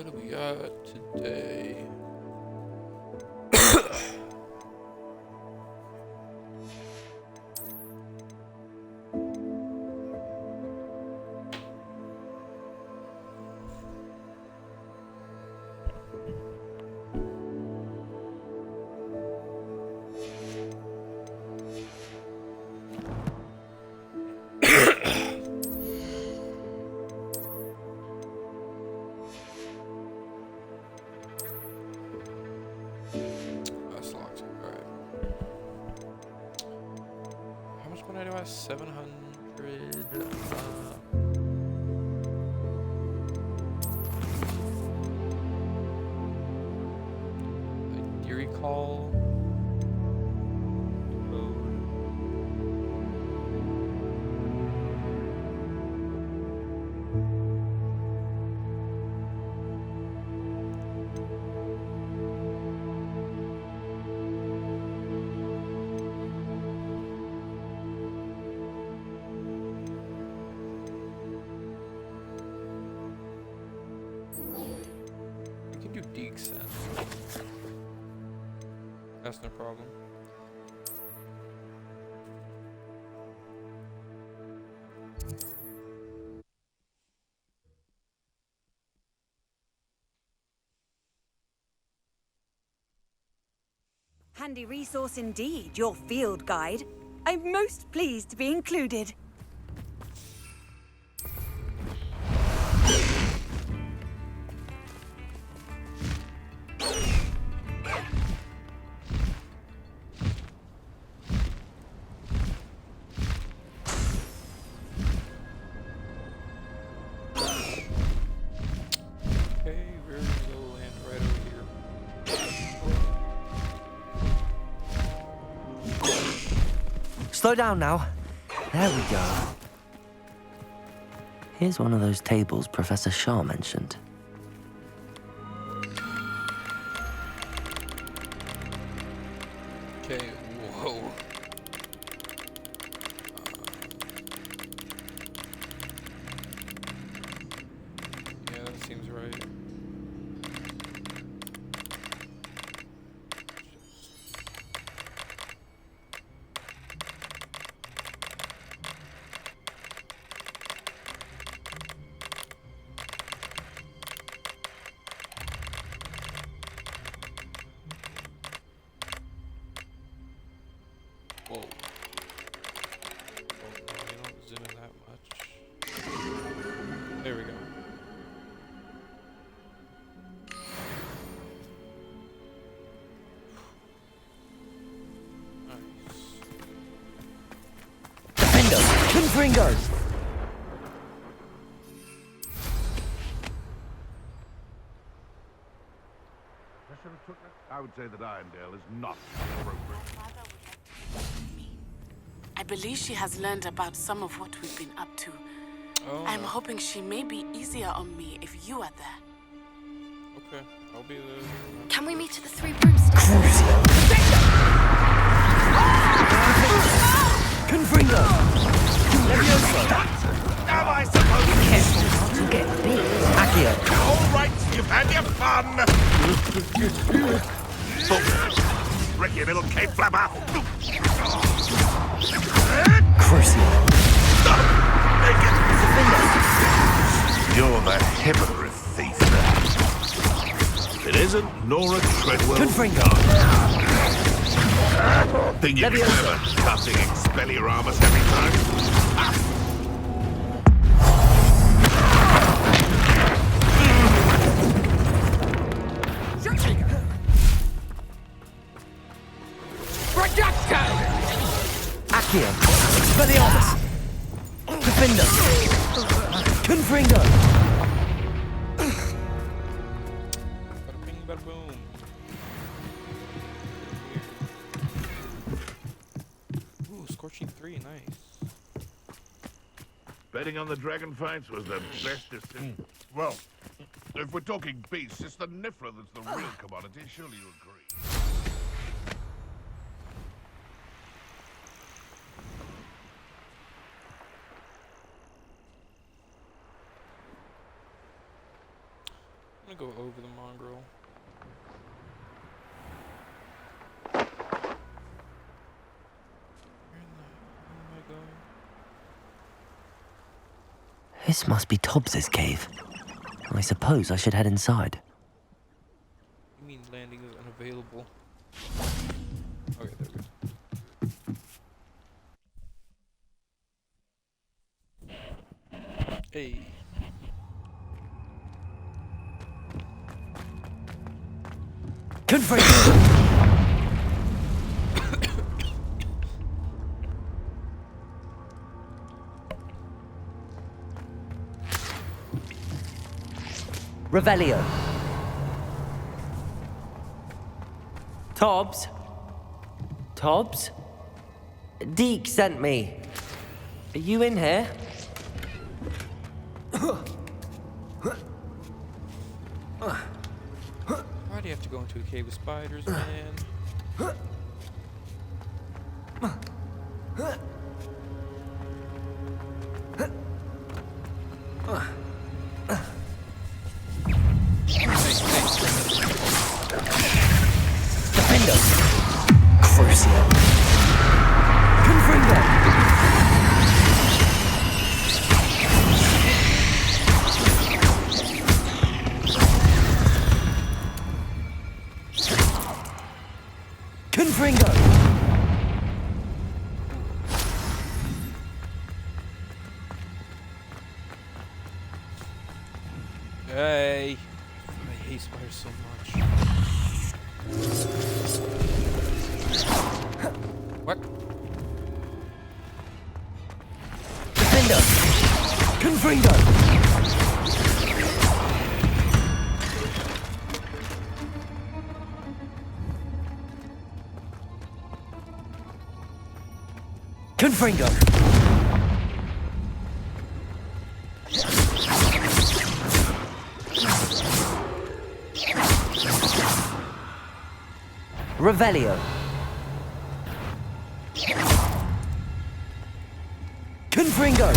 What do we got today? That's locked. Alright. How much money do I have? 700. Do you recall? Decent. That's no problem. Handy resource indeed, your field guide. I'm most pleased to be included. Slow down now. There we go. Here's one of those tables Professor Shah mentioned. Okay, whoa. Yeah, that seems right. Whoa. Oh no, you don't zoom in that much. There we go. Nice. Defenders! Confringers! I would say that Irondale is not appropriate. I believe she has learned about some of what we've been up to. Oh, I'm hoping she may be easier on me if you are there. okay. I'll be there. Can we meet at the Three Broomsticks? Confringer! Am I supposed to Careful not to get bit. Accio! All right, you've had your fun! Ricky, little cave flapper! Crucio! You're the hypocrite thief. It isn't Nora Treadwell. Confringo! Think you're clever, cutting Expelliarmus every time? Accio! Expelliarmus! Defender! Confringo! Bada bing, bada boom. Ooh, Scorching 3, nice. Betting on the dragon fights was the best decision. Well, if we're talking beasts, it's the Nifra that's the real commodity. Surely you agree. gonna go over the mongrel. Where am I going? This must be Tobbs's cave. I suppose I should head inside. You mean landing is unavailable? Okay, there we go. Hey. Confront! Revelio. Tobbs? Tobbs? Deke sent me. Are you in here? Why do you have to go into a cave with spiders, man? Defender! Crucio! Confringo! Confringo! Hey! I hate spiders so much. What? Defender! Confringo! Confringo! Revelio. Confringo!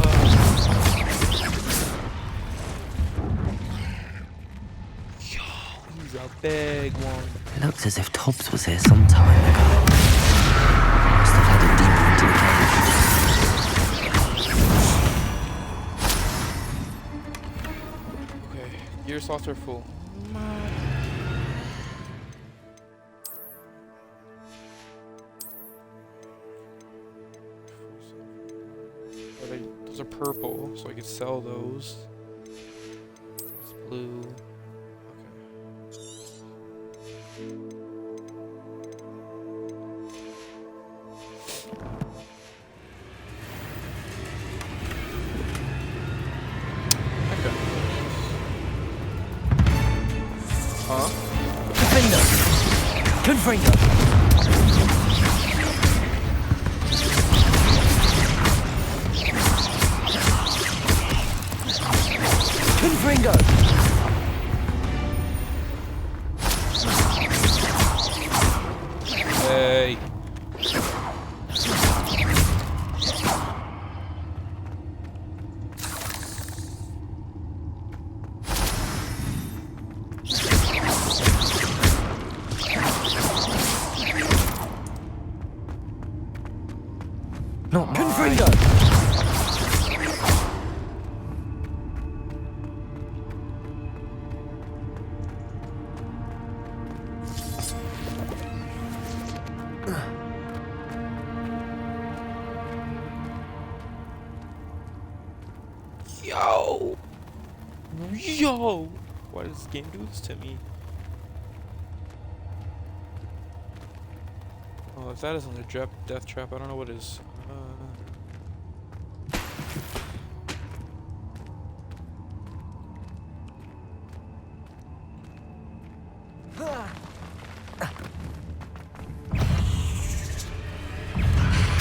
He's a big one. It looks as if Tobbs was here some time ago. Must have headed deeper into the cave. Okay, gear slots are full. Those are purple, so I could sell those. It's blue. Okay. Huh? Defender! Confringo! Confringo! Hey. Not Confringo! Yo! Yo! Why does this game do this to me? Oh, if that isn't a death trap, I don't know what is.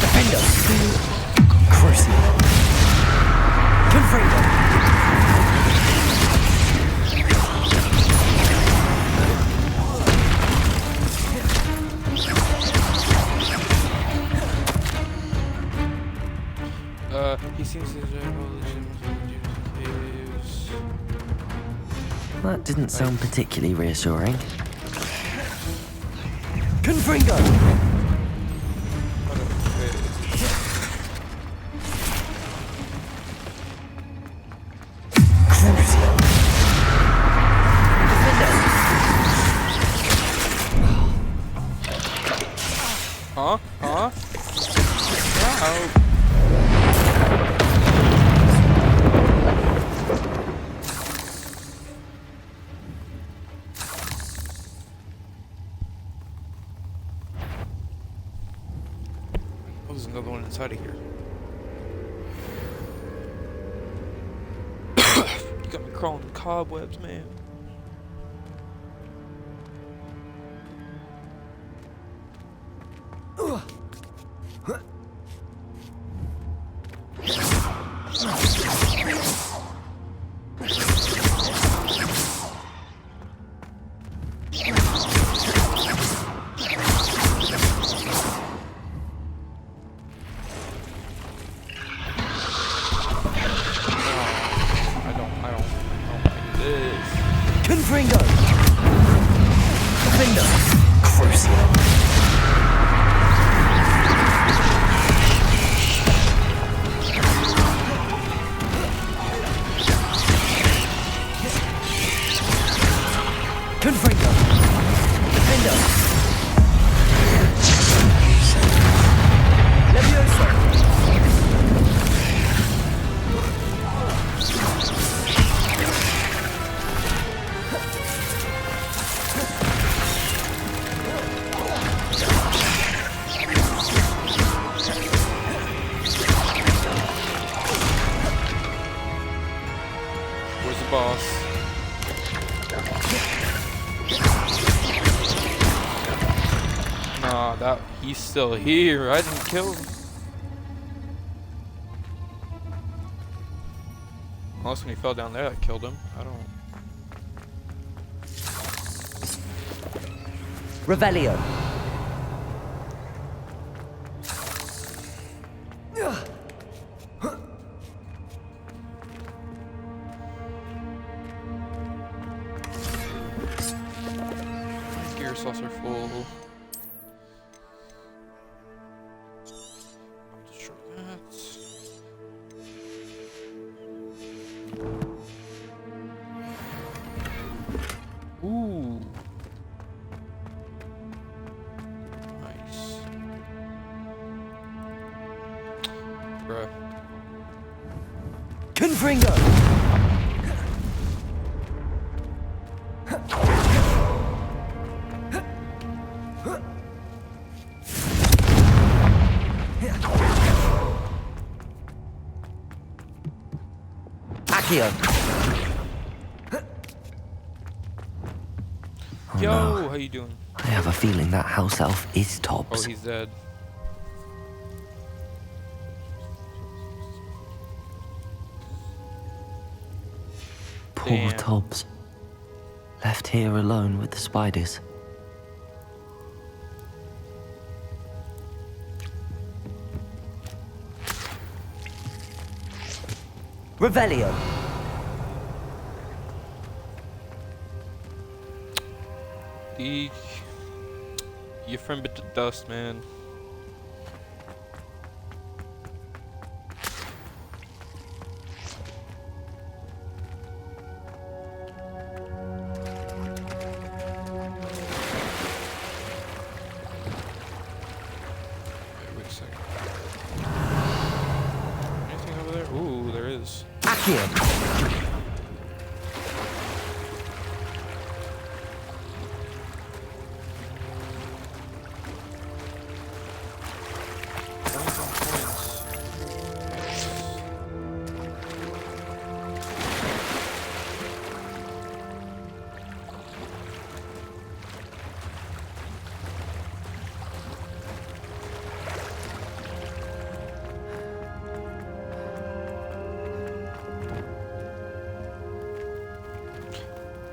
Defender! Crucio! Confringo! That didn't sound particularly reassuring. Confringo! Huh? Huh? Wow. Oh, there's another one inside of here. You got me crawling in cobwebs, man. I don't like this. Confringo! Defender! Crucial! Confringo! Defender! Levioso! Where's the boss? Nah, he's still here. I didn't kill him. Unless when he fell down there, I killed him. I don't. Revelio. Gear saucer full. Destroy that. Ooh. Nice. Bruh. Confringo! Accio! Oh, Yo, no. how you doing? I have a feeling that house elf is Oh, Tobbs. he's dead. Poor Damn. Tobbs. Left here alone with the spiders. Revelio. Eek. Your friend bit the dust, man. Wait a second. Anything over there? Ooh, there is. Accio. Coins on coins.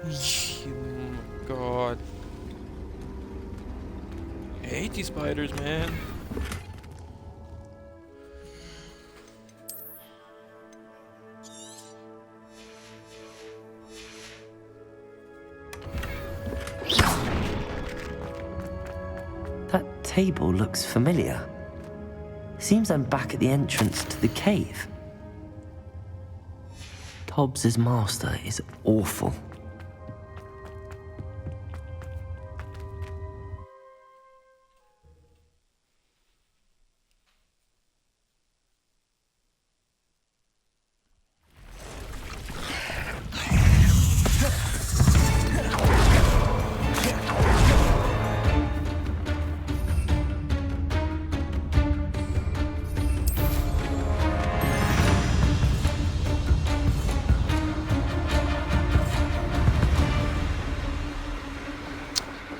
Oh my god. I hate these spiders, man. table looks familiar. Seems I'm back at the entrance to the cave. Tobbs's master is awful.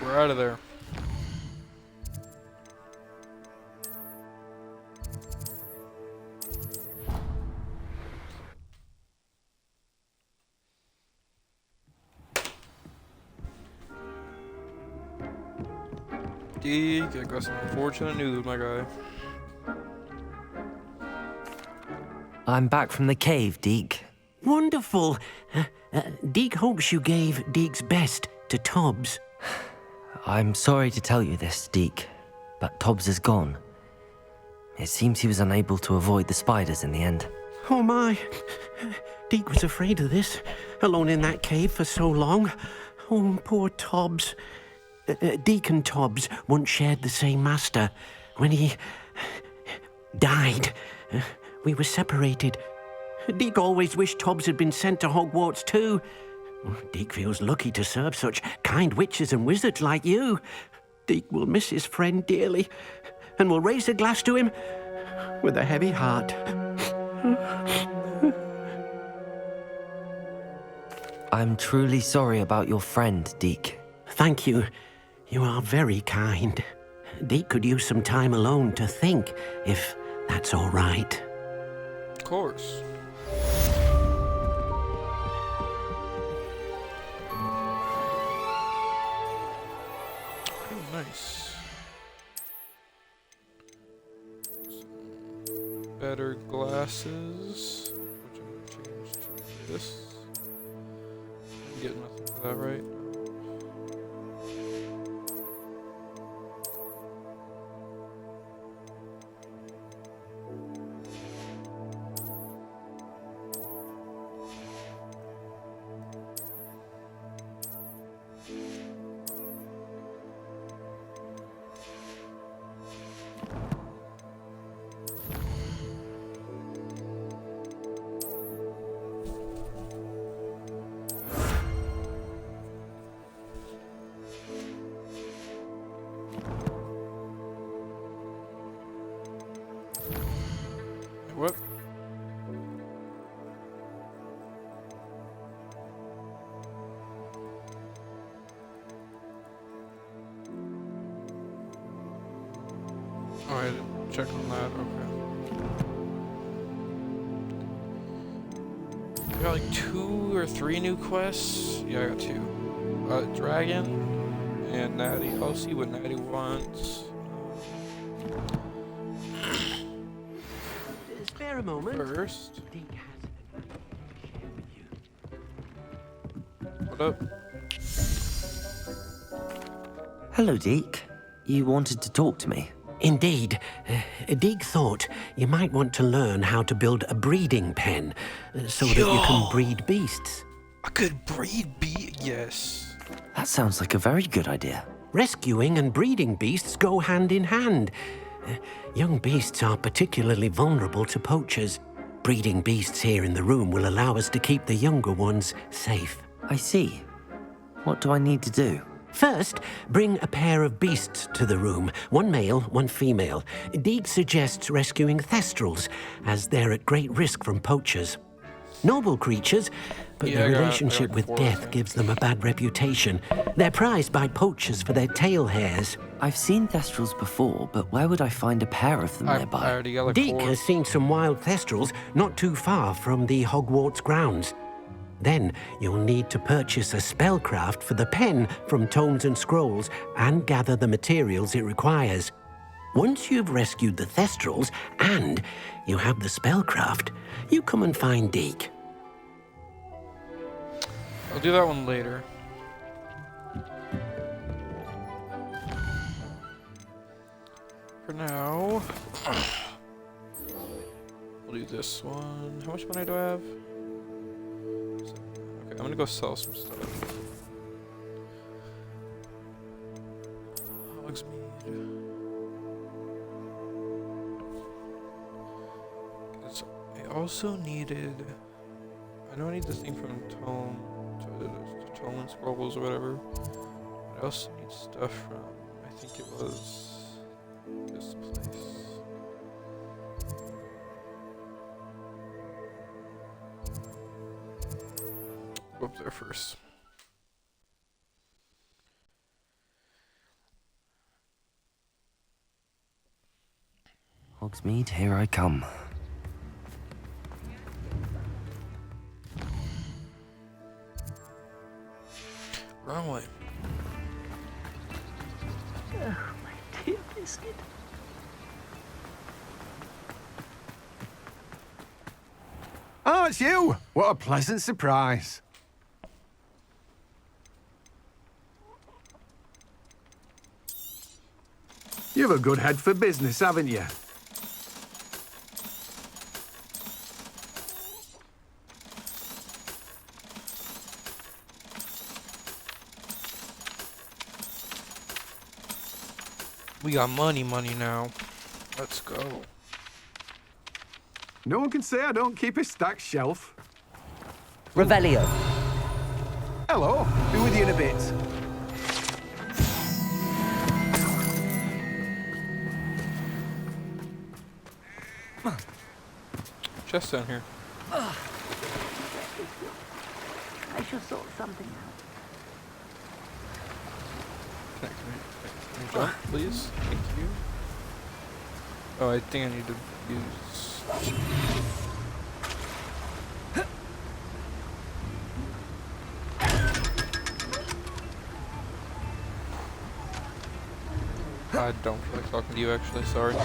We're out of there. Deke, I got some unfortunate news, my guy. I'm back from the cave, Deke. Wonderful. Deke hopes you gave Deke's best to Tobbs. I'm sorry to tell you this, Deke, but Tobbs is gone. It seems he was unable to avoid the spiders in the end. Oh my. Deke was afraid of this, alone in that cave for so long. Oh, poor Tobbs. Deke and Tobbs once shared the same master. When he died, we were separated. Deke always wished Tobbs had been sent to Hogwarts too. Deke feels lucky to serve such kind witches and wizards like you. Deke will miss his friend dearly, and will raise a glass to him with a heavy heart. I'm truly sorry about your friend, Deke. Thank you. You are very kind. Deke could use some time alone to think, if that's all right. Of course. Oh, nice. Some better glasses, which I'm gonna change to this. I'm getting nothing for that, right? What? Oh, I didn't check on that. Okay. I got like 2 or 3 new quests. Yeah, I got 2. Dragon and Natty. I'll see what Natty wants. Spare a moment. First. Deke has share with you. What up? Hello, Deke. You wanted to talk to me? Indeed. Deke thought you might want to learn how to build a breeding pen so that you can breed beasts. I could breed yes. That sounds like a very good idea. Rescuing and breeding beasts go hand in hand. Young beasts are particularly vulnerable to poachers. Breeding beasts here in the room will allow us to keep the younger ones safe. I see. What do I need to do? First, bring a pair of beasts to the room. One male, one female. Deke suggests rescuing thestrals, as they're at great risk from poachers. Noble creatures, but Yeah, their I got relationship with 4, death yeah. gives them a bad reputation. They're prized by poachers for their tail hairs. I've seen thestrals before, but where would I find a pair of them I nearby? already got like Deke 4. has seen some wild thestrals not too far from the Hogwarts grounds. Then you'll need to purchase a spellcraft for the pen from Tomes and Scrolls and gather the materials it requires. Once you've rescued the thestrals and you have the spellcraft, you come and find Deke. I'll do that one later. for now. We'll do this one. How much money do I have? Okay, I'm gonna go sell some stuff. Hogsmeade. I also needed. I know I need this thing from Tome Scrolls or whatever. I also need stuff from. I think it was this place. Go up there first. Hogsmeade, here I come. Wrong way. Oh, my dear biscuit. Oh, it's you! What a pleasant surprise. You've a good head for business, haven't you? We got money now. Let's go. No one can say I don't keep a stacked shelf. Revelio. Hello, be with you in a bit. Chest down here. I should sort something out. Can I jump, please? Thank you. Oh, I think I need to use. I don't feel like talking to you, actually. Sorry.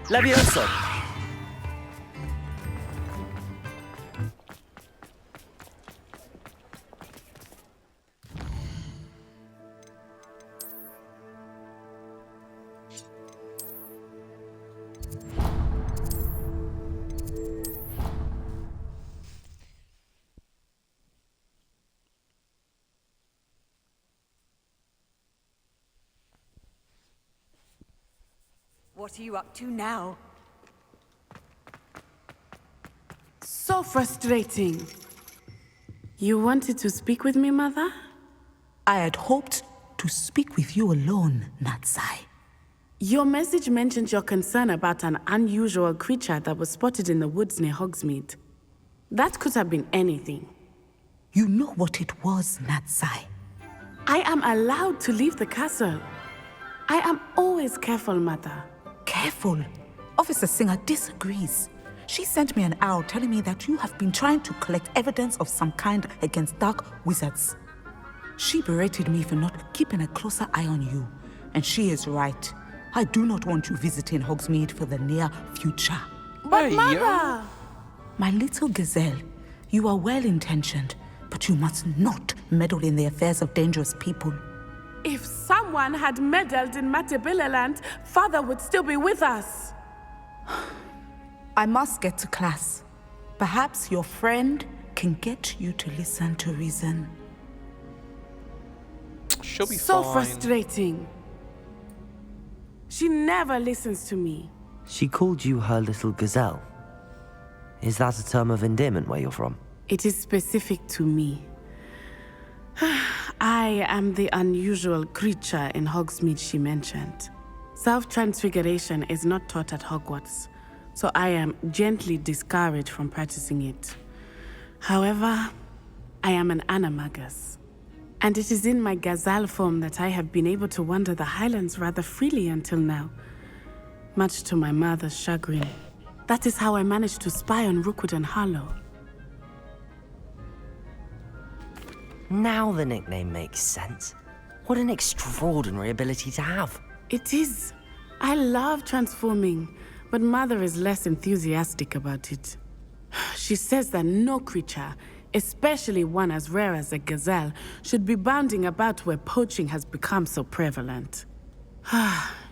Levioso. What are you up to now? So frustrating. You wanted to speak with me, Mother? I had hoped to speak with you alone, Natsai. Your message mentioned your concern about an unusual creature that was spotted in the woods near Hogsmeade. That could have been anything. You know what it was, Natsai. I am allowed to leave the castle. I am always careful, Mother. Careful. Officer Singer disagrees. She sent me an owl telling me that you have been trying to collect evidence of some kind against dark wizards. She berated me for not keeping a closer eye on you. And she is right. I do not want you visiting Hogsmeade for the near future. But Mother! My little gazelle, you are well-intentioned, but you must not meddle in the affairs of dangerous people. If someone had meddled in Matabeleland, Father would still be with us. I must get to class. Perhaps your friend can get you to listen to reason. She'll be so fine. Frustrating. She never listens to me. She called you her little gazelle. Is that a term of endearment where you're from? It is specific to me. I am the unusual creature in Hogsmeade she mentioned. Self-transfiguration is not taught at Hogwarts, so I am gently discouraged from practicing it. However, I am an animagus, and it is in my gazelle form that I have been able to wander the Highlands rather freely until now, much to my mother's chagrin. That is how I managed to spy on Rookwood and Harlow. Now the nickname makes sense. What an extraordinary ability to have. It is. I love transforming, but Mother is less enthusiastic about it. She says that no creature, especially one as rare as a gazelle, should be bounding about where poaching has become so prevalent.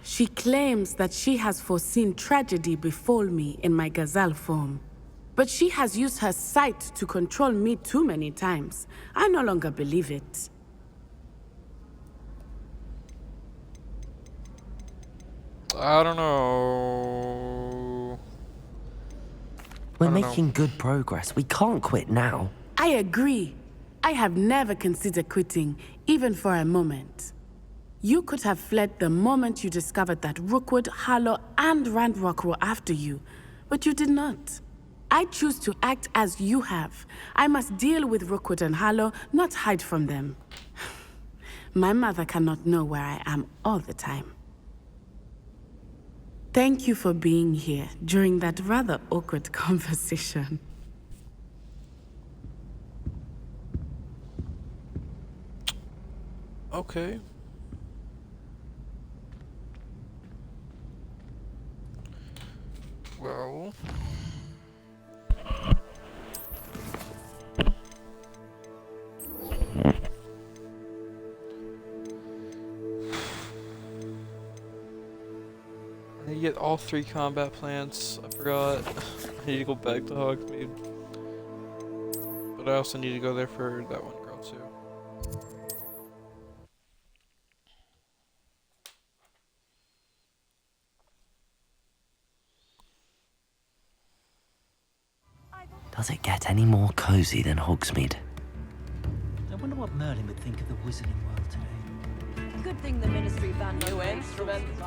She claims that she has foreseen tragedy befall me in my gazelle form. But she has used her sight to control me too many times. I no longer believe it. I don't know. We're making good progress. We can't quit now. I agree. I have never considered quitting, even for a moment. You could have fled the moment you discovered that Rookwood, Harlow, and Randrock were after you, but you did not. I choose to act as you have. I must deal with Rookwood and Harlow, not hide from them. My mother cannot know where I am all the time. Thank you for being here during that rather awkward conversation. Okay. Well. I need to get all 3 combat plants. I forgot. I need to go back to Hogsmeade. But I also need to go there for that one girl too. Does it get any more cozy than Hogsmeade? I wonder what Merlin would think of the wizarding world today. Good thing the Ministry banned no instruments.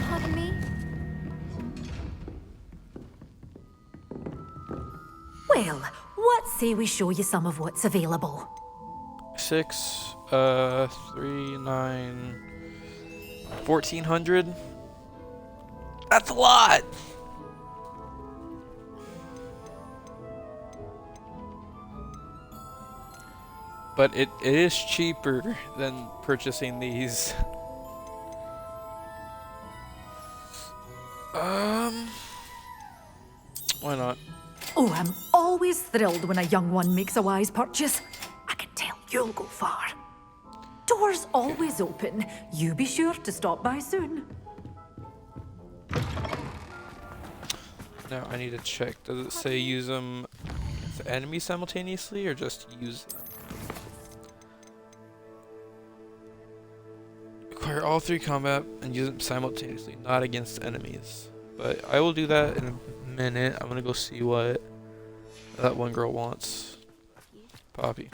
Pardon me? Well, what say we show you some of what's available? 6, 3, 9, 1400. That's a lot. But it is cheaper than purchasing these. Why not? Oh, I'm always thrilled when a young one makes a wise purchase. I can tell you'll go far. Doors always open. You be sure to stop by soon. Now I need to check. Does it say use them with enemies simultaneously or just use them? Acquire all 3 combat and use them simultaneously, not against enemies. But I will do that in a minute. I'm gonna go see what that one girl wants. Poppy.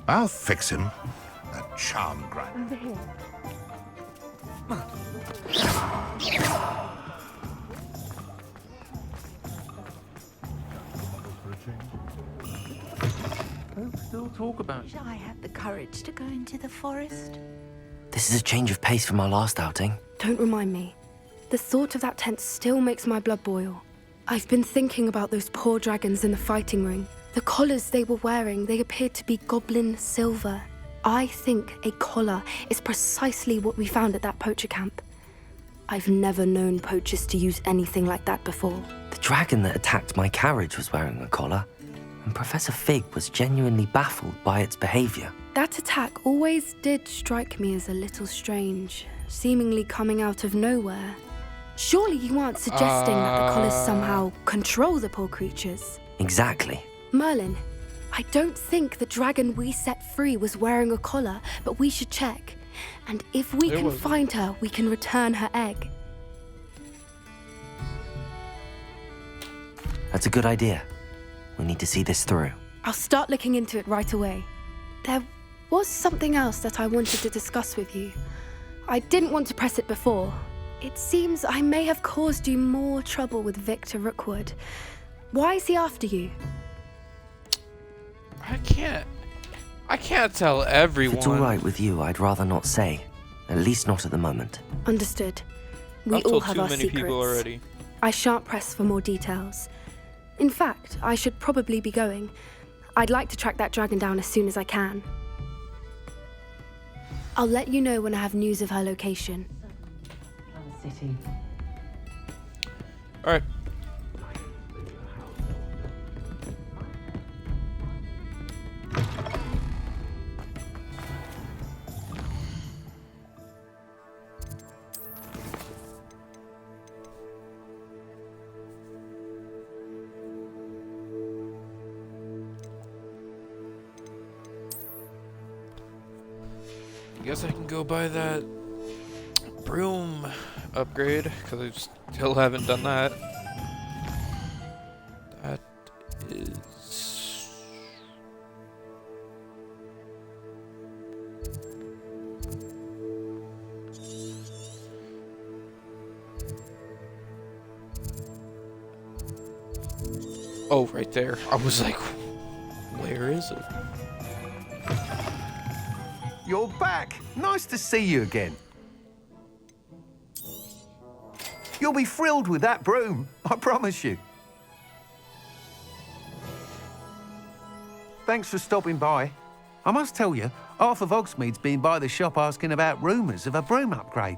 I'll fix him. That charm grinder. Folks still talk about Wish I had the courage to go into the forest. This is a change of pace from our last outing. Don't remind me. The thought of that tent still makes my blood boil. I've been thinking about those poor dragons in the fighting ring. The collars they were wearing, they appeared to be goblin silver. I think a collar is precisely what we found at that poacher camp. I've never known poachers to use anything like that before. The dragon that attacked my carriage was wearing a collar, and Professor Fig was genuinely baffled by its behavior. That attack always did strike me as a little strange, seemingly coming out of nowhere. Surely you aren't suggesting that the collars somehow control the poor creatures? Exactly. Merlin, I don't think the dragon we set free was wearing a collar, but we should check. And if we can find her, we can return her egg. That's a good idea. We need to see this through. I'll start looking into it right away. There was something else that I wanted to discuss with you. I didn't want to press it before. It seems I may have caused you more trouble with Victor Rookwood. Why is he after you? I can't tell everyone. If it's all right with you, I'd rather not say. At least not at the moment. Understood. We I've all told have too our many secrets. people already. I shan't press for more details. In fact, I should probably be going. I'd like to track that dragon down as soon as I can. I'll let you know when I have news of her location. City. All right. I guess I can go buy that broom upgrade, because I still haven't done that. That is... Oh, right there. I was like, where is it? You're back. Nice to see you again. You'll be thrilled with that broom, I promise you. Thanks for stopping by. I must tell you, half of Hogsmeade's been by the shop asking about rumours of a broom upgrade.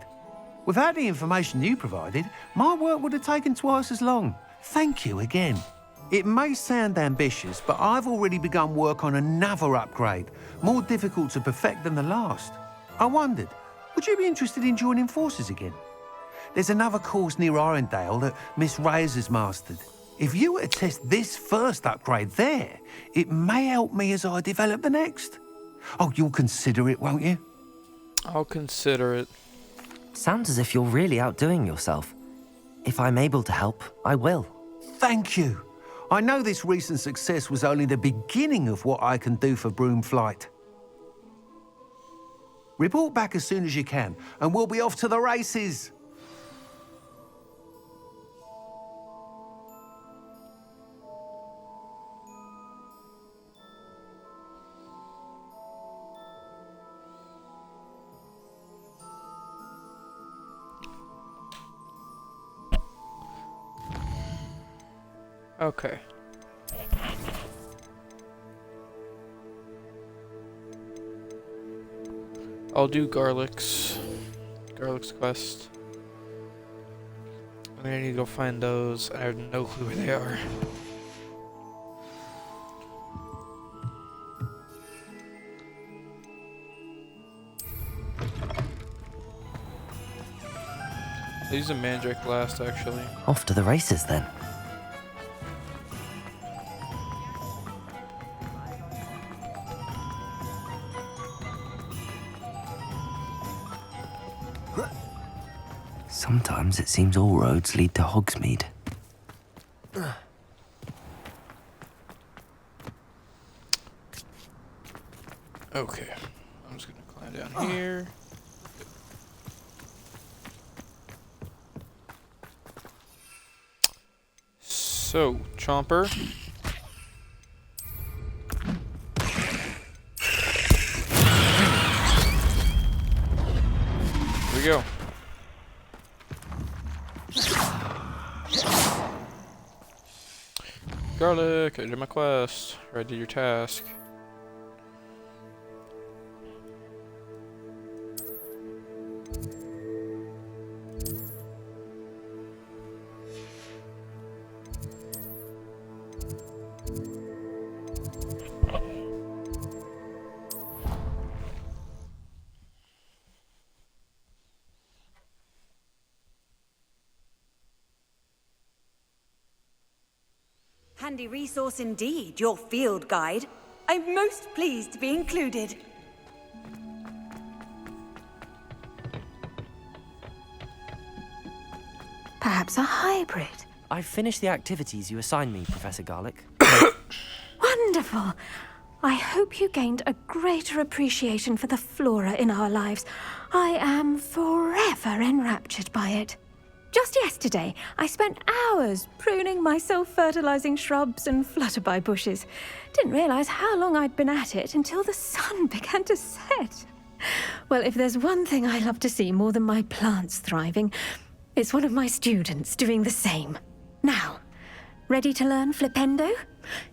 Without the information you provided, my work would have taken twice as long. Thank you again. It may sound ambitious, but I've already begun work on another upgrade, more difficult to perfect than the last. I wondered, would you be interested in joining forces again? There's another course near Arendelle that Miss Reyes has mastered. If you were to test this first upgrade there, it may help me as I develop the next. Oh, you'll consider it, won't you? I'll consider it. Sounds as if you're really outdoing yourself. If I'm able to help, I will. Thank you. I know this recent success was only the beginning of what I can do for broom flight. Report back as soon as you can, and we'll be off to the races. Okay. I'll do Garlic's quest. And I need to go find those. I have no clue where they are. I'll use a Mandrake last, actually. Off to the races then. Sometimes it seems all roads lead to Hogsmeade. Okay, I'm just gonna climb down here. So, Chomper. Here we go. Garlic, I did my quest. Or I did your task. Handy resource indeed, your field guide. I'm most pleased to be included. Perhaps a hybrid. I've finished the activities you assigned me, Professor Garlick. Wonderful. I hope you gained a greater appreciation for the flora in our lives. I am forever enraptured by it. Just yesterday, I spent hours pruning my self-fertilizing shrubs and flutterby bushes. Didn't realize how long I'd been at it until the sun began to set. Well, if there's one thing I love to see more than my plants thriving, it's one of my students doing the same. Now, ready to learn Flipendo?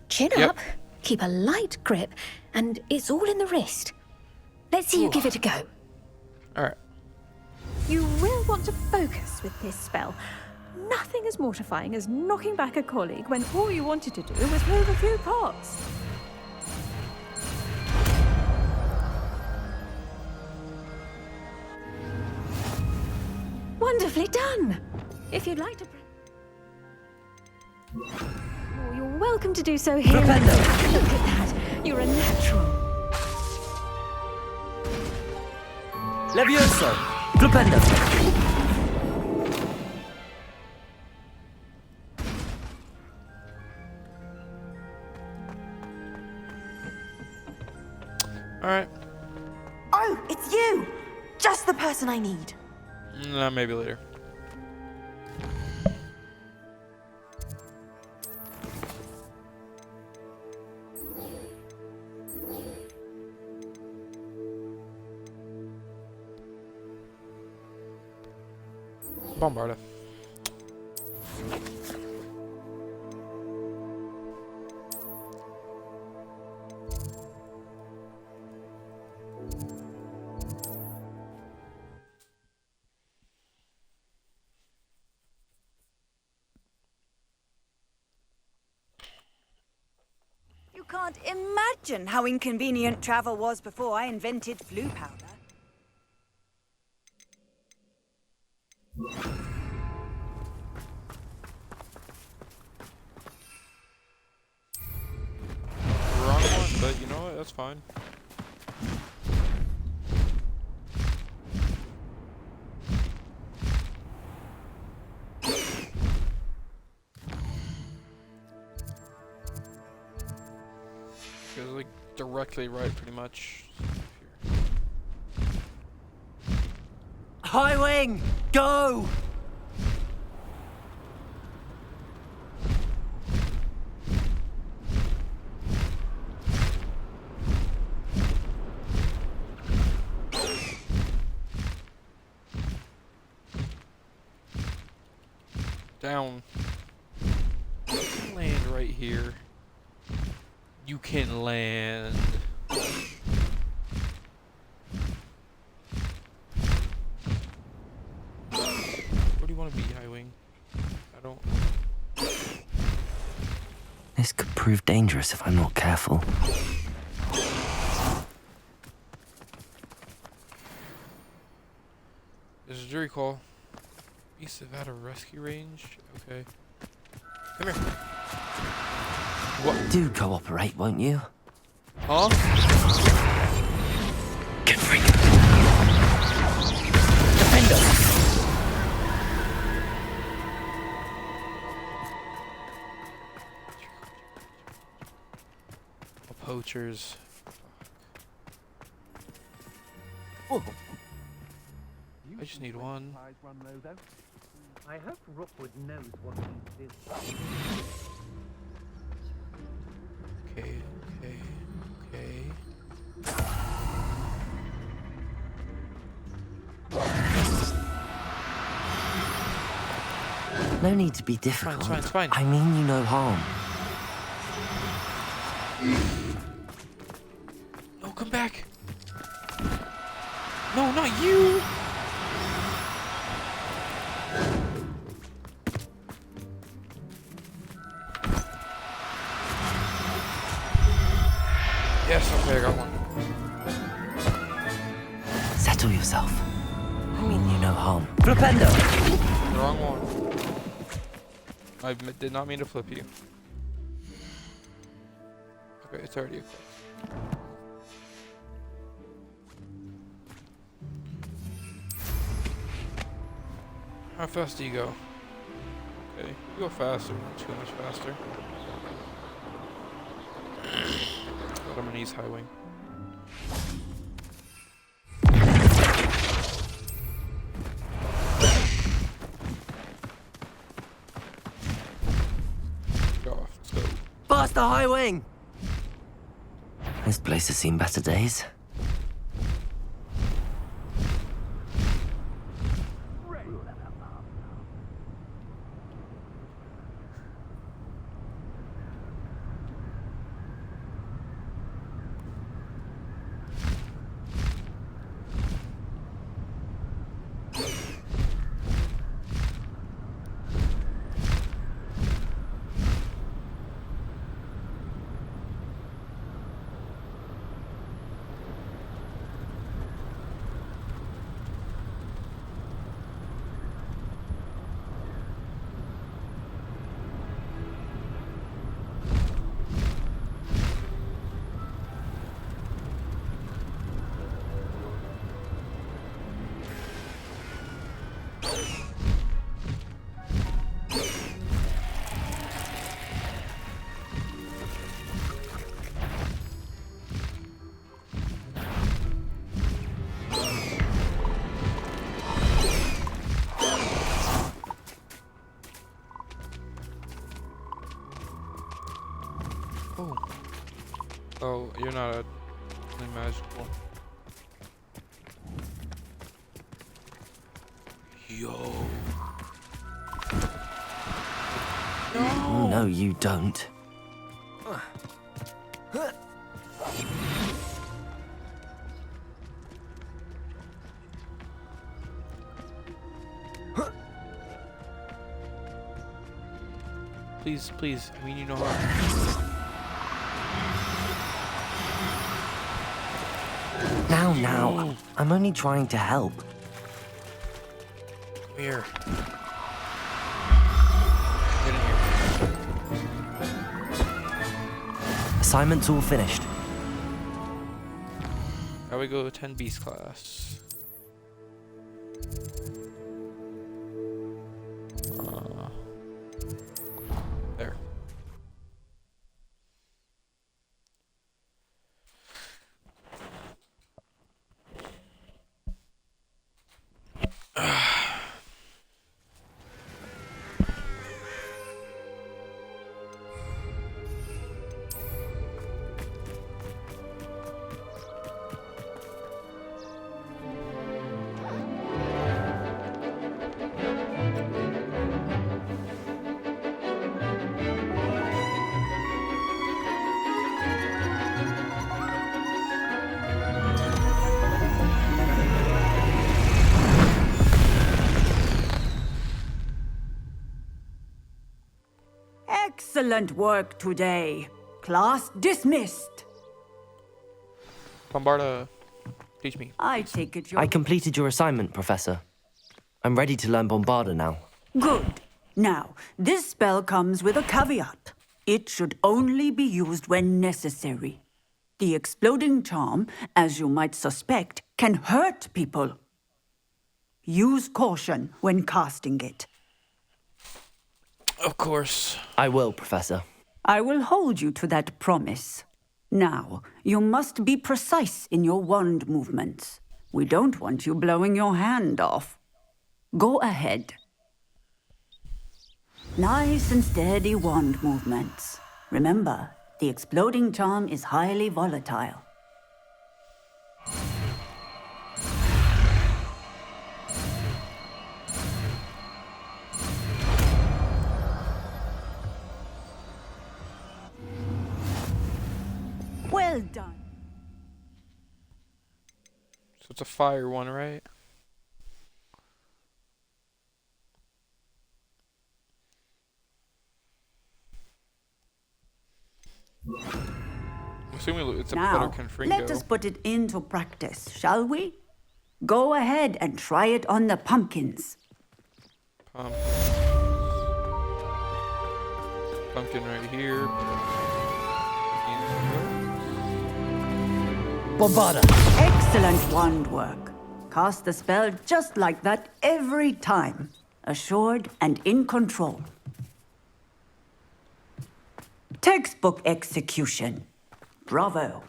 Chin up, keep a light grip, and it's all in the wrist. Let's see you give it a go. Alright. You will want to focus with this spell. Nothing as mortifying as knocking back a colleague when all you wanted to do was move a few pots. Wonderfully done. If you'd like to... Oh, you're welcome to do so here. Look at that. You're a natural. Levioso! Flipendo! Alright. Oh, it's you! Just the person I need. Nah, maybe later. Bombarda. You can't imagine how inconvenient travel was before I invented flu powder. Wrong one, but you know what? That's fine. Goes like directly right, pretty much. High wing! Go! Down. Land right here. You can land. Where do you want to be, High Wing? I don't... This could prove dangerous if I'm not careful. There's a jury call. East of out of rescue range? Okay. Come here. What? Do cooperate, won't you? Huh? Get free. Defend us. Poachers. Oh. I just need one. I hope Rookwood knows what he's doing. Okay, okay, okay. No need to be difficult. It's fine, it's fine. I mean you no harm. No, come back. No, not you. Yes, okay, I got one. Settle yourself. I mean you no harm. Flipendo! Wrong one. I did not mean to flip you. Okay, it's already equipped. How fast do you go? Okay, you go faster, not too much faster. But I'm gonna use high wing. Go off, let's go. Blast the high wing! This place has seen better days. Oh. Oh, you're not a really magical. Yo. No. No, you don't. Please, please. I mean, you know how. Now. I'm only trying to help. Come here. Get in here. Assignment's all finished. Now we go to 10 Beast class. There. Excellent work today. Class dismissed. Bombarda, teach me. I take it I completed your assignment, Professor. I'm ready to learn Bombarda now. Good. Now, this spell comes with a caveat. It should only be used when necessary. The exploding charm, as you might suspect, can hurt people. Use caution when casting it. Of course. I will, Professor. I will hold you to that promise. Now, you must be precise in your wand movements. We don't want you blowing your hand off. Go ahead. Nice and steady wand movements. Remember, the exploding charm is highly volatile. Well done. So it's a fire one, right? I'm assuming it's a better Now, Confringo. let us put it into practice, shall we? Go ahead and try it on the pumpkins. Pumpkin right here. Bombarda! Excellent wand work. Cast the spell just like that every time. Assured and in control. Textbook execution. Bravo.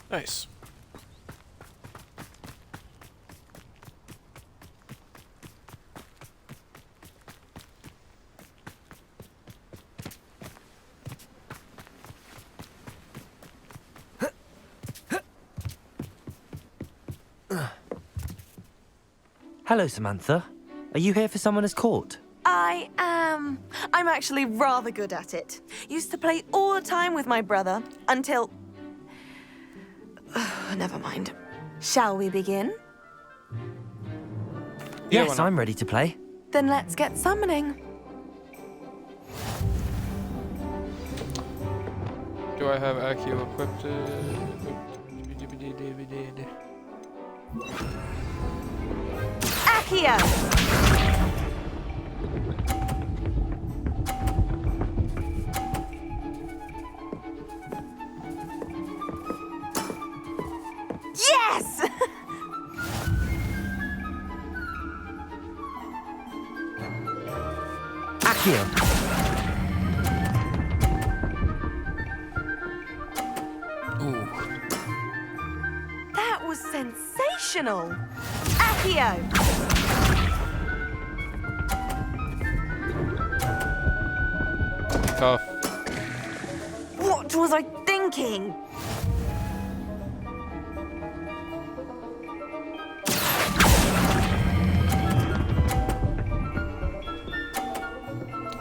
Nice. Hello, Samantha. Are you here for Summoner's Court? I am. I'm actually rather good at it. Used to play all the time with my brother until... Never mind. Shall we begin? Yes, I'm ready to play. Then let's get summoning. Do I have Accio equipped? Accio! Yes! Accio! That was sensational! Accio! Tough. What was I thinking?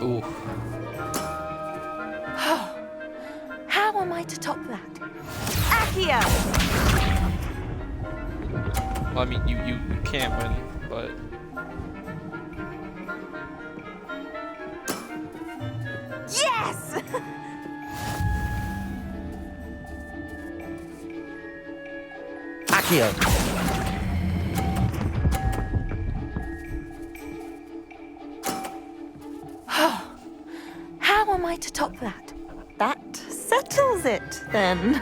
Ooh. How am I to top that? Accio! Well, I mean, you can't win, but... Yes! Accio! How am I to top that? That settles it, then.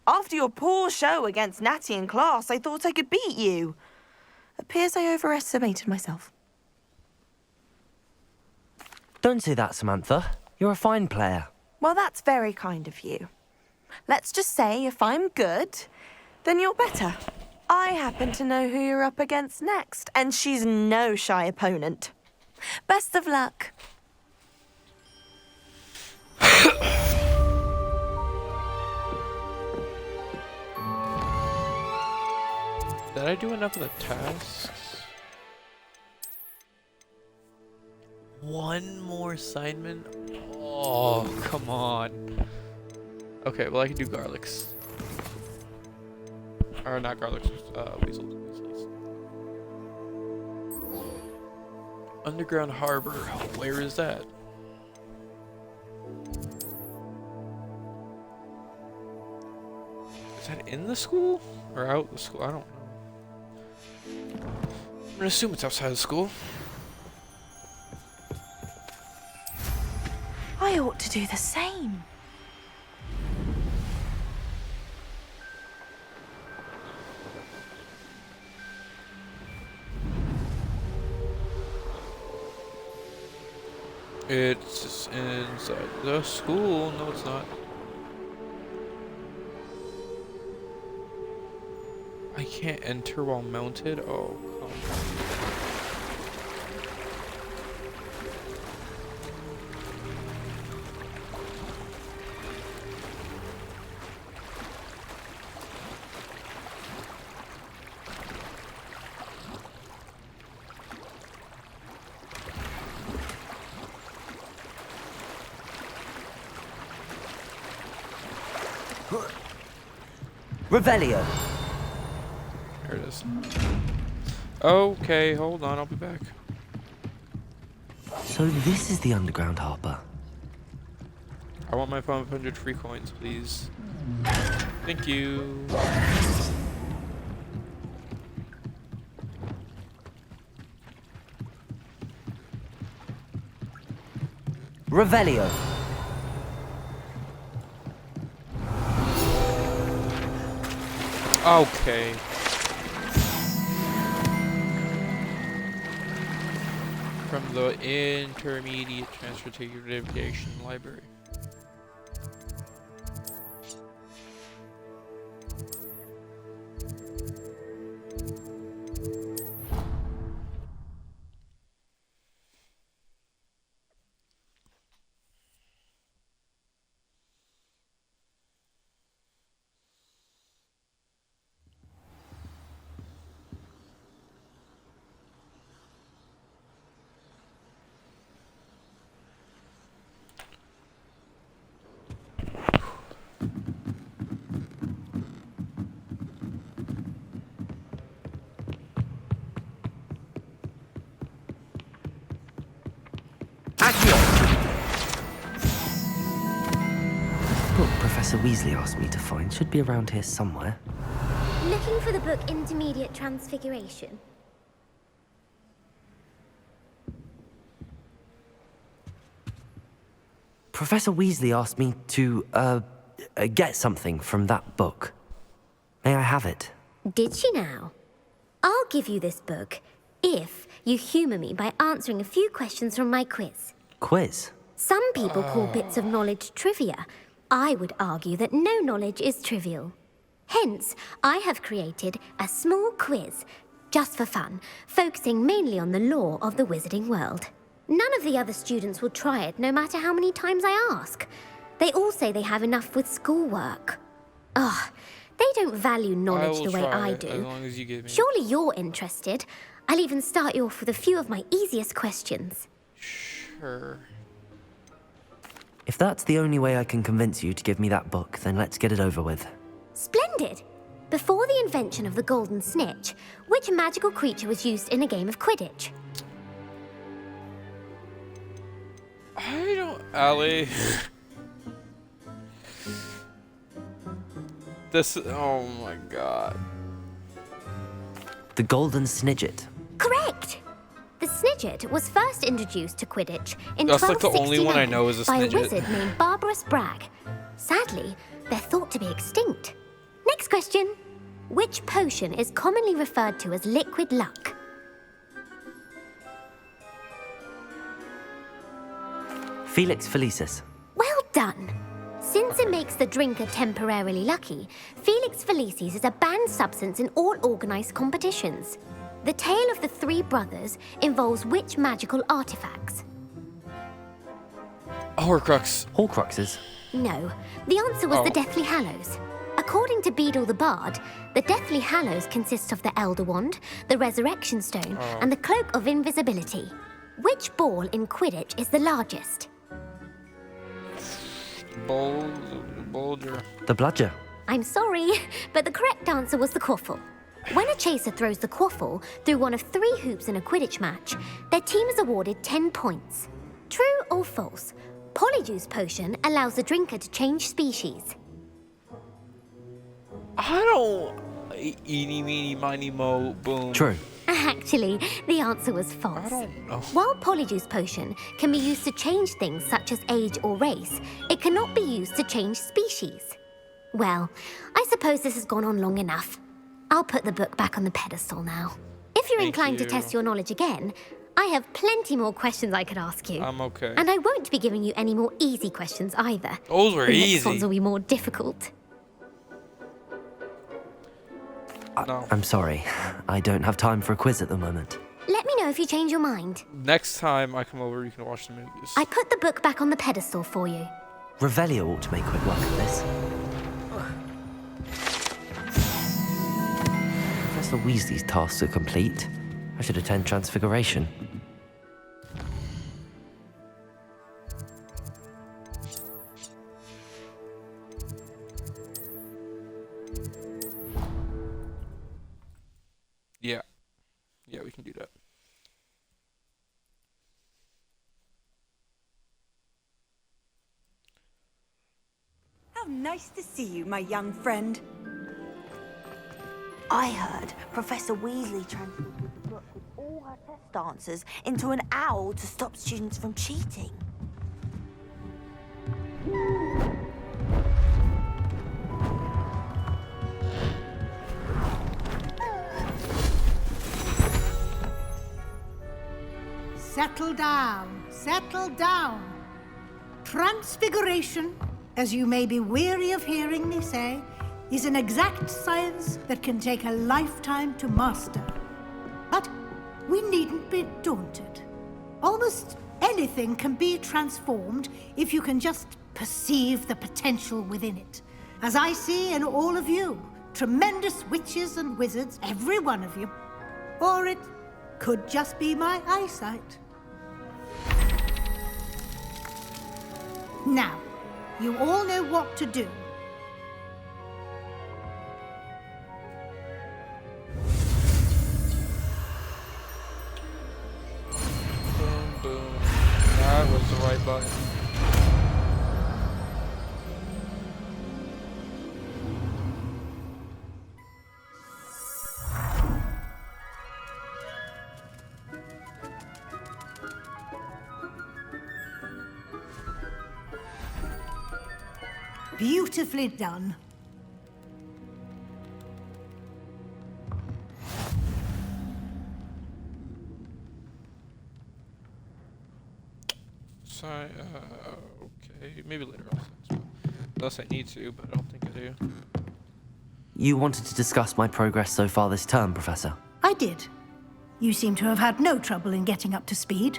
After your poor show against Natty in class, I thought I could beat you. Appears I overestimated myself. Don't say that, Samantha. You're a fine player. Well, that's very kind of you. Let's just say if I'm good, then you're better. I happen to know who you're up against next, and she's no shy opponent. Best of luck. Did I do enough of the tasks? One more assignment? Oh, come on. Okay, well I can do garlics. Or not garlics, weasels. Underground Harbor, where is that? Is that in the school? Or out the school? I don't know. I'm gonna assume it's outside of school. I ought to do the same. It's inside the school. No, it's not. I can't enter while mounted? Oh, come on. Revelio. There it is. Okay, hold on, I'll be back. So this is the underground harbor. I want my 500 free coins, please. Thank you. Revelio. Okay. From the Intermediate Transportation Library. Book Professor Weasley asked me to find should be around here somewhere. Looking for the book Intermediate Transfiguration. Professor Weasley asked me to, get something from that book. May I have it? Did she now? I'll give you this book if you humour me by answering a few questions from my quiz. Quiz? Some people call bits of knowledge trivia. I would argue that no knowledge is trivial. Hence, I have created a small quiz, just for fun, focusing mainly on the lore of the wizarding world. None of the other students will try it, no matter how many times I ask. They all say they have enough with schoolwork. Ugh, they don't value knowledge the way I do. As long as you give me. Surely you're interested. I'll even start you off with a few of my easiest questions. Sure. If that's the only way I can convince you to give me that book, then let's get it over with. Splendid! Before the invention of the golden snitch, which magical creature was used in a game of Quidditch? I don't... Allie. This... Oh my god. The Golden Snidget. Correct! The Snidget was first introduced to Quidditch in 1269 That's like the only one I know is a by a Snidget. wizard named Barbarous Bragg. Sadly, they're thought to be extinct. Next question. Which potion is commonly referred to as liquid luck? Felix Felicis. Well done. Since it makes the drinker temporarily lucky, Felix Felicis is a banned substance in all organized competitions. The tale of the three brothers involves which magical artifacts? Horcrux. Horcruxes? No, the answer was Oh. the Deathly Hallows. According to Beedle the Bard, the Deathly Hallows consists of the Elder Wand, the Resurrection Stone, Oh. and the Cloak of Invisibility. Which ball in Quidditch is the largest? Bulger. The Bludger. I'm sorry, but the correct answer was the quaffle. When a chaser throws the quaffle through one of 3 hoops in a Quidditch match, their team is awarded 10 points. True or false? Polyjuice Potion allows the drinker to change species. I don't... Eeny, meeny, miny, mo, boom. True. Actually, the answer was false. I don't know. While Polyjuice Potion can be used to change things such as age or race, it cannot be used to change species. Well, I suppose this has gone on long enough. I'll put the book back on the pedestal now. If you're Thank inclined you. to test your knowledge again, I have plenty more questions I could ask you. I'm okay. And I won't be giving you any more easy questions either. Those were The next easy. ones will be more difficult. No. I'm sorry. I don't have time for a quiz at the moment. Let me know if you change your mind. Next time I come over, you can watch the movies. I put the book back on the pedestal for you. Revelio ought to make quick work of this. Professor Weasley's tasks are complete. I should attend Transfiguration. Yeah. Yeah, we can do that. nice to see you, my young friend. I heard Professor Weasley transformed the book with all her test answers into an owl to stop students from cheating. Settle down, settle down. Transfiguration, as you may be weary of hearing me say, is an exact science that can take a lifetime to master. But we needn't be daunted. Almost anything can be transformed if you can just perceive the potential within it. As I see in all of you, tremendous witches and wizards, every one of you. Or it could just be my eyesight. Now, you all know what to do. Boom, boom. That was the right button. Beautifully done. So, okay, maybe later on. Unless I need to, but I don't think I do. You wanted to discuss my progress so far this term, Professor? I did. You seem to have had no trouble in getting up to speed.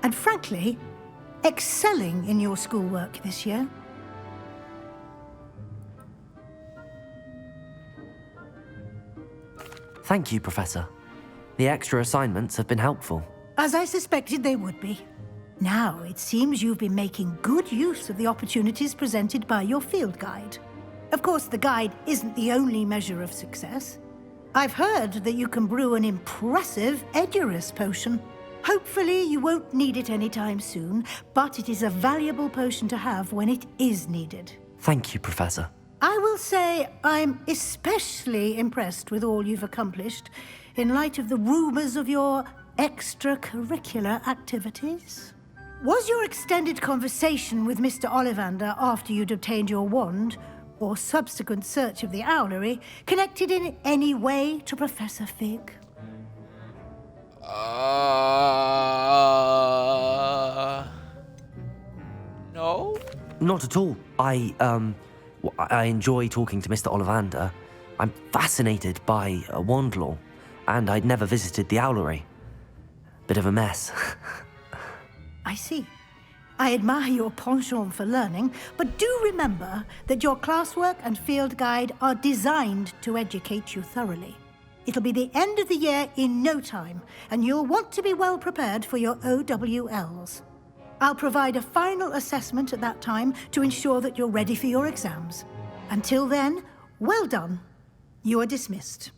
And frankly, excelling in your schoolwork this year. Thank you, Professor. The extra assignments have been helpful. As I suspected they would be. Now, it seems you've been making good use of the opportunities presented by your field guide. Of course, the guide isn't the only measure of success. I've heard that you can brew an impressive Edurus potion. Hopefully, you won't need it anytime soon, but it is a valuable potion to have when it is needed. Thank you, Professor. I will say I'm especially impressed with all you've accomplished in light of the rumors of your extracurricular activities. Was your extended conversation with Mr. Ollivander after you'd obtained your wand, or subsequent search of the owlery, connected in any way to Professor Fig? No? Not at all. I enjoy talking to Mr. Ollivander. I'm fascinated by wand lore, and I'd never visited the owlery. Bit of a mess. I see. I admire your penchant for learning, but do remember that your classwork and field guide are designed to educate you thoroughly. It'll be the end of the year in no time, and you'll want to be well prepared for your OWLs. I'll provide a final assessment at that time to ensure that you're ready for your exams. Until then, well done. You are dismissed.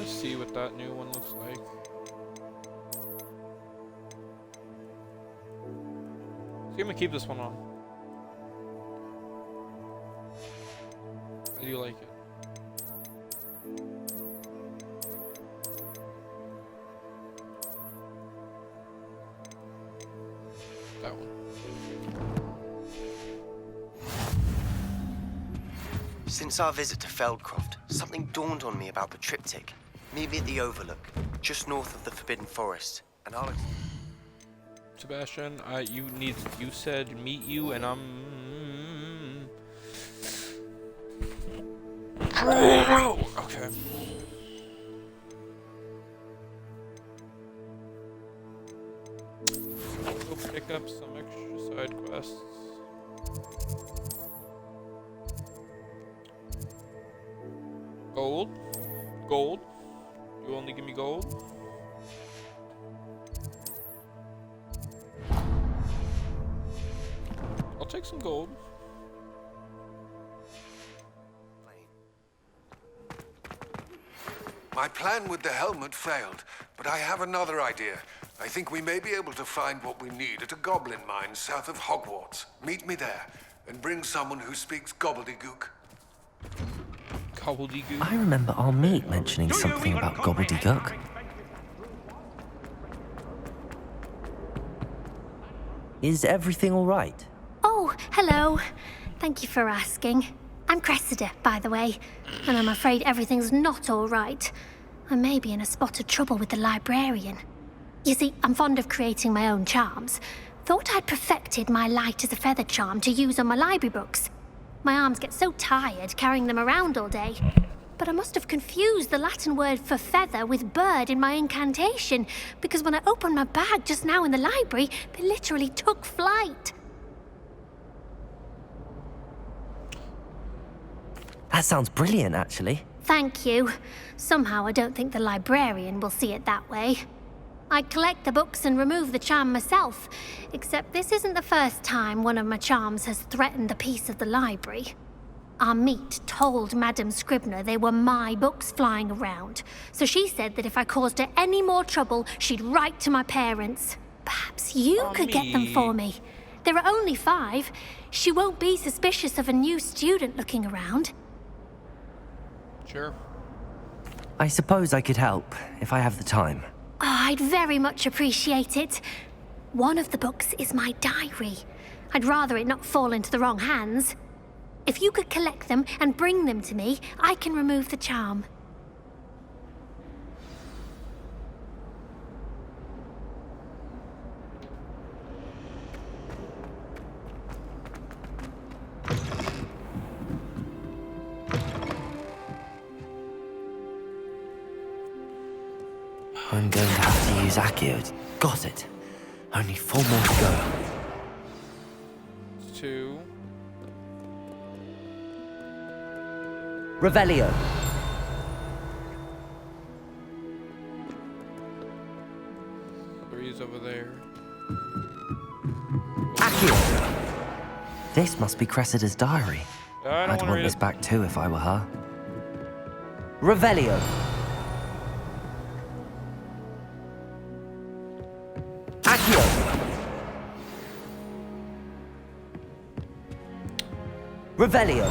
See what that new one looks like. So I'm gonna keep this one on. I do like it. That one. Since our visit to Feldcroft, something dawned on me about the triptych. Meet me at the Overlook, just north of the Forbidden Forest, and I'll... Sebastian, you said meet you, and I'm... Okay. Go pick up some extra side quests. Gold? Gold? You only give me gold? take some gold. My plan with the helmet failed, but I have another idea. I think we may be able to find what we need at a goblin mine south of Hogwarts. Meet me there, and bring someone who speaks gobbledygook. Gobbledygook? I remember our meet mentioning something about gobbledygook. Is everything all right? Oh, hello. Thank you for asking. I'm Cressida, by the way, and I'm afraid everything's not all right. I may be in a spot of trouble with the librarian. You see, I'm fond of creating my own charms. Thought I'd perfected my light as a feather charm to use on my library books. My arms get so tired carrying them around all day. But I must have confused the Latin word for feather with bird in my incantation, because when I opened my bag just now in the library, they literally took flight. That sounds brilliant, actually. Thank you. Somehow I don't think the librarian will see it that way. I collect the books and remove the charm myself, except this isn't the first time one of my charms has threatened the peace of the library. Our meet told Madame Scribner they were my books flying around, so she said that if I caused her any more trouble, she'd write to my parents. Perhaps you could get them for me. There are only 5. She won't be suspicious of a new student looking around. Sure. I suppose I could help, if I have the time. Oh, I'd very much appreciate it. One of the books is my diary. I'd rather it not fall into the wrong hands. If you could collect them and bring them to me, I can remove the charm. I'm going to have to use Accio. Got it. Only 4 more to go. 2. Revelio. Three's over there. Accio. This must be Cressida's diary. I'd want this back too if I were her. Revelio. Accio. Revelio.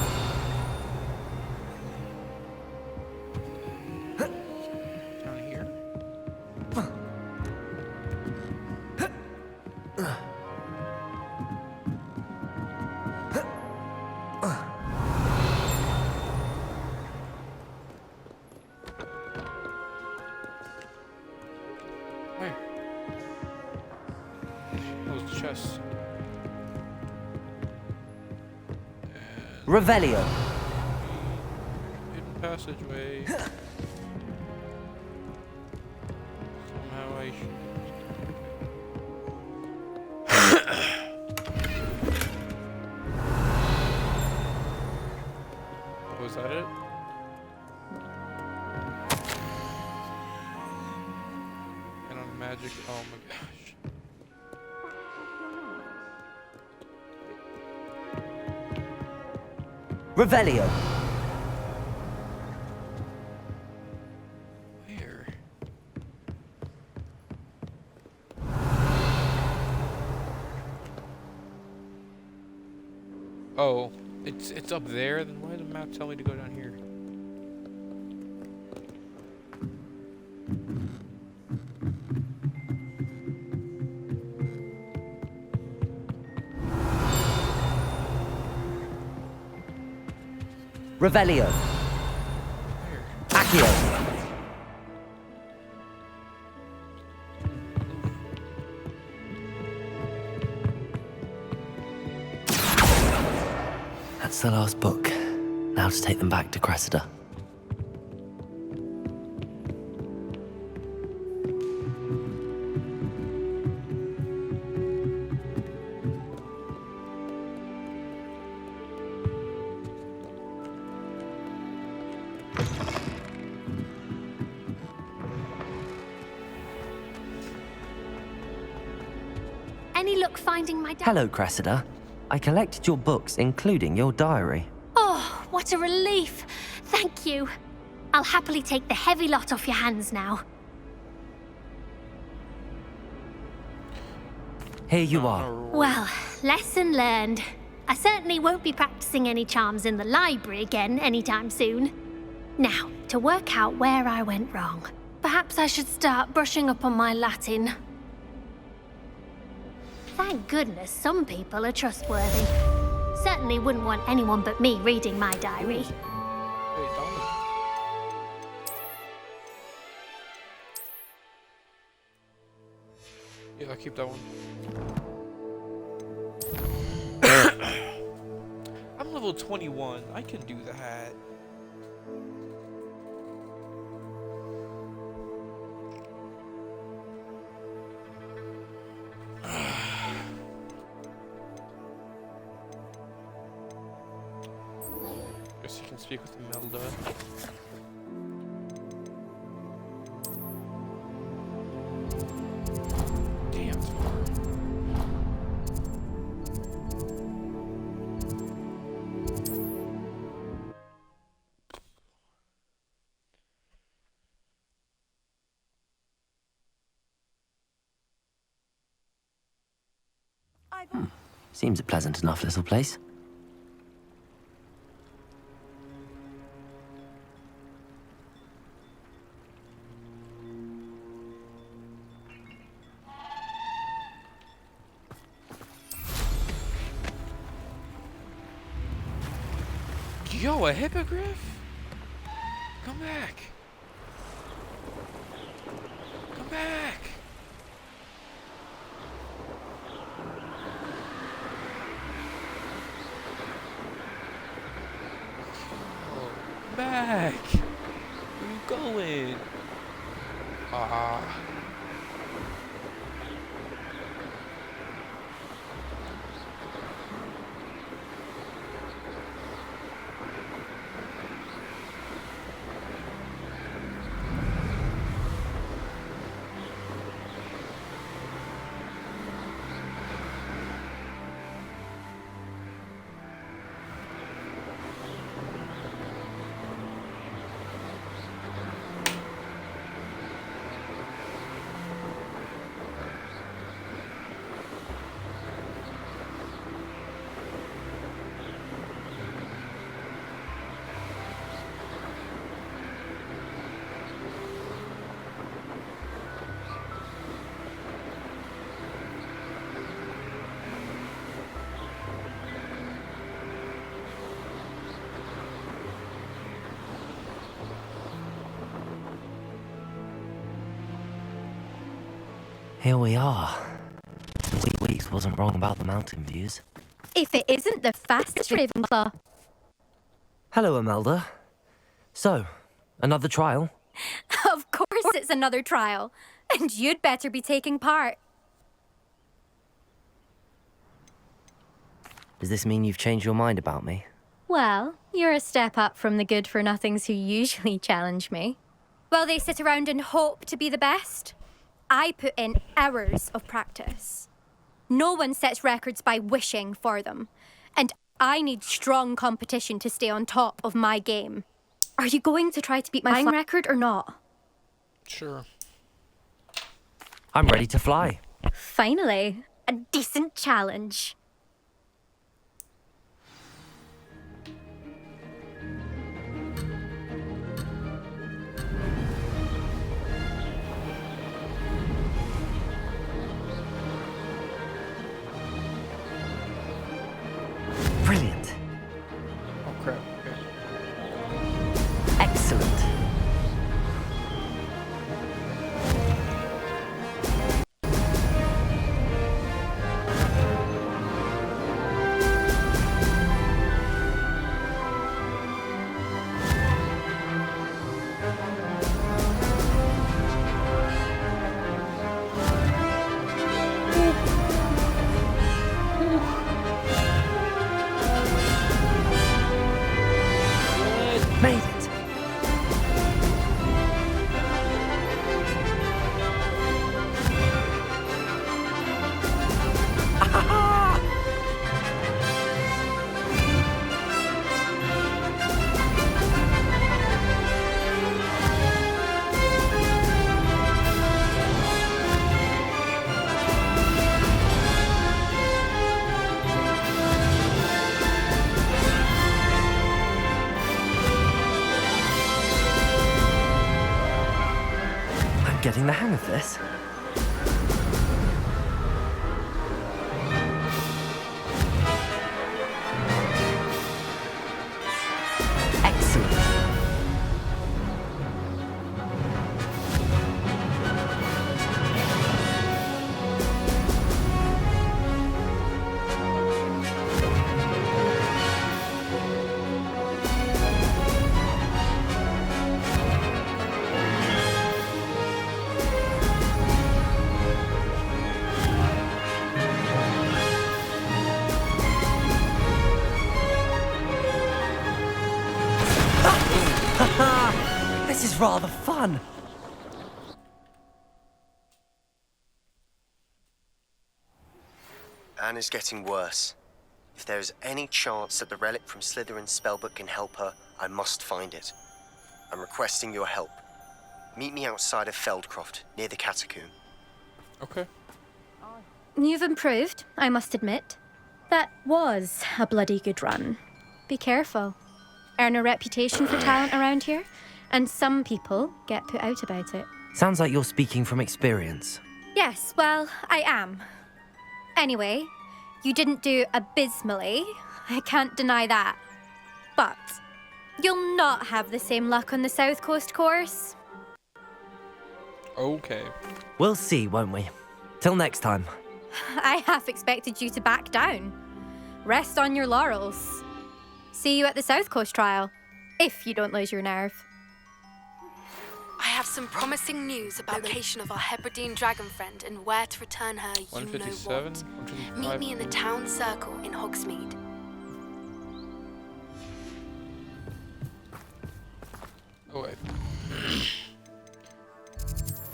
Down here. Where? That was the chest. Revelio. Hidden passageway. Somehow I should. Was that it? And on magic. Oh my gosh. Revelio. Where? Oh, it's up there. Then why did the map tell me to go down here? Revelio. Accio. That's the last book. Now to take them back to Cressida. Any luck finding my dad? Hello, Cressida. I collected your books, including your diary. Oh, what a relief. Thank you. I'll happily take the heavy lot off your hands now. Here you are. Well, lesson learned. I certainly won't be practicing any charms in the library again anytime soon. Now, to work out where I went wrong. Perhaps I should start brushing up on my Latin. Thank goodness some people are trustworthy. Certainly wouldn't want anyone but me reading my diary. Yeah, I'll keep that one. I'm level 21. I can do that. Guess you can speak with Imelda. Damn, it's far. Seems a pleasant enough little place. Yo, a hippogriff? Come back. Come back. Oh, come back. Where you going? Ah. Here we are. Sweet Weeks wasn't wrong about the mountain views. If it isn't the fastest Ravenclaw. Hello, Imelda. So, another trial? Of course it's another trial. And you'd better be taking part. Does this mean you've changed your mind about me? Well, you're a step up from the good-for-nothings who usually challenge me. Well, they sit around and hope to be the best. I put in hours of practice. No one sets records by wishing for them. And I need strong competition to stay on top of my game. Are you going to try to beat my flying record or not? Sure. I'm ready to fly. Finally, a decent challenge. Brilliant. Oh crap. Okay. Excellent. getting the hang of this. Excellent. This is rather fun. Anne is getting worse. If there is any chance that the relic from Slytherin's spellbook can help her, I must find it. I'm requesting your help. Meet me outside of Feldcroft, near the catacomb. Okay. You've improved, I must admit. That was a bloody good run. Be careful. Earn a reputation for talent around here, and some people get put out about it. Sounds like you're speaking from experience. Yes, well, I am. Anyway, you didn't do abysmally. I can't deny that. But you'll not have the same luck on the South Coast course. Okay. We'll see, won't we? Till next time. I half expected you to back down. Rest on your laurels. See you at the South Coast trial, if you don't lose your nerve. I have some promising news about the location of our Hebridean dragon friend and where to return her, you know what. Meet me in the town circle in Hogsmeade. Oh wait.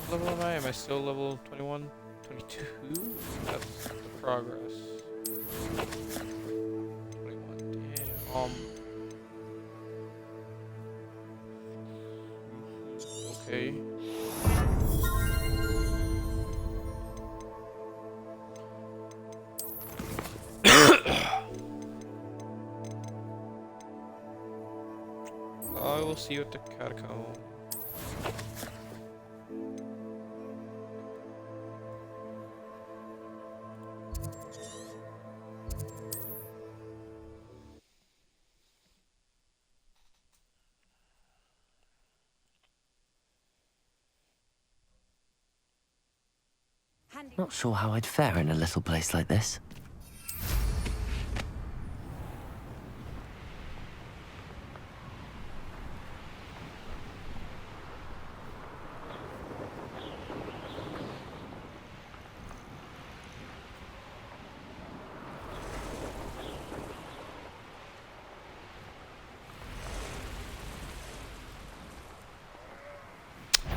What level am I? Am I still level 21? 22? That's the progress. 21, damn. Okay. I will see you at the catacomb. Not sure how I'd fare in a little place like this.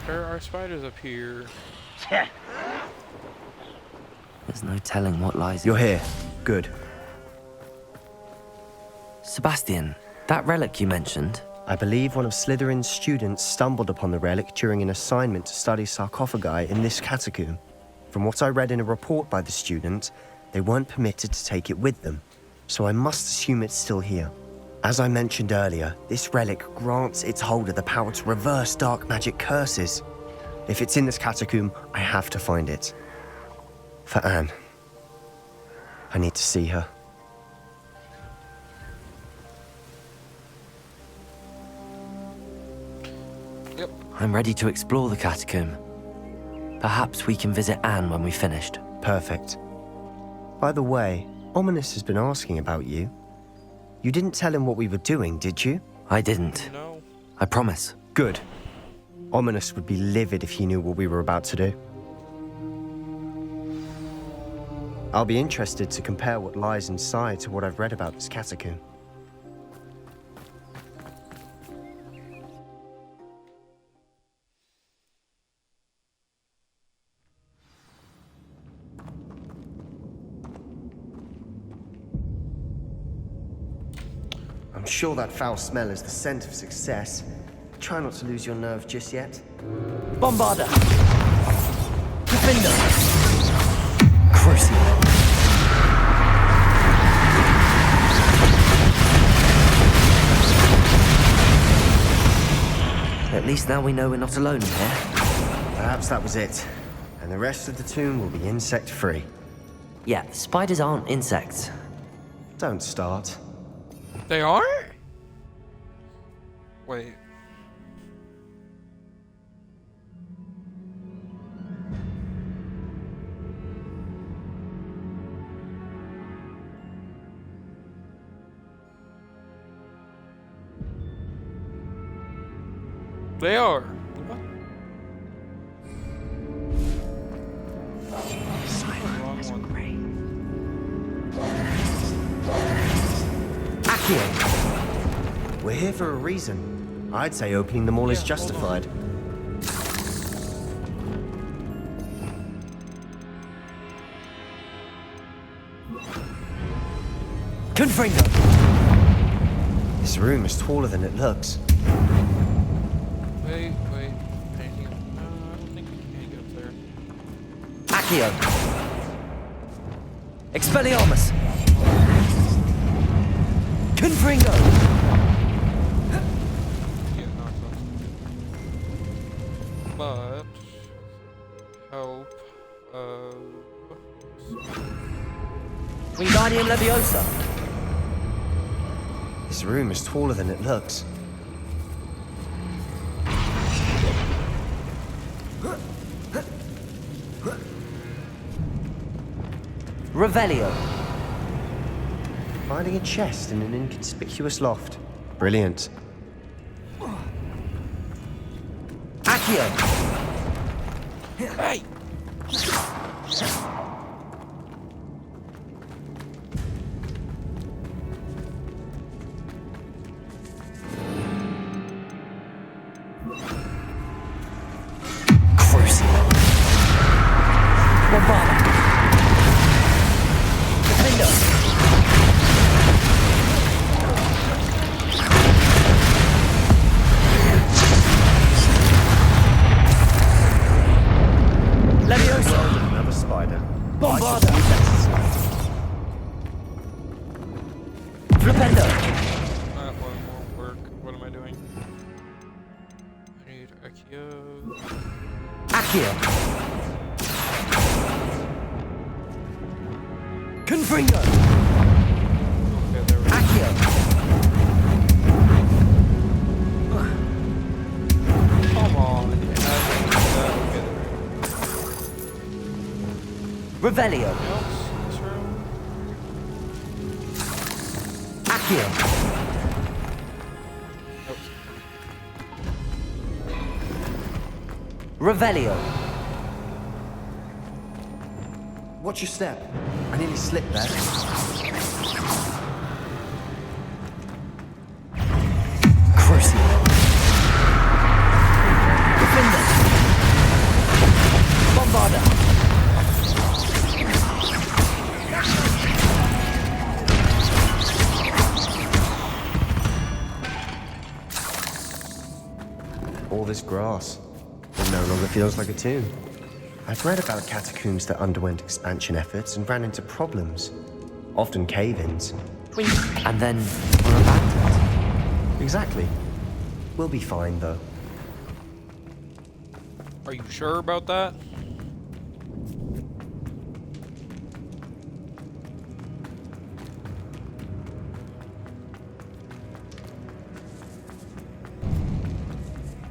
There are spiders up here. There's no telling what lies. You're here. Good. Sebastian, that relic you mentioned. I believe one of Slytherin's students stumbled upon the relic during an assignment to study sarcophagi in this catacomb. From what I read in a report by the student, they weren't permitted to take it with them, so I must assume it's still here. As I mentioned earlier, this relic grants its holder the power to reverse dark magic curses. If it's in this catacomb, I have to find it. For Anne. I need to see her. Yep. I'm ready to explore the catacomb. Perhaps we can visit Anne when we've finished. Perfect. By the way, Ominous has been asking about you. You didn't tell him what we were doing, did you? I didn't. No. I promise. Good. Ominous would be livid if he knew what we were about to do. I'll be interested to compare what lies inside to what I've read about this catacomb. I'm sure that foul smell is the scent of success. Try not to lose your nerve just yet. Bombarder! Defender! Crucible! At least now we know we're not alone in here. Perhaps that was it. And the rest of the tomb will be insect-free. Yeah, spiders aren't insects. Don't start. They are? Wait. They are. What? Accio! We're here for a reason. I'd say opening them all is justified. Confringo! This room is taller than it looks. Wait. Anything? No, I don't think we can get up there. Accio! Expelliarmus! Confringo! Yeah, no, but help. Wingardium Leviosa! This room is taller than it looks. Revelio! Finding a chest in an inconspicuous loft. Brilliant. Accio! Hey! Another spider. Bombarda! Flipendo! That one won't work. What am I doing? I need Accio. Accio! Confringo! Okay, there we go. Accio! Come on. Okay, there. Revelio! Anything else in this room? Accio! Nope. Revelio! Watch your step. I nearly slipped there. Crucio! Defender! Bombarda! All this grass. It no longer feels like a tomb. I've read about catacombs that underwent expansion efforts and ran into problems. Often cave-ins. And then were abandoned. Exactly. We'll be fine, though. Are you sure about that?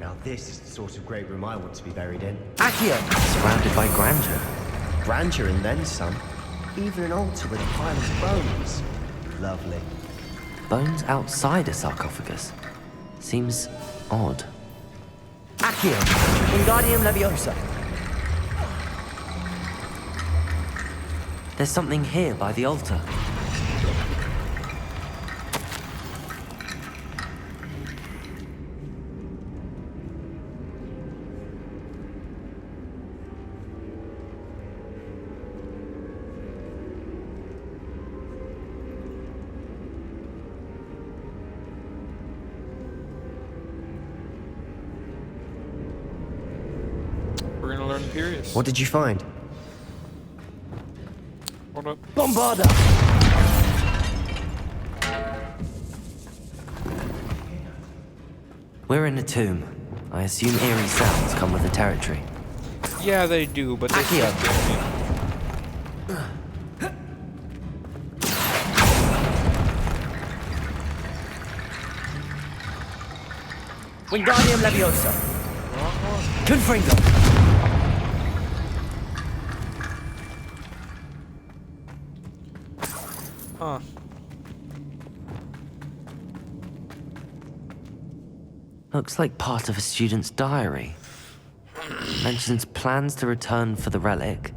Now this is the sort of great room I want to be buried in. Accio! Surrounded by grandeur. Grandeur and then some. Even an altar with a pile of bones. Lovely. Bones outside a sarcophagus. Seems odd. Accio! Wingardium Leviosa! There's something here by the altar. We're gonna learn Imperious. What did you find? Hold up. Bombarda! We're in a tomb. I assume eerie sounds come with the territory. Yeah, they do, but they can't scare me. Wingardium Leviosa. Confringo. Huh. Looks like part of a student's diary. Mentions plans to return for the relic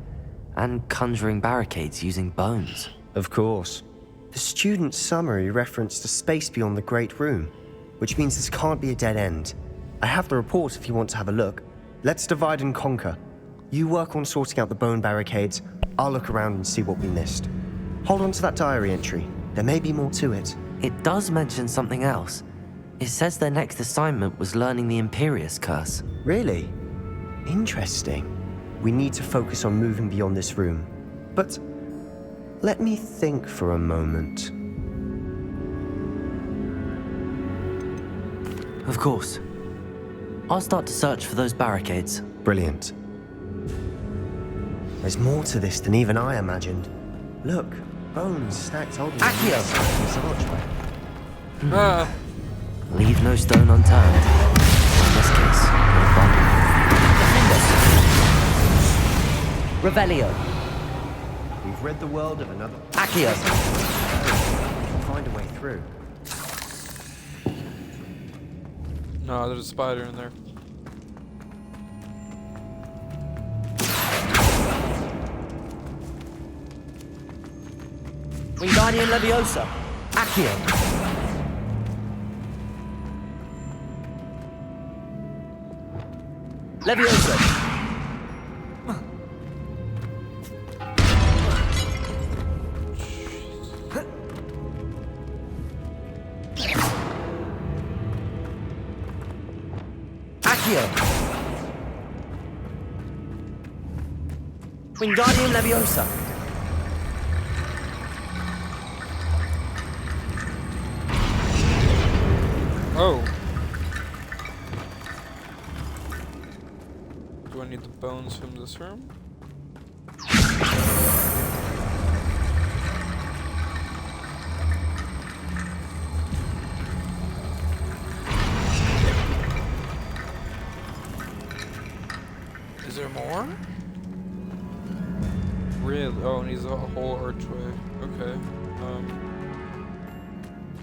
and conjuring barricades using bones. Of course. The student's summary referenced a space beyond the Great Room, which means this can't be a dead end. I have the report if you want to have a look. Let's divide and conquer. You work on sorting out the bone barricades, I'll look around and see what we missed. Hold on to that diary entry. There may be more to it. It does mention something else. It says their next assignment was learning the Imperius Curse. Really? Interesting. We need to focus on moving beyond this room. But let me think for a moment. Of course. I'll start to search for those barricades. Brilliant. There's more to this than even I imagined. Look, bones stacked holding this archway. Leave no stone unturned. In this case, no bundle. Revelio. We've read the world of another. Accio. Find a way through. No, there's a spider in there. Wingardium Leviosa. Accio. Leviosa. Accio. Wingardium Leviosa. Oh. Do I need the bones from this room? Is there more? Really? Oh, and he's a whole archway. Okay.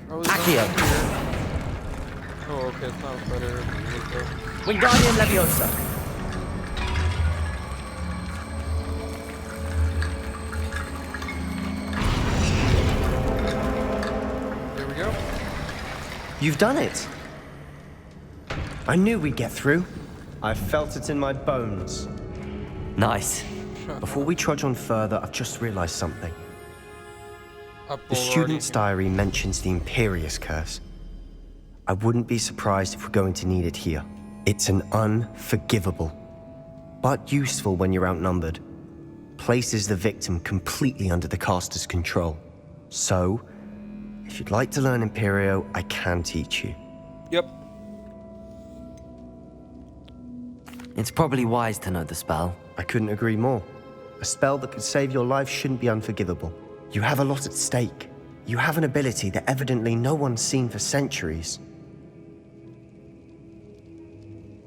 Accio. Oh, okay, it's not a spider. Wingardium Leviosa. There we go. You've done it. I knew we'd get through. I felt it in my bones. Nice. Before we trudge on further, I've just realized something. The already. student's diary mentions the Imperius Curse. I wouldn't be surprised if we're going to need it here. It's an unforgivable, but useful when you're outnumbered. Places the victim completely under the caster's control. So, if you'd like to learn Imperio, I can teach you. Yep. It's probably wise to know the spell. I couldn't agree more. A spell that could save your life shouldn't be unforgivable. You have a lot at stake. You have an ability that evidently no one's seen for centuries.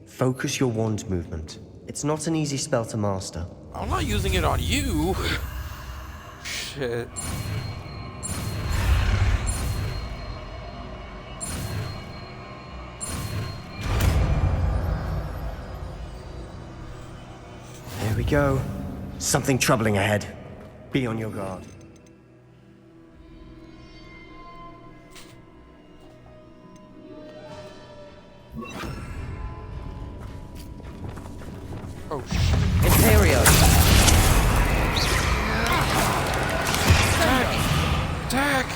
Focus your wand movement. It's not an easy spell to master. I'm not using it on you. Shit. There we go. Something troubling ahead. Be on your guard. Oh shit. Imperio. Attack!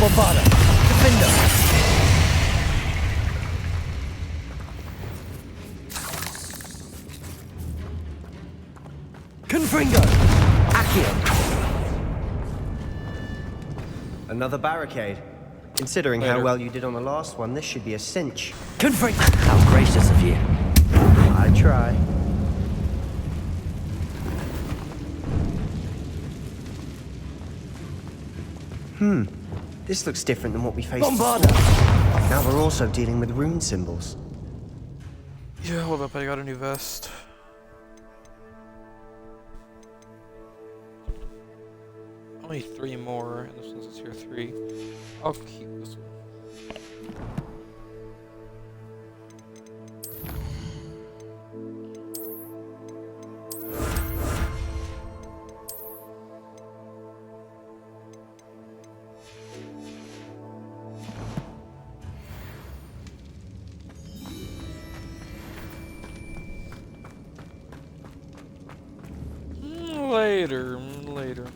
Bombada. Defender. Confringo. Accio. Another barricade. Considering how Later. well you did on the last one, this should be a cinch. Confront. How gracious of you. I try. This looks different than what we faced Bombarda! before. Now we're also dealing with rune symbols. Yeah, hold up, I got a new vest. Only 3 more, and this one says here 3. I'll keep this one. Later.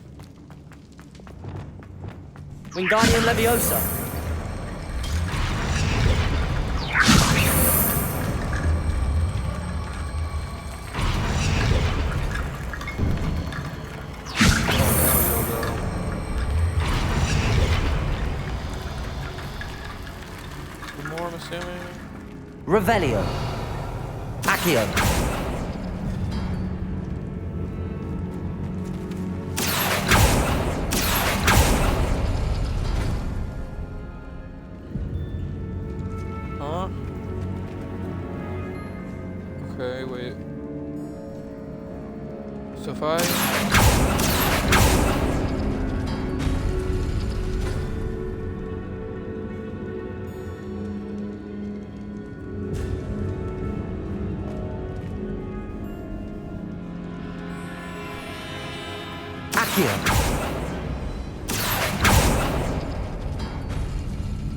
Wingardium Leviosa. More, I'm assuming. Revelio. Accio. Huh? Okay, wait. So if I...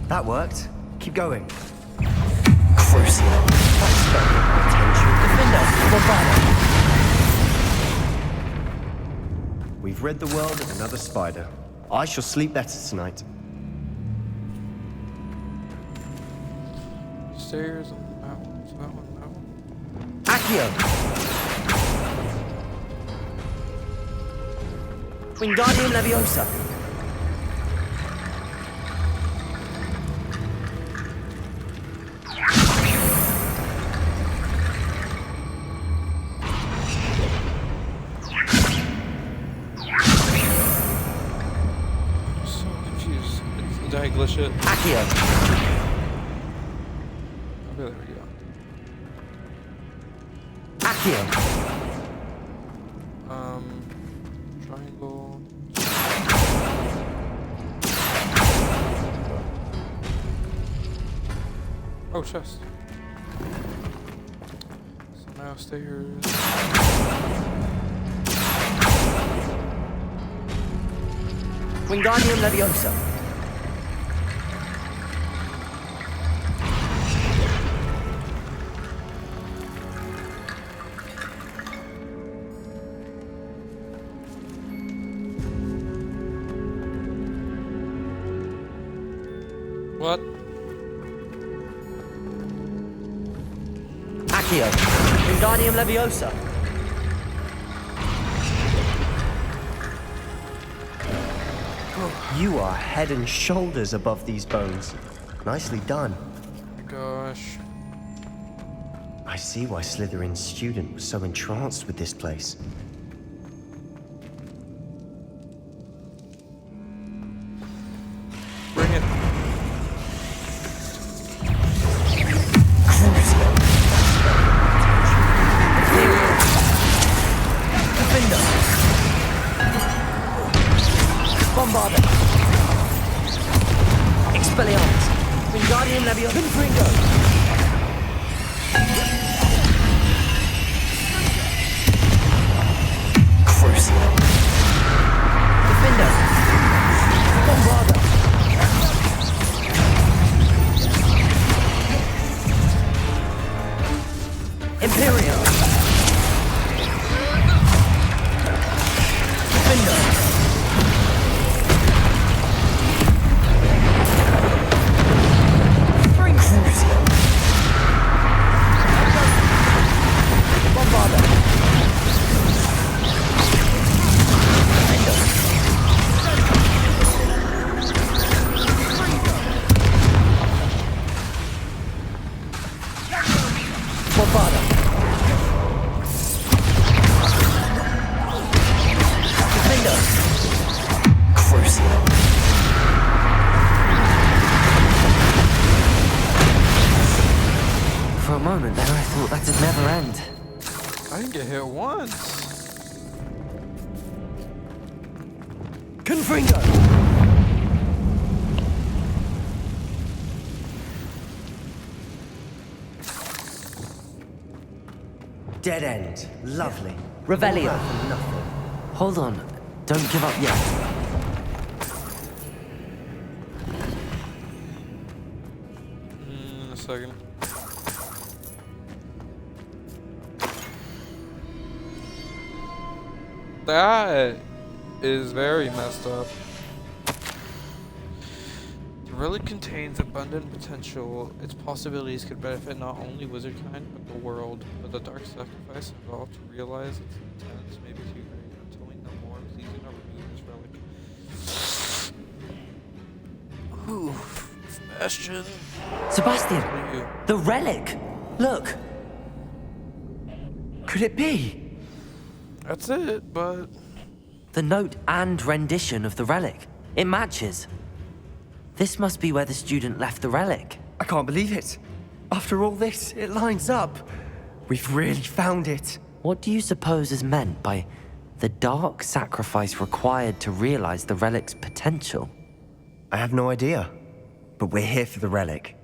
That worked. Keep going. Crucial. Defender. Bombarda. We've rid the world of another spider. I shall sleep better tonight. Stairs and that one, that one, that one. Accio. Wingardium Leviosa. Did I glitch it? Accio. Okay, there we go. Accio. Triangle. Oh, chest. So now stairs. Wingardium Leviosa. What? Accio. Wingardium Leviosa. You are head and shoulders above these bones. Nicely done. Oh my gosh. I see why Slytherin's student was so entranced with this place. Bring it. Defender. Bombarda. Expelliarmus. Wingardium Leviosa. Confringo. Crucial. Defender. Bombarda. Imperial. Defender. Crucial. hit once. Confringo! Dead end. Lovely. Revelio. Nothing. Hold on. Don't give up yet. A second. That is very messed up. The relic contains abundant potential. Its possibilities could benefit not only wizard kind, but the world. But the dark sacrifice involved to realize its intent may be too great. Until we know more, please do not remove this relic. Ooh, Sebastian. Sebastian! The relic! Look! Could it be? That's it, but... The note and rendition of the relic. It matches. This must be where the student left the relic. I can't believe it. After all this, it lines up. We've really found it. What do you suppose is meant by the dark sacrifice required to realize the relic's potential? I have no idea. But we're here for the relic.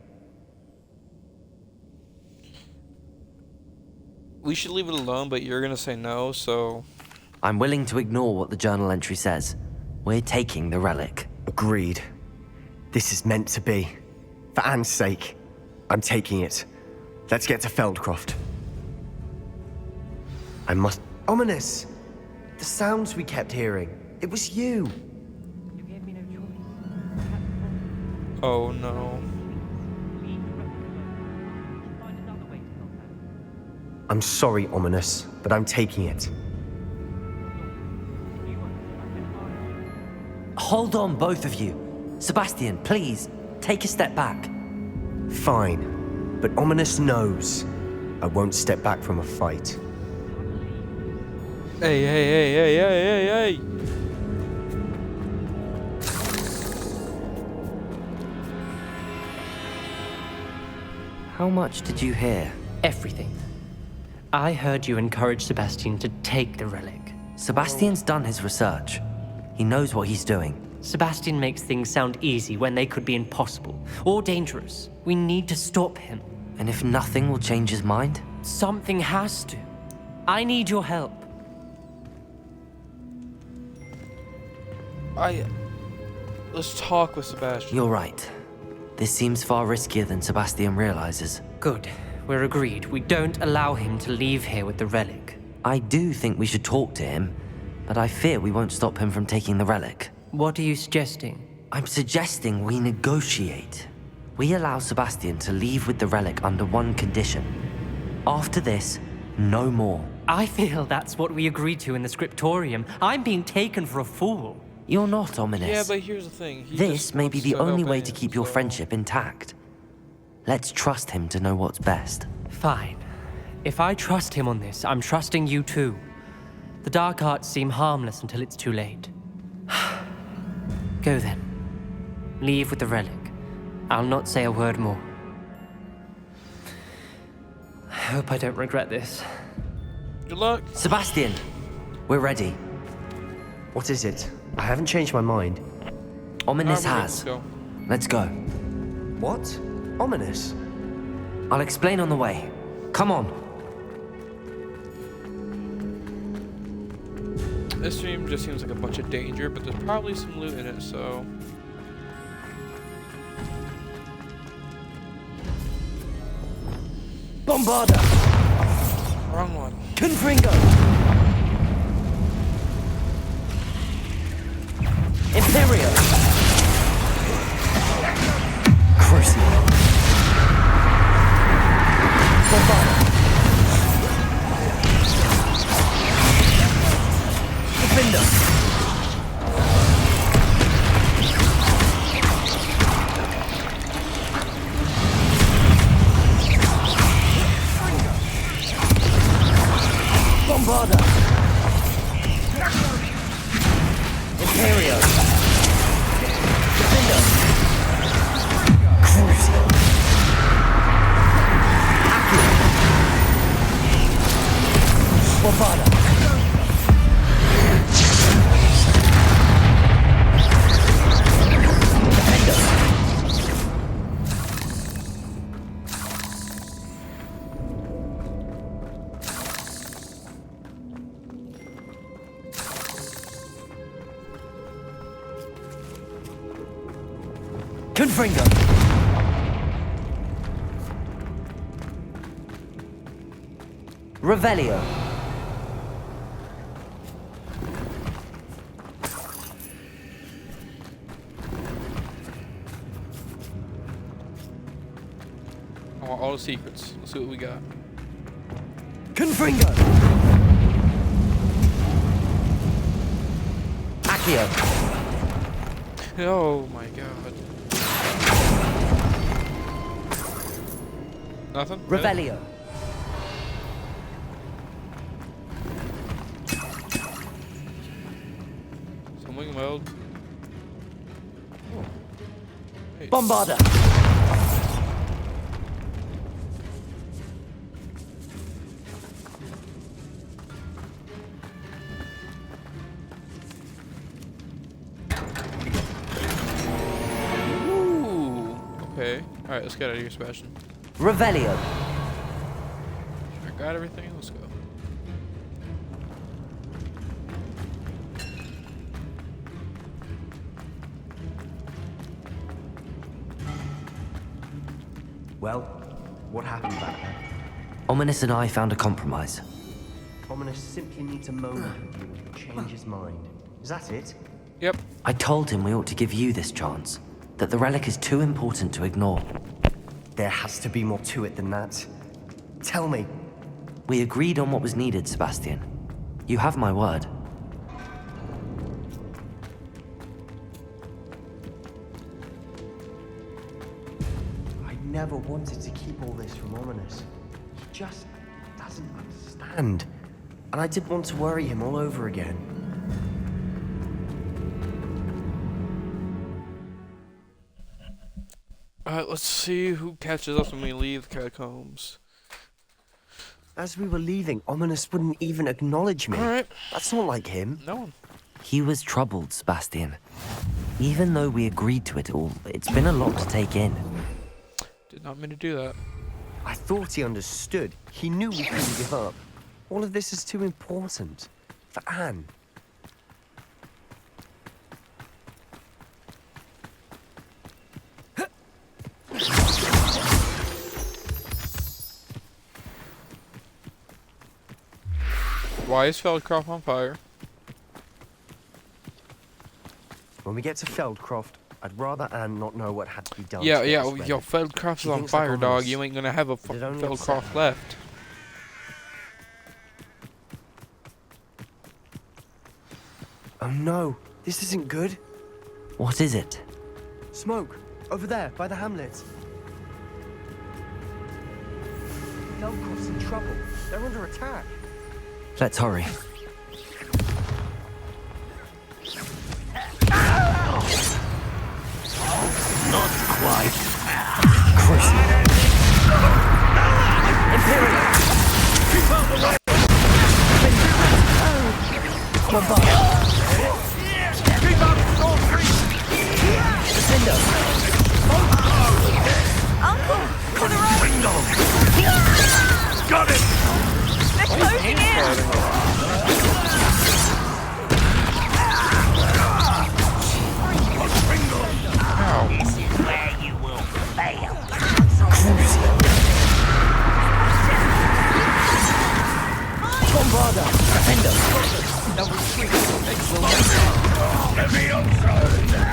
We should leave it alone, but you're gonna say no, so... I'm willing to ignore what the journal entry says. We're taking the relic. Agreed. This is meant to be. For Anne's sake, I'm taking it. Let's get to Feldcroft. I must... Ominous! The sounds we kept hearing. It was you. Oh no. I'm sorry, Ominous, but I'm taking it. Hold on, both of you. Sebastian, please, take a step back. Fine, but Ominous knows I won't step back from a fight. Hey, hey, hey, hey, hey, hey, hey! How much did you hear? Everything. I heard you encourage Sebastian to take the relic. Sebastian's done his research. He knows what he's doing. Sebastian makes things sound easy when they could be impossible or dangerous. We need to stop him. And if nothing will change his mind? Something has to. I need your help. Let's talk with Sebastian. You're right. This seems far riskier than Sebastian realizes. Good. We're agreed. We don't allow him to leave here with the relic. I do think we should talk to him, but I fear we won't stop him from taking the relic. What are you suggesting? I'm suggesting we negotiate. We allow Sebastian to leave with the relic under one condition. After this, no more. I feel that's what we agreed to in the scriptorium. I'm being taken for a fool. You're not, Ominous. Yeah, but here's the thing. This may be the only way to keep your friendship intact. Let's trust him to know what's best. Fine. If I trust him on this, I'm trusting you too. The dark arts seem harmless until it's too late. Go then. Leave with the relic. I'll not say a word more. I hope I don't regret this. Good luck. Sebastian, we're ready. What is it? I haven't changed my mind. Ominous has. Let's go. What? Ominous? I'll explain on the way. Come on. This stream just seems like a bunch of danger, but there's probably some loot in it, so... Bombarda! Wrong one. Confringo! Imperio! Crucible! Bombarda! Defender! Bombarda! Imperio! Defender! Crucible! Accio! Confringo! Revelio. I want all the secrets. Let's see what we got. Confringo! Accio. Oh my god. Nothing? Revelio. Something well. Oh. Hey. Bombarda. Ooh. Okay. Alright, let's get out of here, Sebastian. Revelio. I got everything. Let's go. Well, what happened back then? Ominous and I found a compromise. Ominous simply needs a moment with you to change his mind. Is that it? Yep. I told him we ought to give you this chance, that the relic is too important to ignore. There has to be more to it than that. Tell me. We agreed on what was needed, Sebastian. You have my word. I never wanted to keep all this from Ominous. He just doesn't understand. And I didn't want to worry him all over again. Alright, let's see who catches us when we leave the catacombs. As we were leaving, Ominous wouldn't even acknowledge me. Alright. That's not like him. No one. He was troubled, Sebastian. Even though we agreed to it all, it's been a lot to take in. Did not mean to do that. I thought he understood. He knew we couldn't give up. All of this is too important. For Anne. Why is Feldcroft on fire? When we get to Feldcroft, I'd rather Anne not know what had to be done. Yeah, to get yeah, us ready. yo, Feldcroft's She on thinks like fire, dog. Ominous. You ain't gonna have a But it only upset Feldcroft her. left. Oh no, this isn't good. What is it? Smoke, over there, by the hamlet. Feldcroft's in trouble. They're under attack. Let's hurry. Not quite. Imperial! Keep out the way! Keep out the storm creep! Defender! Uncle, to the right! Got it! They're closing in! This is where you will fail. Bombarda! Defender!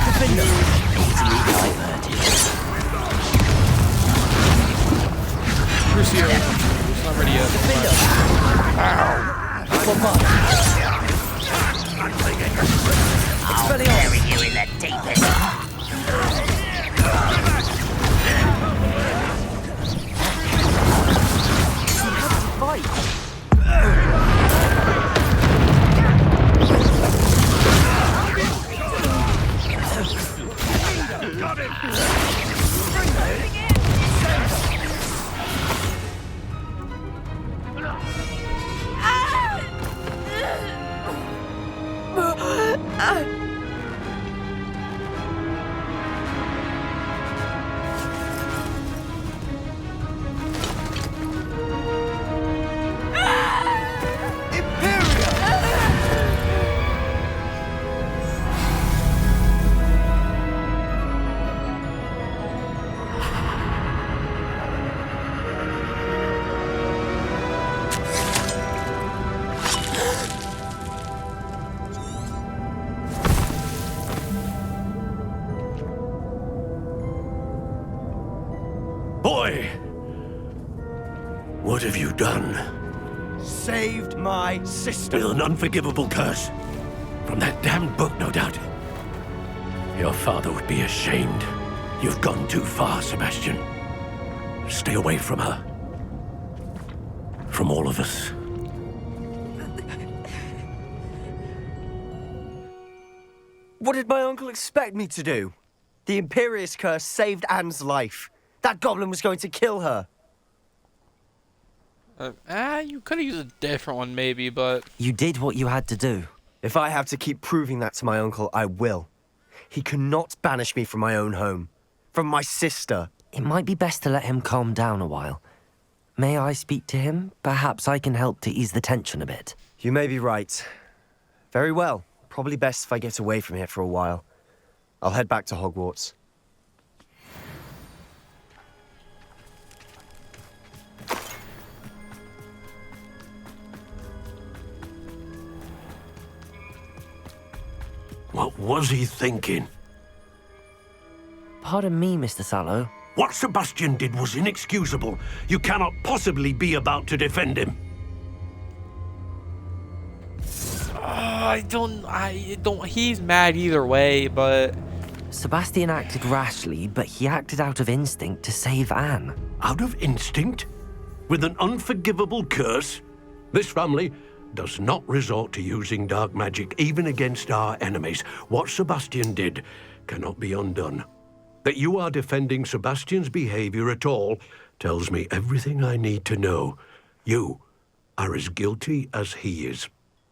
Defender! Easily diverted. Crucio. It's not ready yet. Defender! Ow! Bombarda! Expelliarmus! Bury you in the deepest. Got it! What have you done? Saved my sister. With an unforgivable curse. From that damned book, no doubt. Your father would be ashamed. You've gone too far, Sebastian. Stay away from her. From all of us. What did my uncle expect me to do? The Imperious curse saved Anne's life. That goblin was going to kill her. You could have used a different one maybe, but... You did what you had to do. If I have to keep proving that to my uncle, I will. He cannot banish me from my own home. From my sister. It might be best to let him calm down a while. May I speak to him? Perhaps I can help to ease the tension a bit. You may be right. Very well. Probably best if I get away from here for a while. I'll head back to Hogwarts. What was he thinking? Pardon me, Mr. Sallow. What Sebastian did was inexcusable. You cannot possibly be about to defend him. I don't, he's mad either way, but... Sebastian acted rashly, but he acted out of instinct to save Anne. Out of instinct? With an unforgivable curse? This family does not resort to using dark magic even against our enemies. What Sebastian did cannot be undone. That you are defending Sebastian's behavior at all tells me everything I need to know. You are as guilty as he is.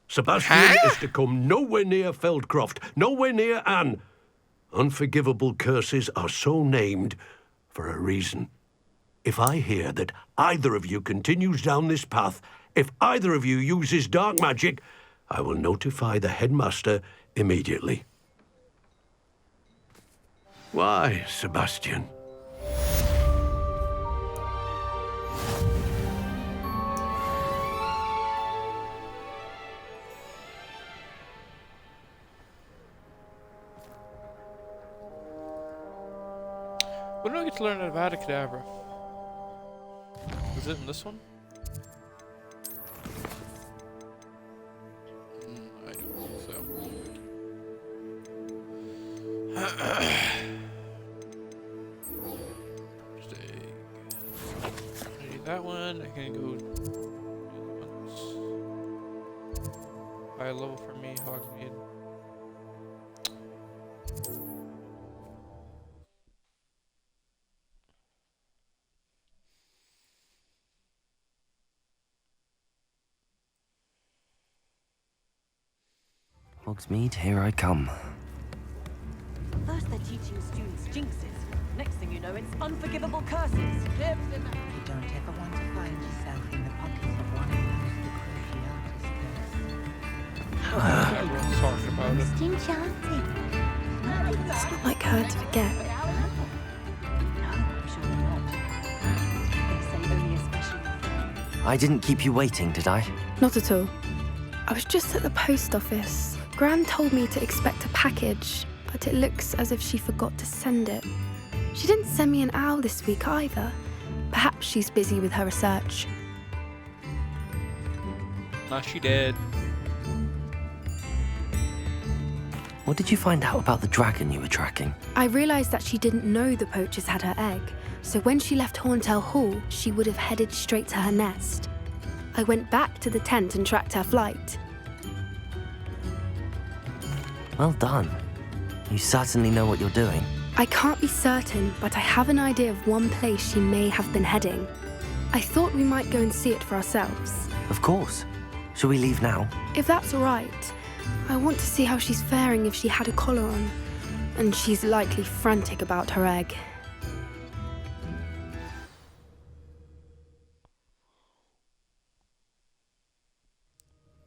Sebastian is to come nowhere near Feldcroft, nowhere near Anne. Unforgivable curses are so named for a reason. If I hear that either of you continues down this path, if either of you uses dark magic, I will notify the headmaster immediately. Why, Sebastian? When do I get to learn about Avada? Is it in this one? I don't think so. I need that one. I can go high level for me, Hogsmeade. Hogsmeade, here I come. First they're teaching students jinxes. Next thing you know, it's unforgivable curses. You don't ever want to find yourself in the pocket of one who's the crazy artist. Everyone's talking about it. It's enchanting. It's not like her to forget. I didn't keep you waiting, did I? Not at all. I was just at the post office. Gran told me to expect a package, but it looks as if she forgot to send it. She didn't send me an owl this week either. Perhaps she's busy with her research. Nah, she did. What did you find out about the dragon you were tracking? I realized that she didn't know the poachers had her egg, so when she left Horntail Hall, she would have headed straight to her nest. I went back to the tent and tracked her flight. Well done. You certainly know what you're doing. I can't be certain, but I have an idea of one place she may have been heading. I thought we might go and see it for ourselves. Of course. Shall we leave now? If that's all right. I want to see how she's faring if she had a collar on. And she's likely frantic about her egg.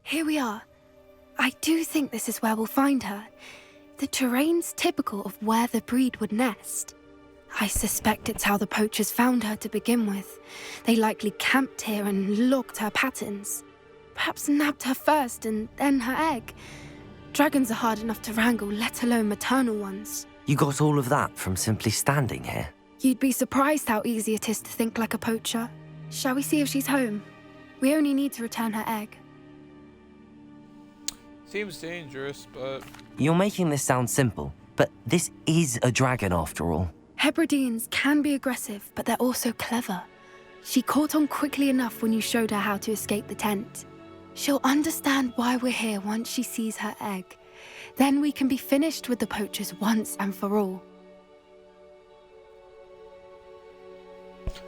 Here we are. I do think this is where we'll find her. The terrain's typical of where the breed would nest. I suspect it's how the poachers found her to begin with. They likely camped here and logged her patterns. Perhaps nabbed her first and then her egg. Dragons are hard enough to wrangle, let alone maternal ones. You got all of that from simply standing here? You'd be surprised how easy it is to think like a poacher. Shall we see if she's home? We only need to return her egg. Seems dangerous, but... You're making this sound simple, but this is a dragon after all. Hebrideans can be aggressive, but they're also clever. She caught on quickly enough when you showed her how to escape the tent. She'll understand why we're here once she sees her egg. Then we can be finished with the poachers once and for all.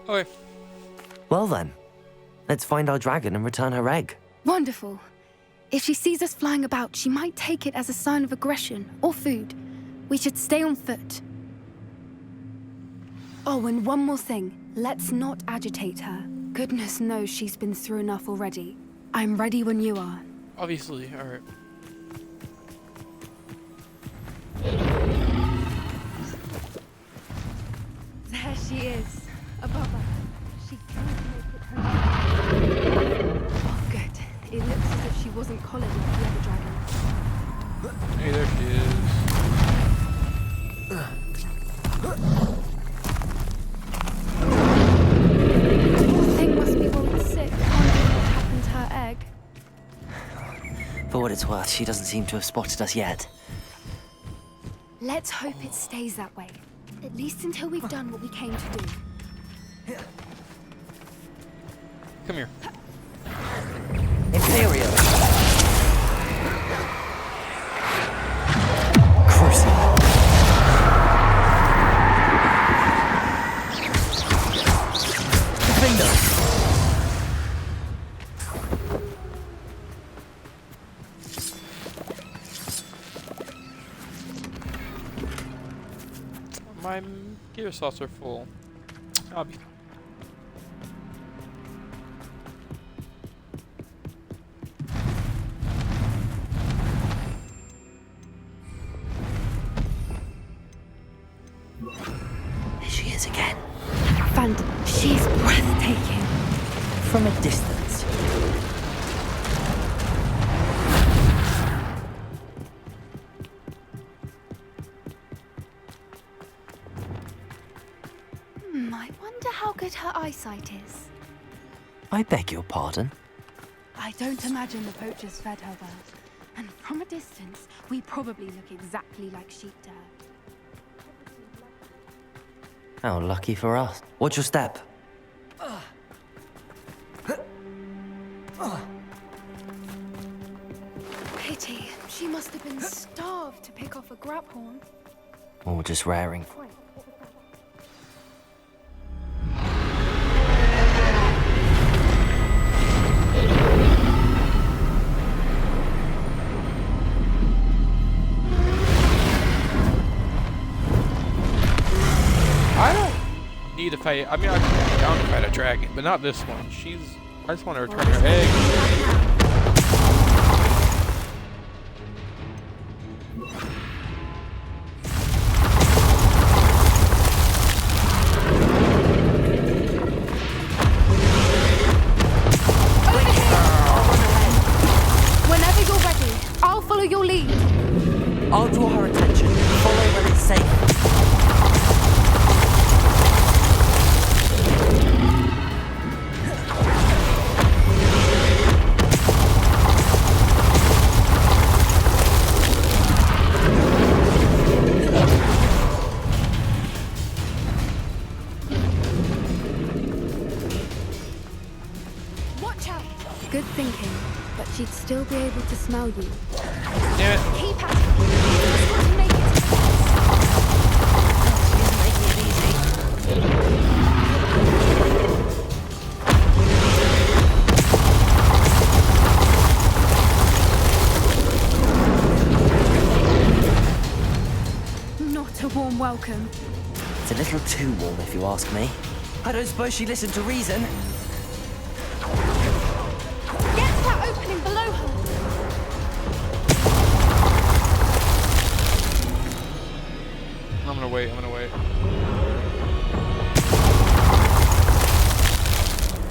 Okay. Well then, let's find our dragon and return her egg. Wonderful. If she sees us flying about, she might take it as a sign of aggression or food. We should stay on foot. Oh, and one more thing. Let's not agitate her. Goodness knows she's been through enough already. I'm ready when you are. Obviously, alright. There she is, above us. She can't make it home. Oh, good. It looks as if she wasn't collared like the other dragons. Hey, there she is. The thing must be worried sick, wondering what happened to her egg. For what it's worth, she doesn't seem to have spotted us yet. Let's hope it stays that way. At least until we've done what we came to do. Come here. Imperial. Crucible. Defender. My gear slots are full. I'll be fine. There she is again. Phantom, she's breathtaking. From a distance. I wonder how good her eyesight is. I beg your pardon? I don't imagine the poachers fed her well. And from a distance, we probably look exactly like sheep to her. How lucky for us. Watch your step. Pity. She must have been starved to pick off a grabhorn. Or just raring. I don't need to fight. I mean, I can be down to fight a dragon, but not this one. I just want to return her egg. Whenever you're ready, I'll follow your lead. I'll draw her attention. Follow when it's safe. Watch out. Good thinking, but she'd still be able to smell you. Damn it. Keep at it. You just want to make it to the Not a warm welcome. It's a little too warm, if you ask me. I don't suppose she listened to reason. Get to that opening below her. I'm gonna wait.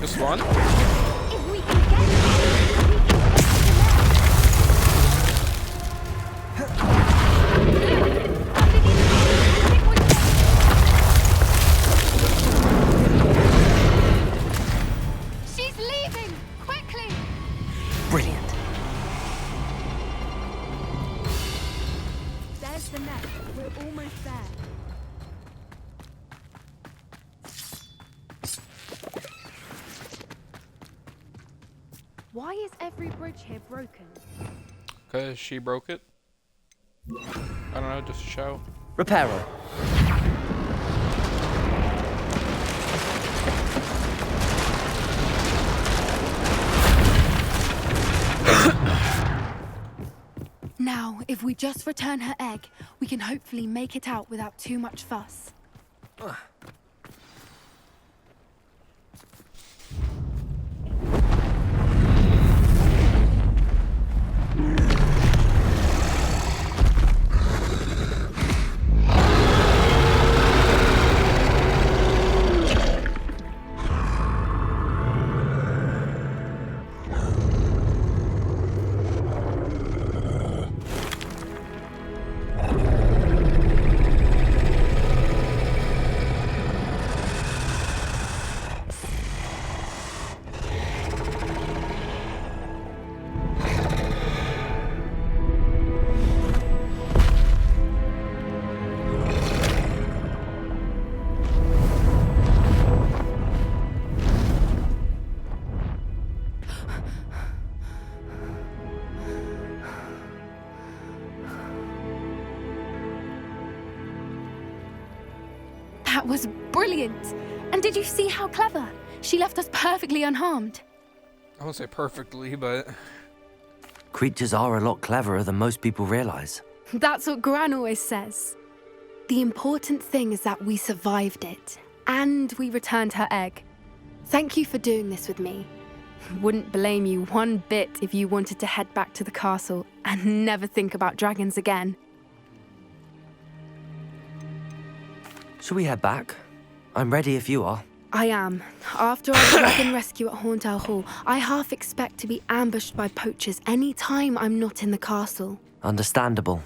This one? If we can get the nest. We're almost there. Why is every bridge here broken? Because she broke it. I don't know, just a shout. Repairer. Now, if we just return her egg, we can hopefully make it out without too much fuss. That was brilliant! And did you see how clever? She left us perfectly unharmed. I won't say perfectly, but... Creatures are a lot cleverer than most people realize. That's what Gran always says. The important thing is that we survived it, and we returned her egg. Thank you for doing this with me. Wouldn't blame you one bit if you wanted to head back to the castle and never think about dragons again. Shall we head back? I'm ready if you are. I am. After our dragon rescue at Horntail Hall, I half expect to be ambushed by poachers any time I'm not in the castle. Understandable.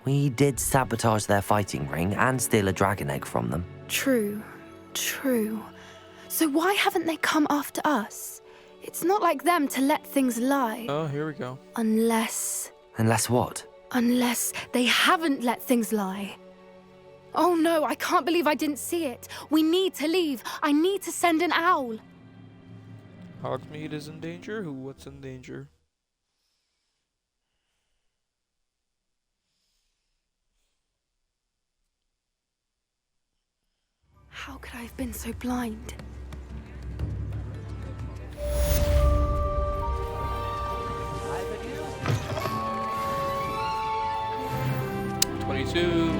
We did sabotage their fighting ring and steal a dragon egg from them. True. So why haven't they come after us? It's not like them to let things lie. Oh, here we go. Unless what? Unless they haven't let things lie. Oh no, I can't believe I didn't see it. We need to leave. I need to send an owl. Hogsmeade is in danger? What's in danger? How could I have been so blind?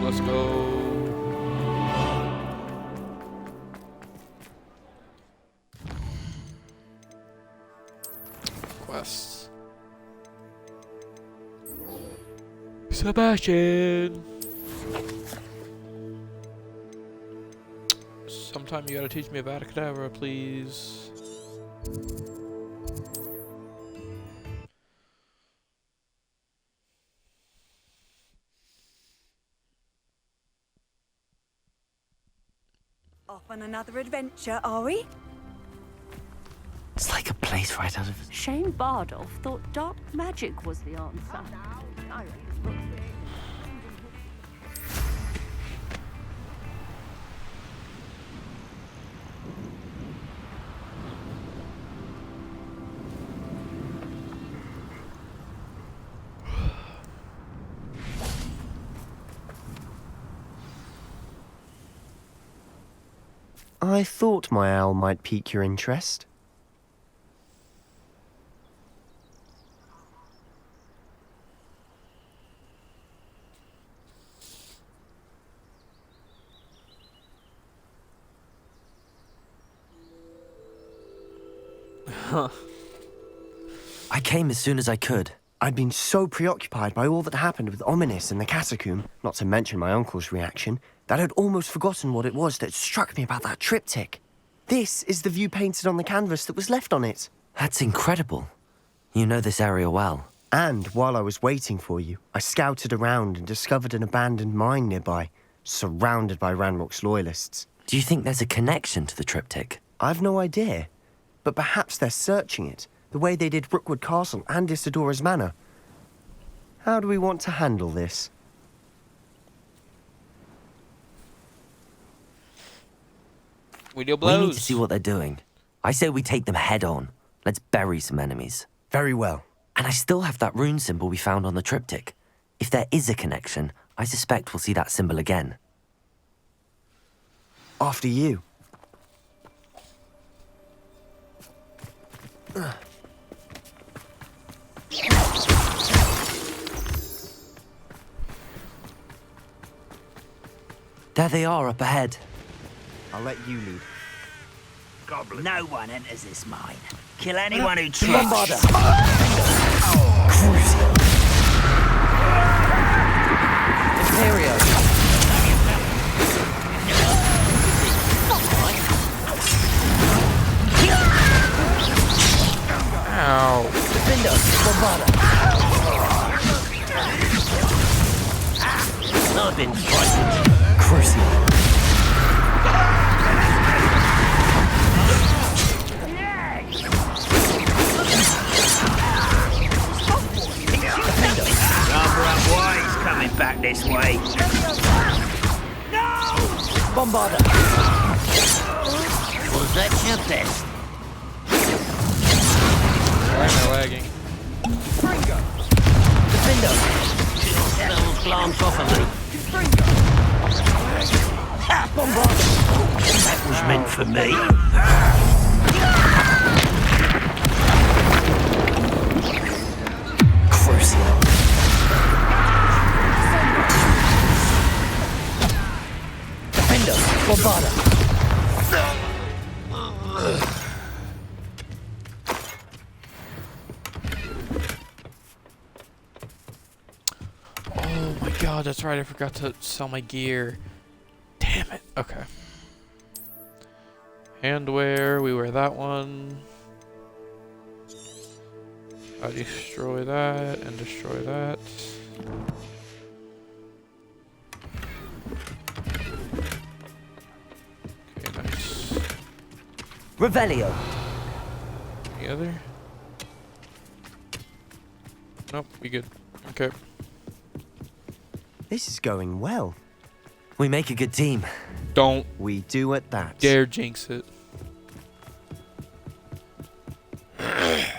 Let's go. Quests. Sebastian. Sometime you gotta teach me about a cadabra, please. Off on another adventure, are we? It's like a place right out of... Shane Bardolph thought dark magic was the answer. I thought my owl might pique your interest. I came as soon as I could. I'd been so preoccupied by all that happened with Ominis and the catacomb, not to mention my uncle's reaction, that I'd almost forgotten what it was that struck me about that triptych. This is the view painted on the canvas that was left on it. That's incredible. You know this area well. And while I was waiting for you, I scouted around and discovered an abandoned mine nearby, surrounded by Ranrock's loyalists. Do you think there's a connection to the triptych? I've no idea, but perhaps they're searching it, the way they did Rookwood Castle and Isidora's Manor. How do we want to handle this? Video We need to blows. see what they're doing. I say we take them head on. Let's bury some enemies. Very well. And I still have that rune symbol we found on the triptych. If there is a connection, I suspect we'll see that symbol again. After you. There they are up ahead. I'll let you lead. Goblin. No one enters this mine. Kill anyone who tries. Bombarder. Imperio. Ow. Defender. Bombarder. I've been frightened. Crucible. He's coming back this way. No! Bombarder. Was that your best? Why am I lagging? Defender. Those glance off of me. Bombarder. That was meant for me. Crucible. Defender. Bombarder. Oh my god, that's right. I forgot to sell my gear. Damn it. Okay. Handwear. We wear that one. I'll destroy that and destroy that. Okay, nice. Revelio. Any other? Nope, we good. Okay. This is going well. We make a good team. Don't We do at that. dare jinx it.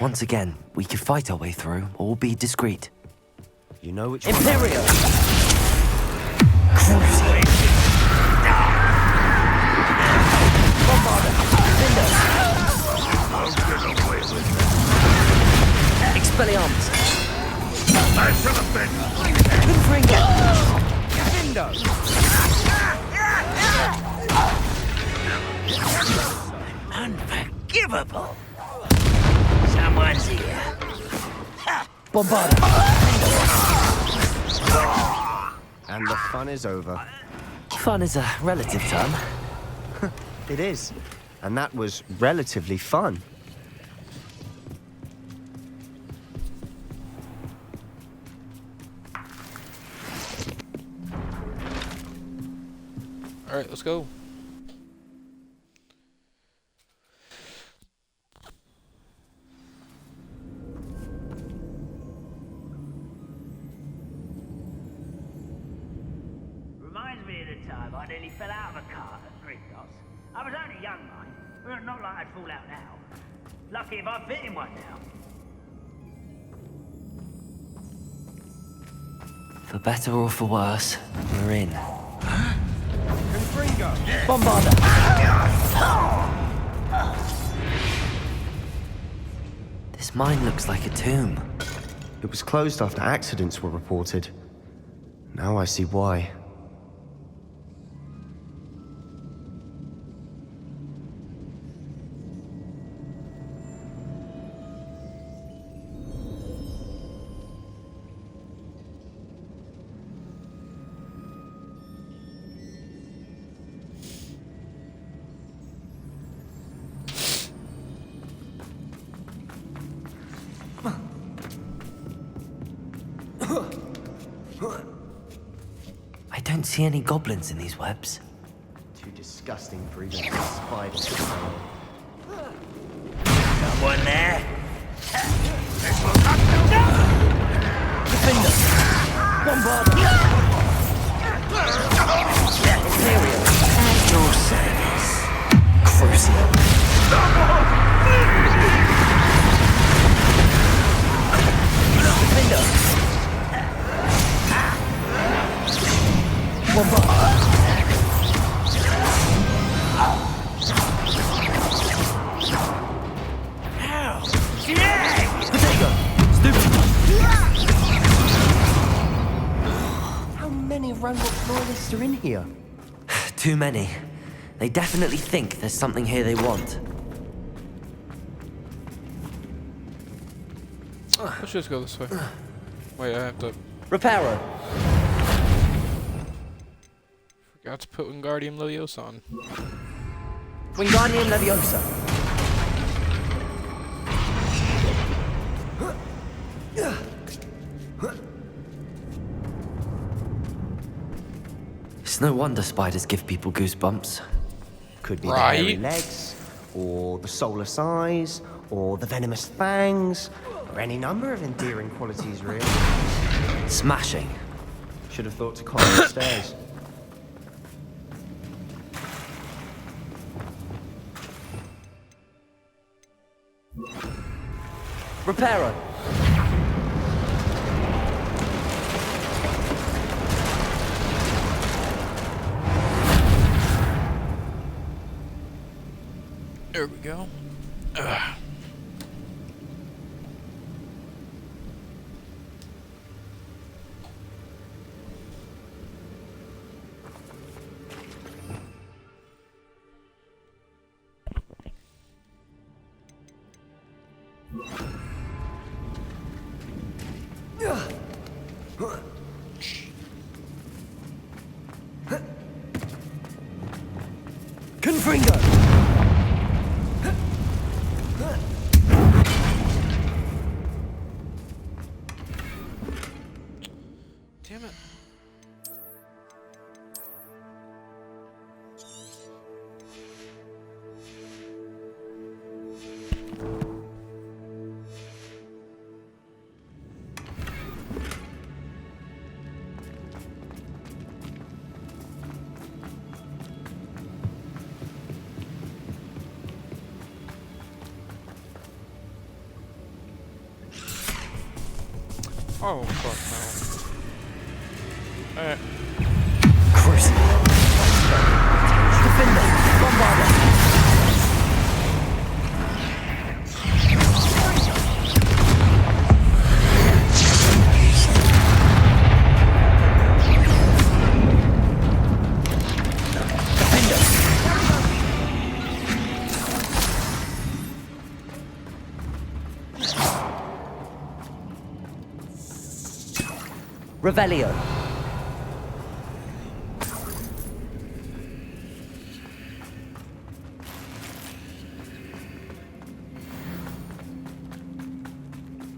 Once again, we can fight our way through or be discreet. You know which Imperio. Expelliarmus. I should have been. Unforgivable. Someone's here. Bombarder. And the fun is over. Fun is a relative term. It is. And that was relatively fun. Alright, let's go. Reminds me of the time I nearly fell out of a cart at Gringotts. I was only young, mind. Well, not like I'd fall out now. Lucky if I fit in one now. For better or for worse, we're in. Bombarder. This mine looks like a tomb. It was closed after accidents were reported. Now I see why. I don't see any goblins in these webs. Too disgusting for even a spider to follow. Someone there? Defender! Bombarder! Imperial! At your service. How many Ranrock loyalists are in here? Too many. They definitely think there's something here they want. Let's just go this way. Wait, I have to... Reparo. Forgot to put Wingardium Leviosa on. Wingardium Leviosa. It's no wonder spiders give people goosebumps. Could be the hairy legs, or the soulless eyes, or the venomous fangs, or any number of endearing qualities, really. Smashing. Should have thought to climb the stairs. Reparo. There we go. Confringo! Damn it. Oh, fuck no. Alright. Cruise. Defender. Bombarder. Revelio.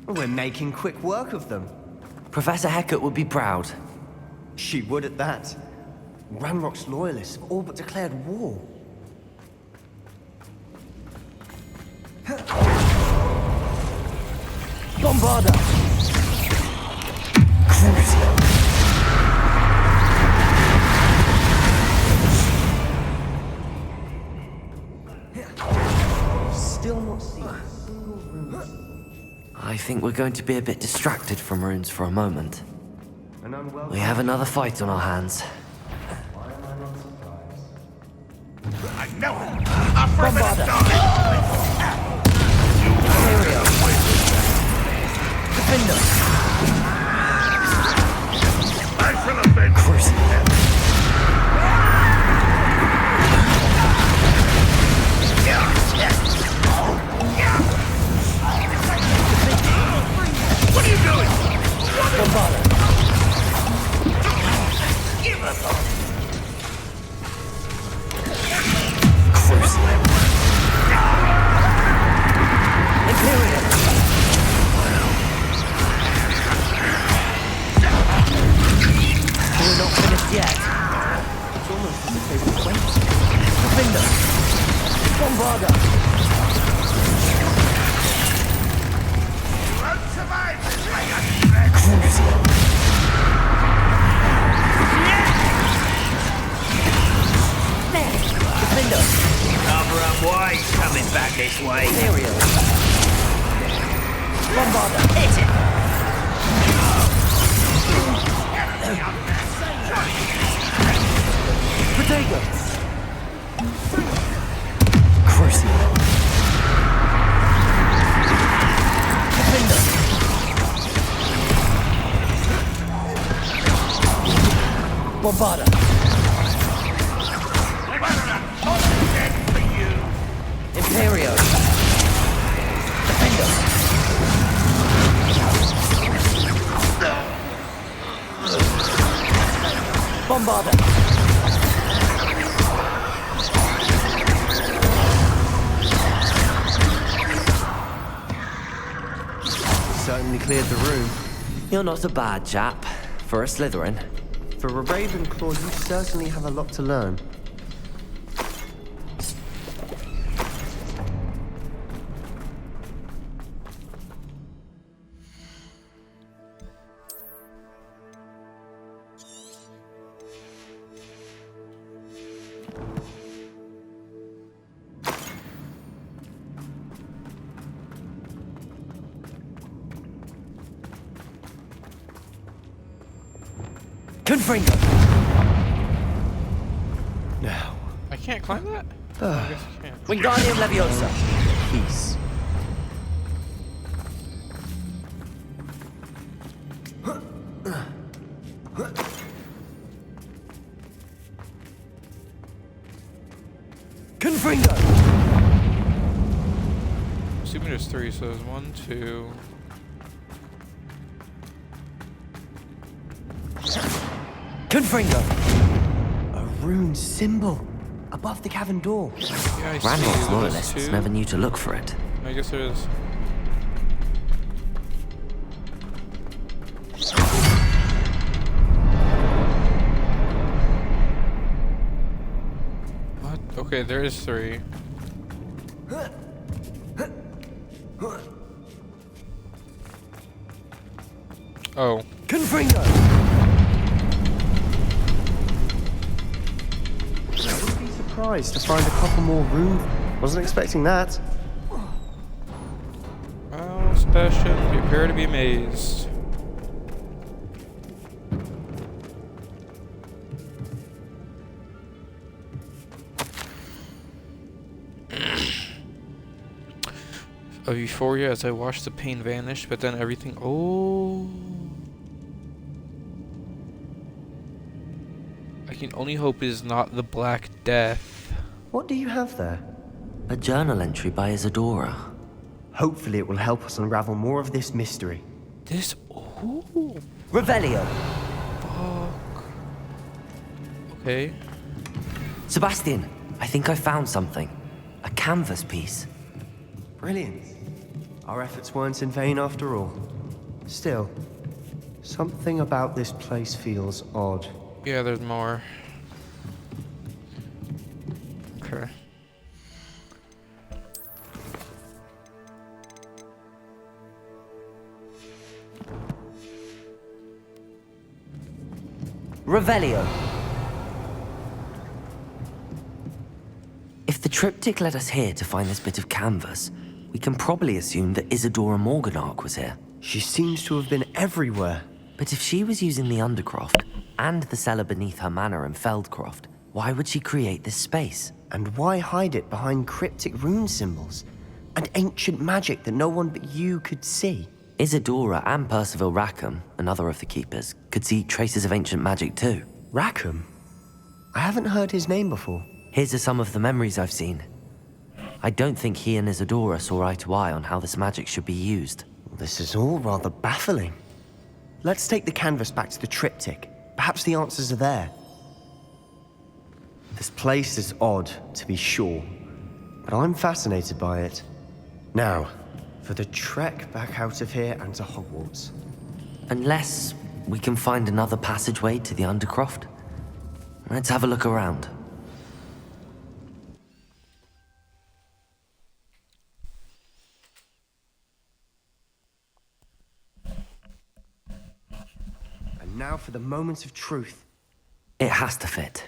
We're making quick work of them. Professor Hecat would be proud. She would at that. Ranrock's loyalists have all but declared war. Bombarder. Still not seen a single rune. I think we're going to be a bit distracted from runes for a moment. An unwelcome. We have another fight on our hands. I know it! Our friend Bombarder. Defender. I shall avenge What are you doing? Bombarder. Give us up! Imperial. We're not finished yet. It's almost as if they were waiting. Defender. Bombarder. You won't survive this way, Defender. Cover up, Bombarda! Hit it! Potato! Crucible! Defender! Bombarda! Imperio! Defender! Bombarda! Certainly cleared the room. You're not a bad chap. For a Slytherin. For a Ravenclaw, you certainly have a lot to learn. Confringo! Now. I can't climb that? I guess I can't. Wingardium Leviosa! Peace. Confringo! Assuming there's 3, so there's 1, 2. Confringo! A rune symbol above the cavern door. Yeah, I Randolph's see. loyalists There's 2. never knew to look for it. I guess there is. What? Okay, there is 3. Oh. Confringo! I would be surprised to find a couple more rune. Wasn't expecting that. Well, Sebastian, prepare to be amazed. Of euphoria as I watched the pain vanish, but then everything. Oh. I can only hope it is not the Black Death. What do you have there? A journal entry by Isadora. Hopefully it will help us unravel more of this mystery. This. Oh. Revelio! Fuck. Okay. Sebastian, I think I found something. A canvas piece. Brilliant. Our efforts weren't in vain after all. Still, something about this place feels odd. Yeah, there's more. Okay. Revelio! If the triptych led us here to find this bit of canvas, we can probably assume that Isadora Morganach was here. She seems to have been everywhere. But if she was using the Undercroft and the cellar beneath her manor in Feldcroft, why would she create this space? And why hide it behind cryptic rune symbols? And ancient magic that no one but you could see? Isadora and Percival Rackham, another of the Keepers, could see traces of ancient magic too. Rackham? I haven't heard his name before. Here's are some of the memories I've seen. I don't think he and Isadora saw eye to eye on how this magic should be used. This is all rather baffling. Let's take the canvas back to the triptych. Perhaps the answers are there. This place is odd, to be sure, but I'm fascinated by it. Now, for the trek back out of here and to Hogwarts. Unless we can find another passageway to the Undercroft. Let's have a look around. And now for the moment of truth. It has to fit.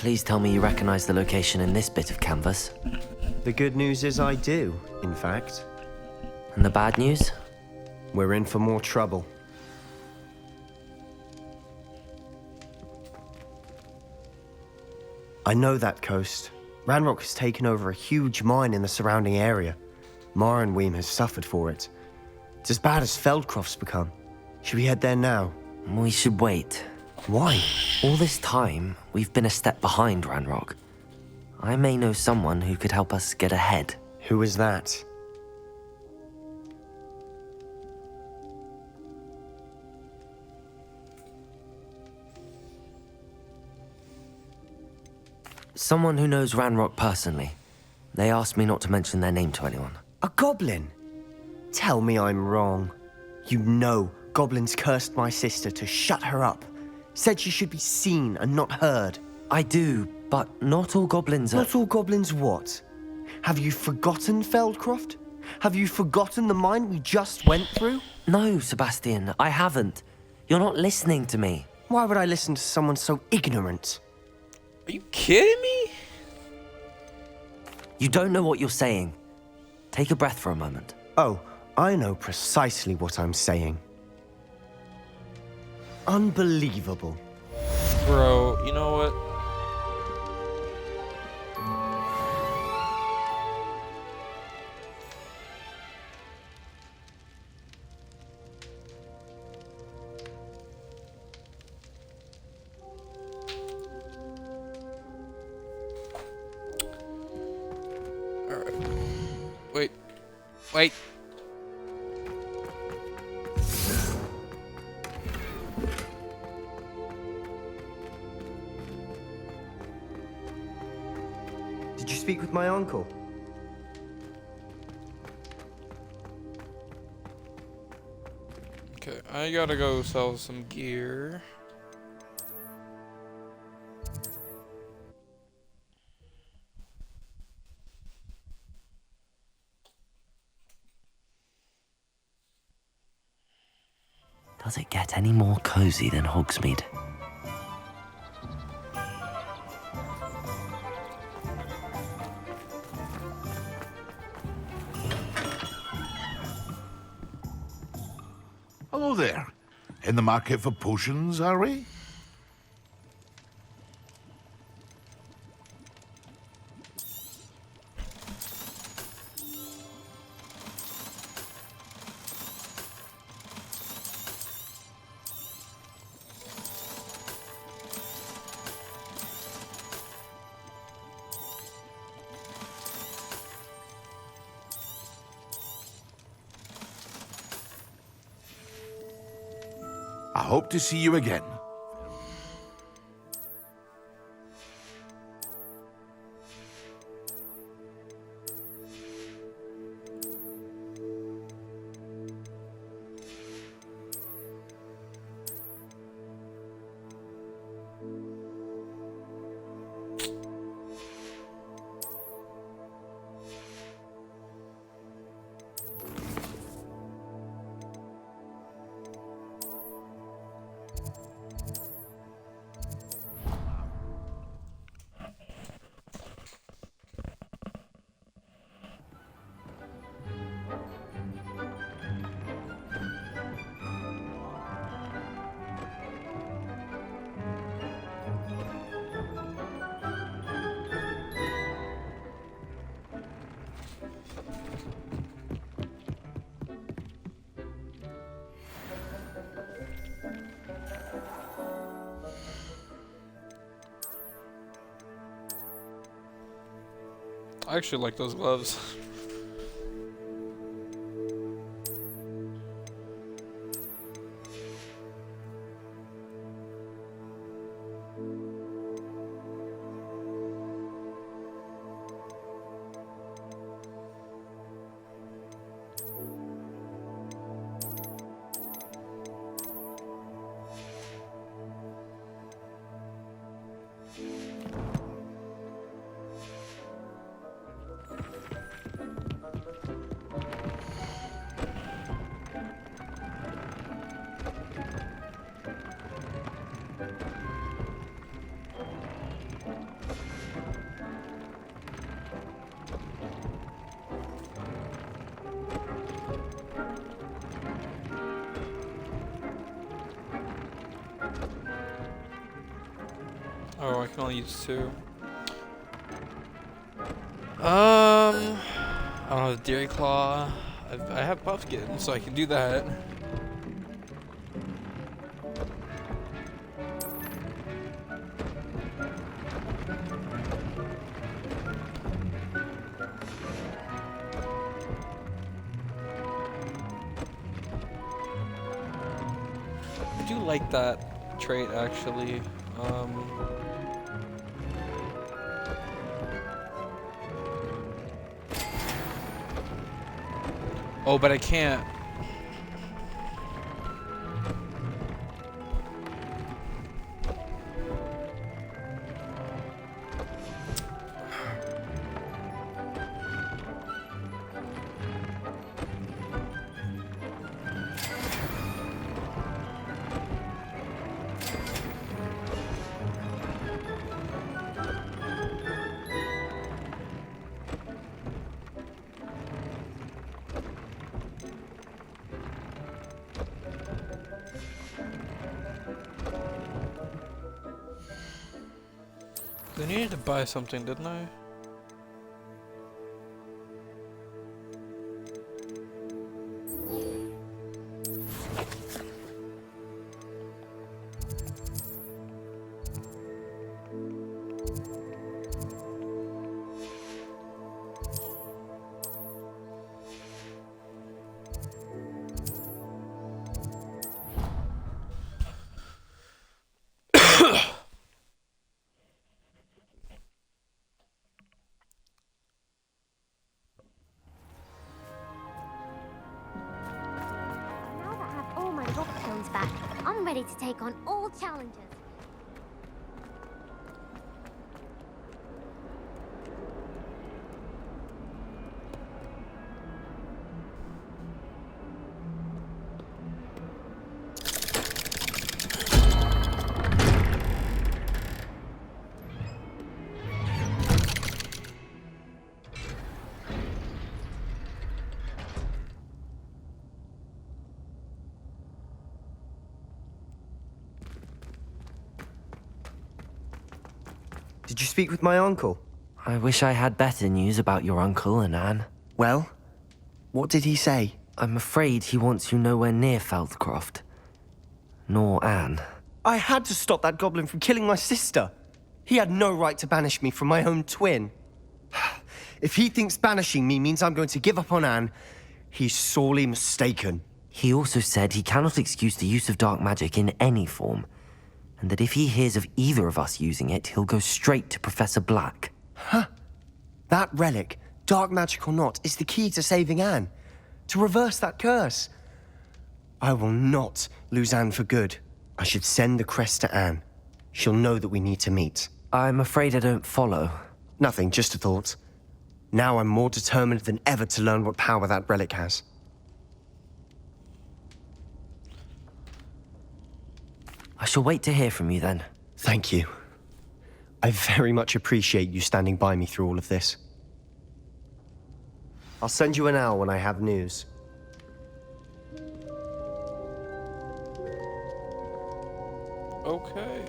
Please tell me you recognize the location in this bit of canvas. The good news is I do, in fact. And the bad news? We're in for more trouble. I know that coast. Ranrock has taken over a huge mine in the surrounding area. Marenweem has suffered for it. It's as bad as Feldcroft's become. Should we head there now? We should wait. Why? All this time, we've been a step behind Ranrock. I may know someone who could help us get ahead. Who is that? Someone who knows Ranrock personally. They asked me not to mention their name to anyone. A goblin? Tell me I'm wrong. You know goblins cursed my sister to shut her up. Said she should be seen and not heard. I do, but not all goblins are... Not all goblins what? Have you forgotten Feldcroft? Have you forgotten the mine we just went through? No, Sebastian, I haven't. You're not listening to me. Why would I listen to someone so ignorant? Are you kidding me? You don't know what you're saying. Take a breath for a moment. Oh, I know precisely what I'm saying. Unbelievable. Bro, you know what? Alright. Wait. Did you speak with my uncle? Okay, I gotta go sell some gear. Does it get any more cozy than Hogsmeade? Hello there. In the market for potions, are we? I hope to see you again. I actually like those gloves. Oh, I can only use 2. I don't have the Dairy Claw. I have Puffkin, so I can do that. I do like that trait actually. Oh, but I can't. I needed to buy something, didn't I? Now that I have all my rock stones back, I'm ready to take on all challenges. Did you speak with my uncle? I wish I had better news about your uncle and Anne. Well, what did he say? I'm afraid he wants you nowhere near Feldcroft. Nor Anne. I had to stop that goblin from killing my sister. He had no right to banish me from my own twin. If he thinks banishing me means I'm going to give up on Anne, he's sorely mistaken. He also said he cannot excuse the use of dark magic in any form, and that if he hears of either of us using it, he'll go straight to Professor Black. Huh? That relic, dark magic or not, is the key to saving Anne. To reverse that curse. I will not lose Anne for good. I should send the crest to Anne. She'll know that we need to meet. I'm afraid I don't follow. Nothing, just a thought. Now I'm more determined than ever to learn what power that relic has. I shall wait to hear from you then. Thank you. I very much appreciate you standing by me through all of this. I'll send you an owl when I have news. Okay.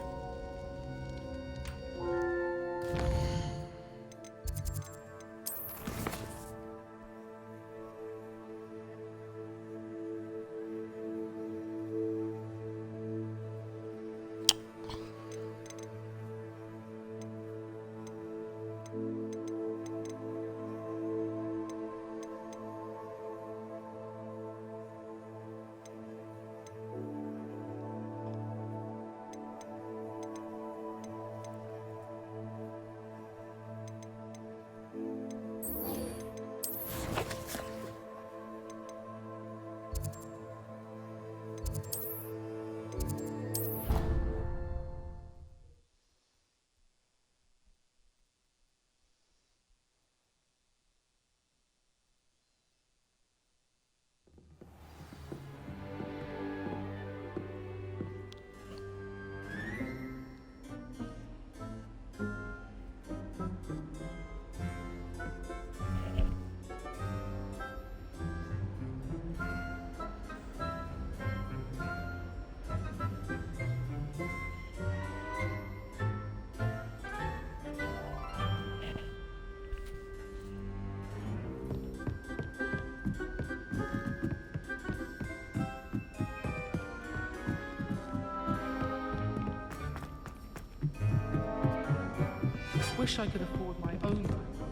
Wish I could afford my own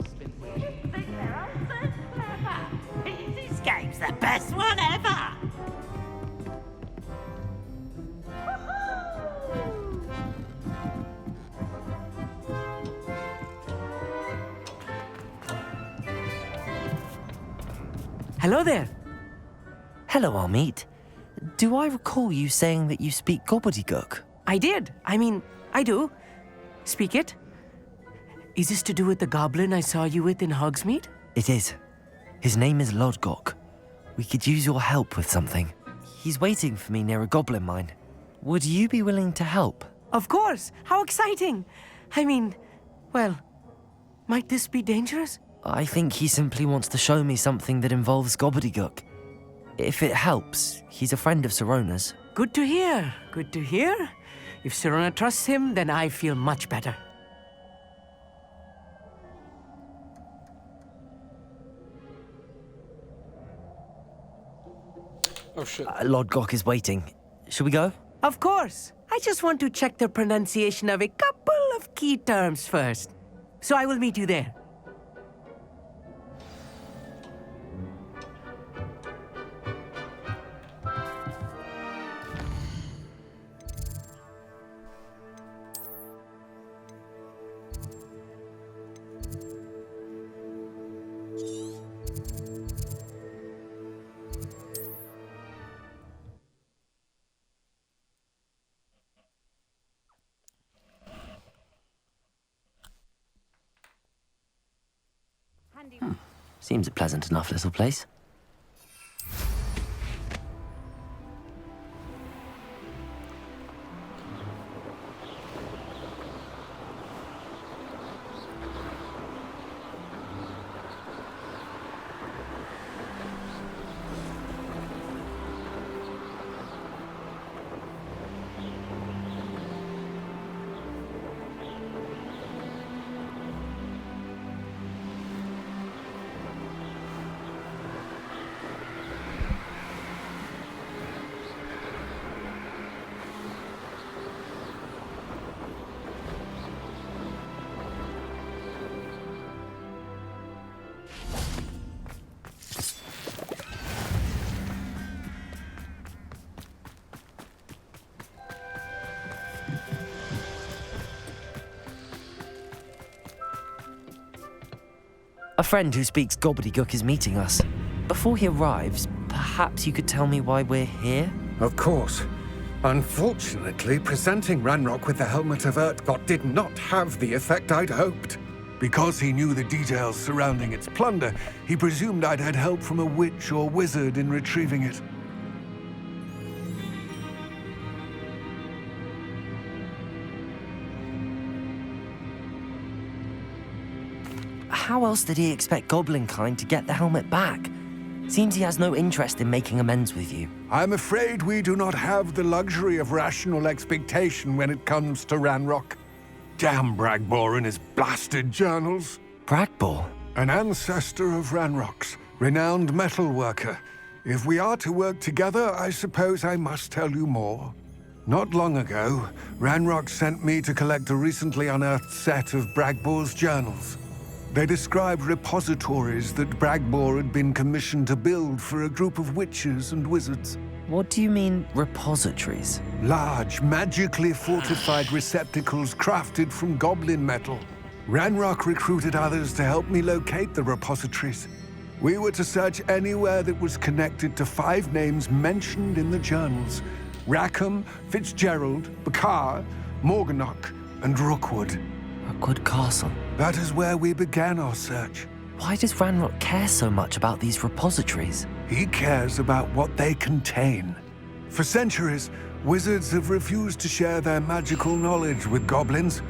spin wheel. Think they're all so clever. This game's the best one ever. Hello there. Hello, Amit. Do I recall you saying that you speak gobbledygook? I did. I mean, I do. Speak it. Is this to do with the goblin I saw you with in Hogsmeade? It is. His name is Lodgok. We could use your help with something. He's waiting for me near a goblin mine. Would you be willing to help? Of course. How exciting. I mean, well, might this be dangerous? I think he simply wants to show me something that involves gobbledygook. If it helps, he's a friend of Sirona's. Good to hear. Good to hear. If Sirona trusts him, then I feel much better. Oh shit. Lodgok is waiting. Shall we go? Of course. I just want to check the pronunciation of a couple of key terms first. So I will meet you there. Seems a pleasant enough little place. A friend who speaks gobbledygook is meeting us. Before he arrives, perhaps you could tell me why we're here? Of course. Unfortunately, presenting Ranrock with the Helmet of Urtkot did not have the effect I'd hoped. Because he knew the details surrounding its plunder, he presumed I'd had help from a witch or wizard in retrieving it. How else did he expect Goblinkind to get the helmet back? Seems he has no interest in making amends with you. I'm afraid we do not have the luxury of rational expectation when it comes to Ranrock. Damn Bragbor and his blasted journals. Bragbor? An ancestor of Ranrock's, renowned metal worker. If we are to work together, I suppose I must tell you more. Not long ago, Ranrock sent me to collect a recently unearthed set of Bragbor's journals. They described repositories that Bragbor had been commissioned to build for a group of witches and wizards. What do you mean, repositories? Large, magically fortified receptacles crafted from goblin metal. Ranrock recruited others to help me locate the repositories. We were to search anywhere that was connected to 5 names mentioned in the journals: Rackham, Fitzgerald, Bakar, Morganach, and Rookwood. Rookwood Castle. That is where we began our search. Why does Ranrock care so much about these repositories? He cares about what they contain. For centuries, wizards have refused to share their magical knowledge with goblins.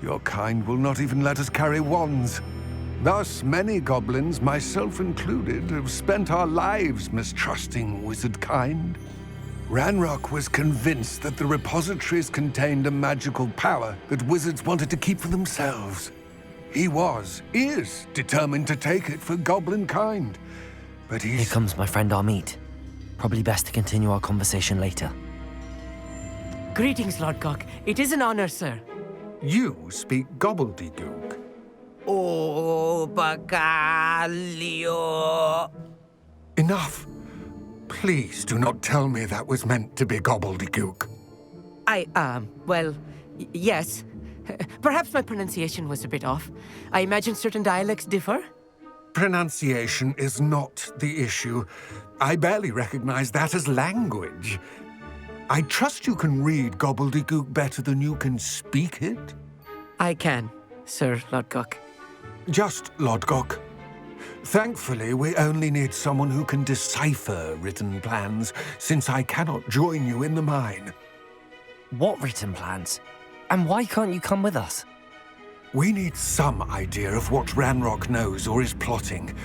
Your kind will not even let us carry wands. Thus, many goblins, myself included, have spent our lives mistrusting wizard kind. Ranrock was convinced that the repositories contained a magical power that wizards wanted to keep for themselves. He is determined to take it for goblin kind. But Here comes my friend Amit. Probably best to continue our conversation later. Greetings, Lodgok. It is an honor, sir. You speak gobbledygook. Oh, bagaglio. Enough. Please do not tell me that was meant to be gobbledygook. Well, yes. Perhaps my pronunciation was a bit off. I imagine certain dialects differ. Pronunciation is not the issue. I barely recognize that as language. I trust you can read gobbledygook better than you can speak it? I can, Sir Lodgok. Just Lodgok. Thankfully, we only need someone who can decipher written plans, since I cannot join you in the mine. What written plans? And why can't you come with us? We need some idea of what Ranrock knows or is plotting.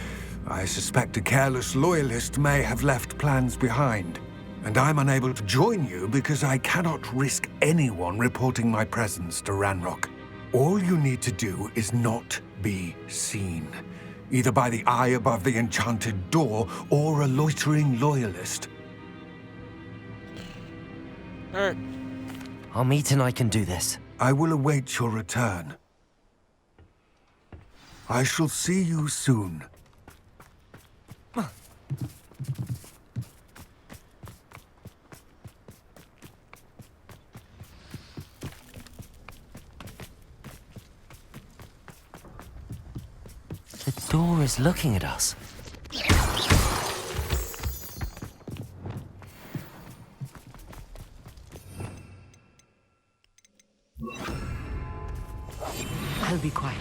I suspect a careless loyalist may have left plans behind. And I'm unable to join you because I cannot risk anyone reporting my presence to Ranrock. All you need to do is not be seen, either by the eye above the enchanted door or a loitering loyalist. Amit and I can do this. I will await your return. I shall see you soon. The door is looking at us. I'll be quiet.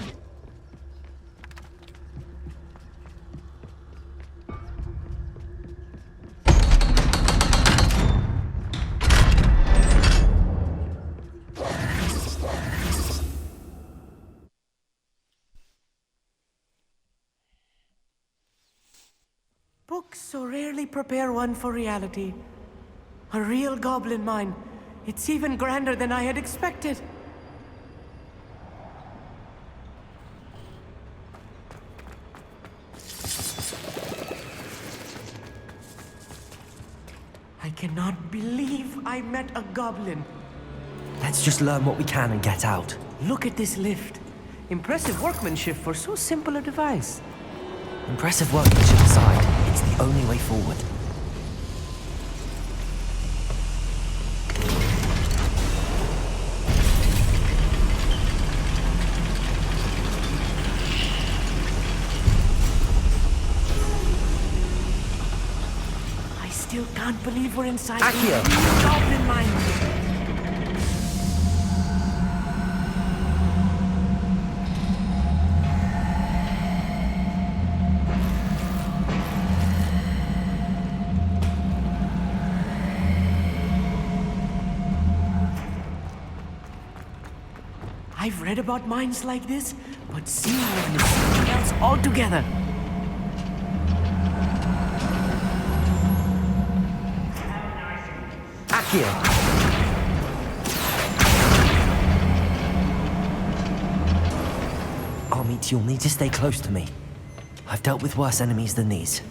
Books so rarely prepare one for reality. A real goblin mine. It's even grander than I had expected. I cannot believe I met a goblin. Let's just learn what we can and get out. Look at this lift. Impressive workmanship for so simple a device. Impressive workmanship aside, it's the only way forward. I still can't believe we're inside Accio! the goblin mine. I've read about mines like this, but seeing them is something else altogether. Accio! Amit, you'll need to stay close to me. I've dealt with worse enemies than these.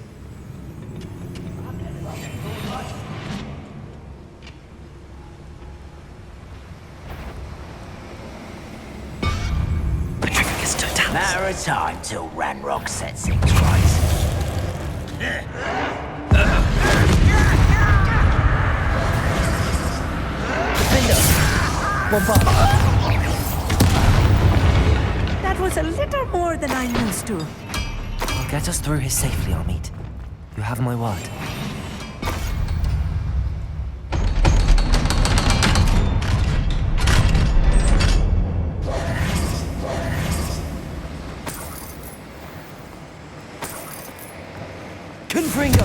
Matter of time till Ranrock sets things right. That was a little more than I'm used to. I'll get us through here safely, Amit. You have my word. Confringo!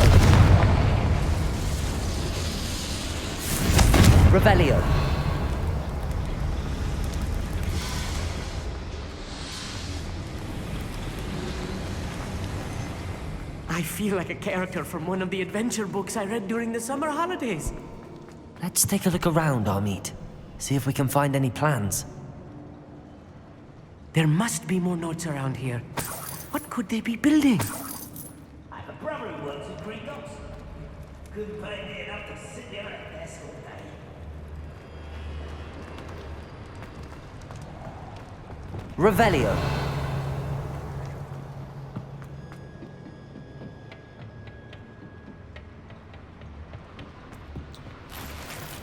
Revelio! I feel like a character from one of the adventure books I read during the summer holidays. Let's take a look around, Amit. See if we can find any plans. There must be more notes around here. What could they be building? I have a brother who works at Greedos. Couldn't pay me enough to sit there at a desk all day. Revelio.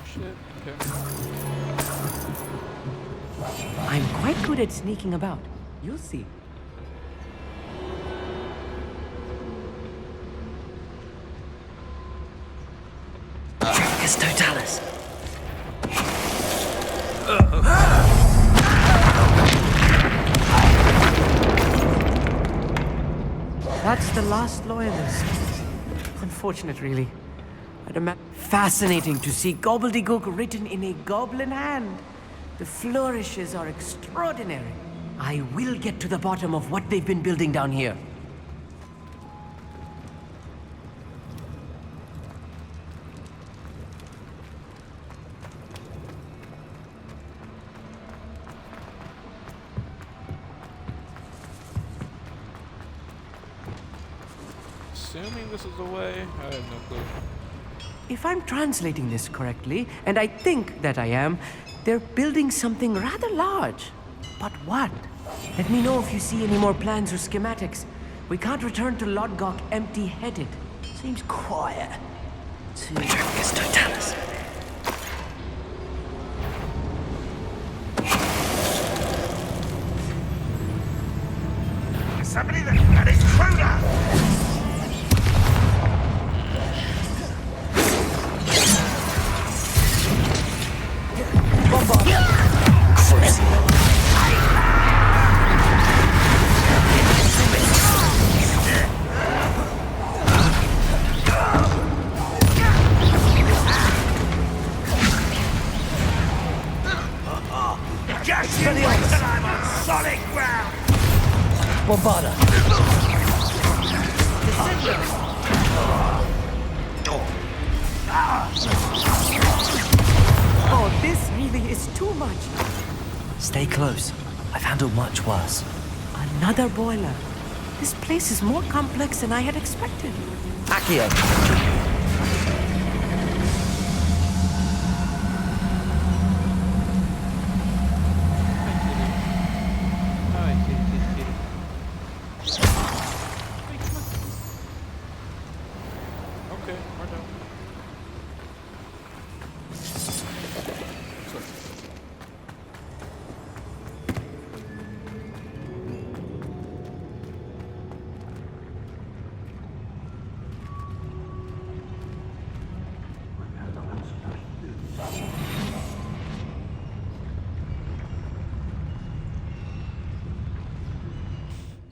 Shit. Okay. I'm quite good at sneaking about. You'll see. Dracus Totalis. That's the last loyalist. Unfortunate, really. Fascinating to see gobbledygook written in a goblin hand. The flourishes are extraordinary. I will get to the bottom of what they've been building down here. Assuming this is the way, I have no clue. If I'm translating this correctly, and I think that I am, they're building something rather large. But what? Let me know if you see any more plans or schematics. We can't return to Lodgok empty-headed. Seems quiet. Dracus Totalis. Somebody that is Crowder! Just you wait till I'm on solid ground! Bombarda. Oh, this really is too much. Stay close. I've handled much worse. Another boiler. This place is more complex than I had expected. Accio. Okay, we're done.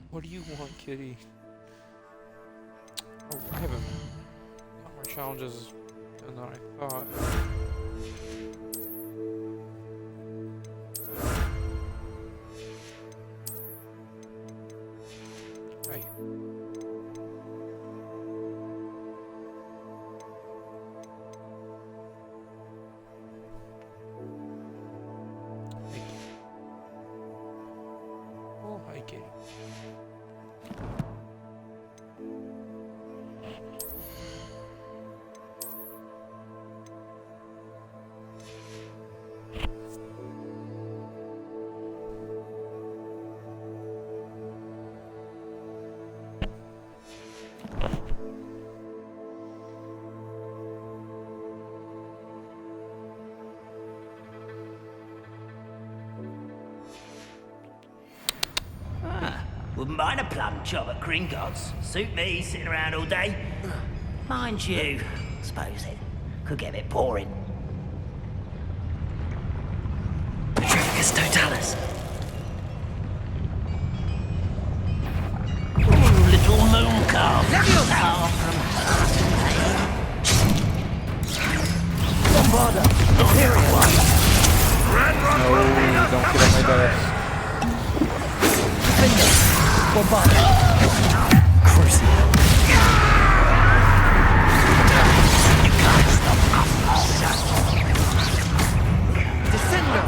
What do you want, kitty? Oh, I have a lot more challenges than I thought. Hi. Oh, hi, kitty. Wouldn't mind a plum job at Gringotts. Suit me, sitting around all day. Mind you, suppose it could get a bit boring. Dracus Totalis. Ooh, little moon calf. Far from Bombarda. Imperial. No, don't get on my best. Bombarda. Crucible. You can't stop us. Descendo.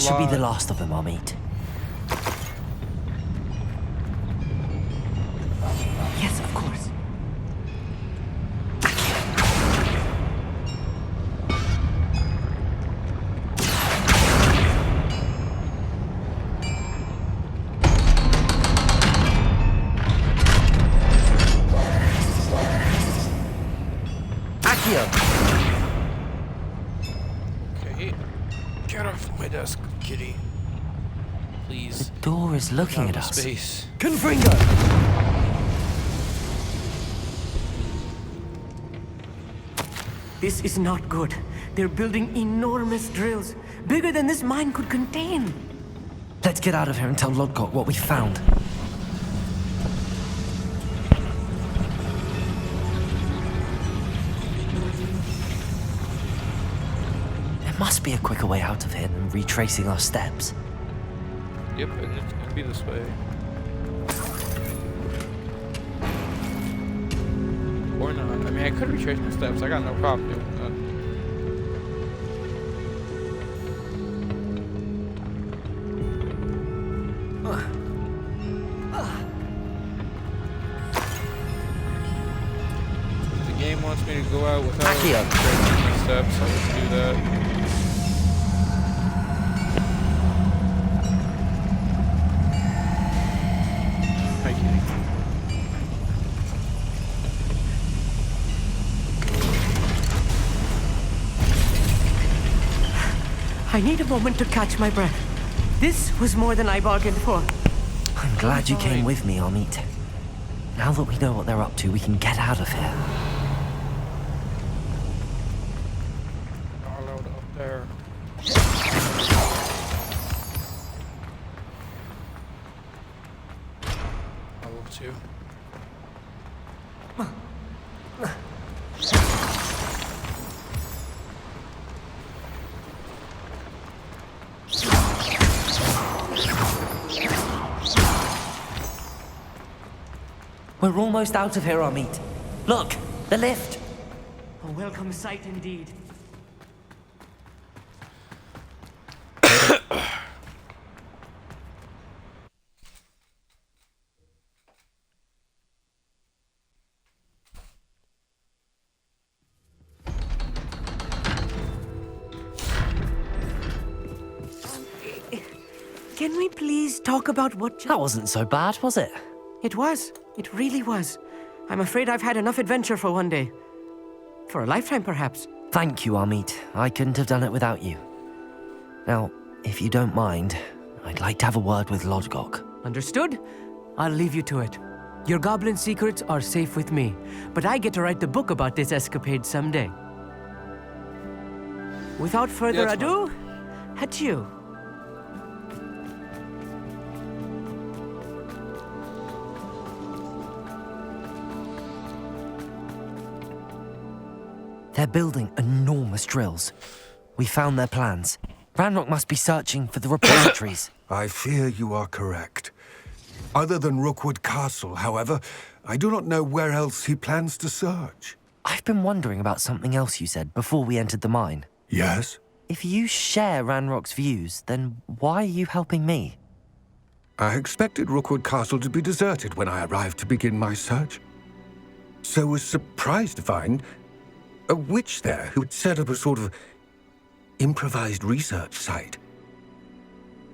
should be the last of them, Amit. Yes, of course. Okay. Get off my desk, kitty. Please. The door is looking at us. Space. Confringo! This is not good. They're building enormous drills, bigger than this mine could contain. Let's get out of here and tell Lodgok what we found. There must be a quicker way out of here than retracing our steps. Yep, and it's gonna be this way. Or not. I mean, I could retrace my steps. I got no problem doing that. If the game wants me to go out without retracing my steps, I'll just do that. I need a moment to catch my breath. This was more than I bargained for. I'm glad you came with me, Amit. Now that we know what they're up to, we can get out of here. All out up there. Level 2. We're almost out of here, Amit. Look, the lift. A welcome sight indeed. Can we please talk about what... That wasn't so bad, was it? It was. It really was. I'm afraid I've had enough adventure for one day. For a lifetime, perhaps. Thank you, Amit. I couldn't have done it without you. Now, if you don't mind, I'd like to have a word with Lodgok. Understood? I'll leave you to it. Your goblin secrets are safe with me, but I get to write the book about this escapade someday. Without further ado, adieu. They're building enormous drills. We found their plans. Ranrock must be searching for the repositories. I fear you are correct. Other than Rookwood Castle, however, I do not know where else he plans to search. I've been wondering about something else you said before we entered the mine. Yes? If you share Ranrock's views, then why are you helping me? I expected Rookwood Castle to be deserted when I arrived to begin my search. So was surprised to find a witch there who'd set up a sort of improvised research site.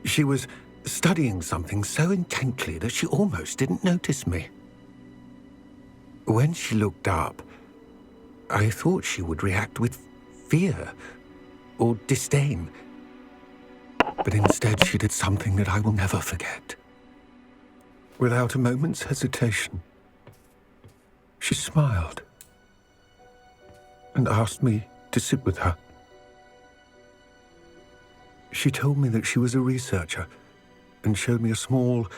She was studying something so intently that she almost didn't notice me. When she looked up, I thought she would react with fear or disdain. But instead she did something that I will never forget. Without a moment's hesitation, she smiled and asked me to sit with her. She told me that she was a researcher and showed me a small,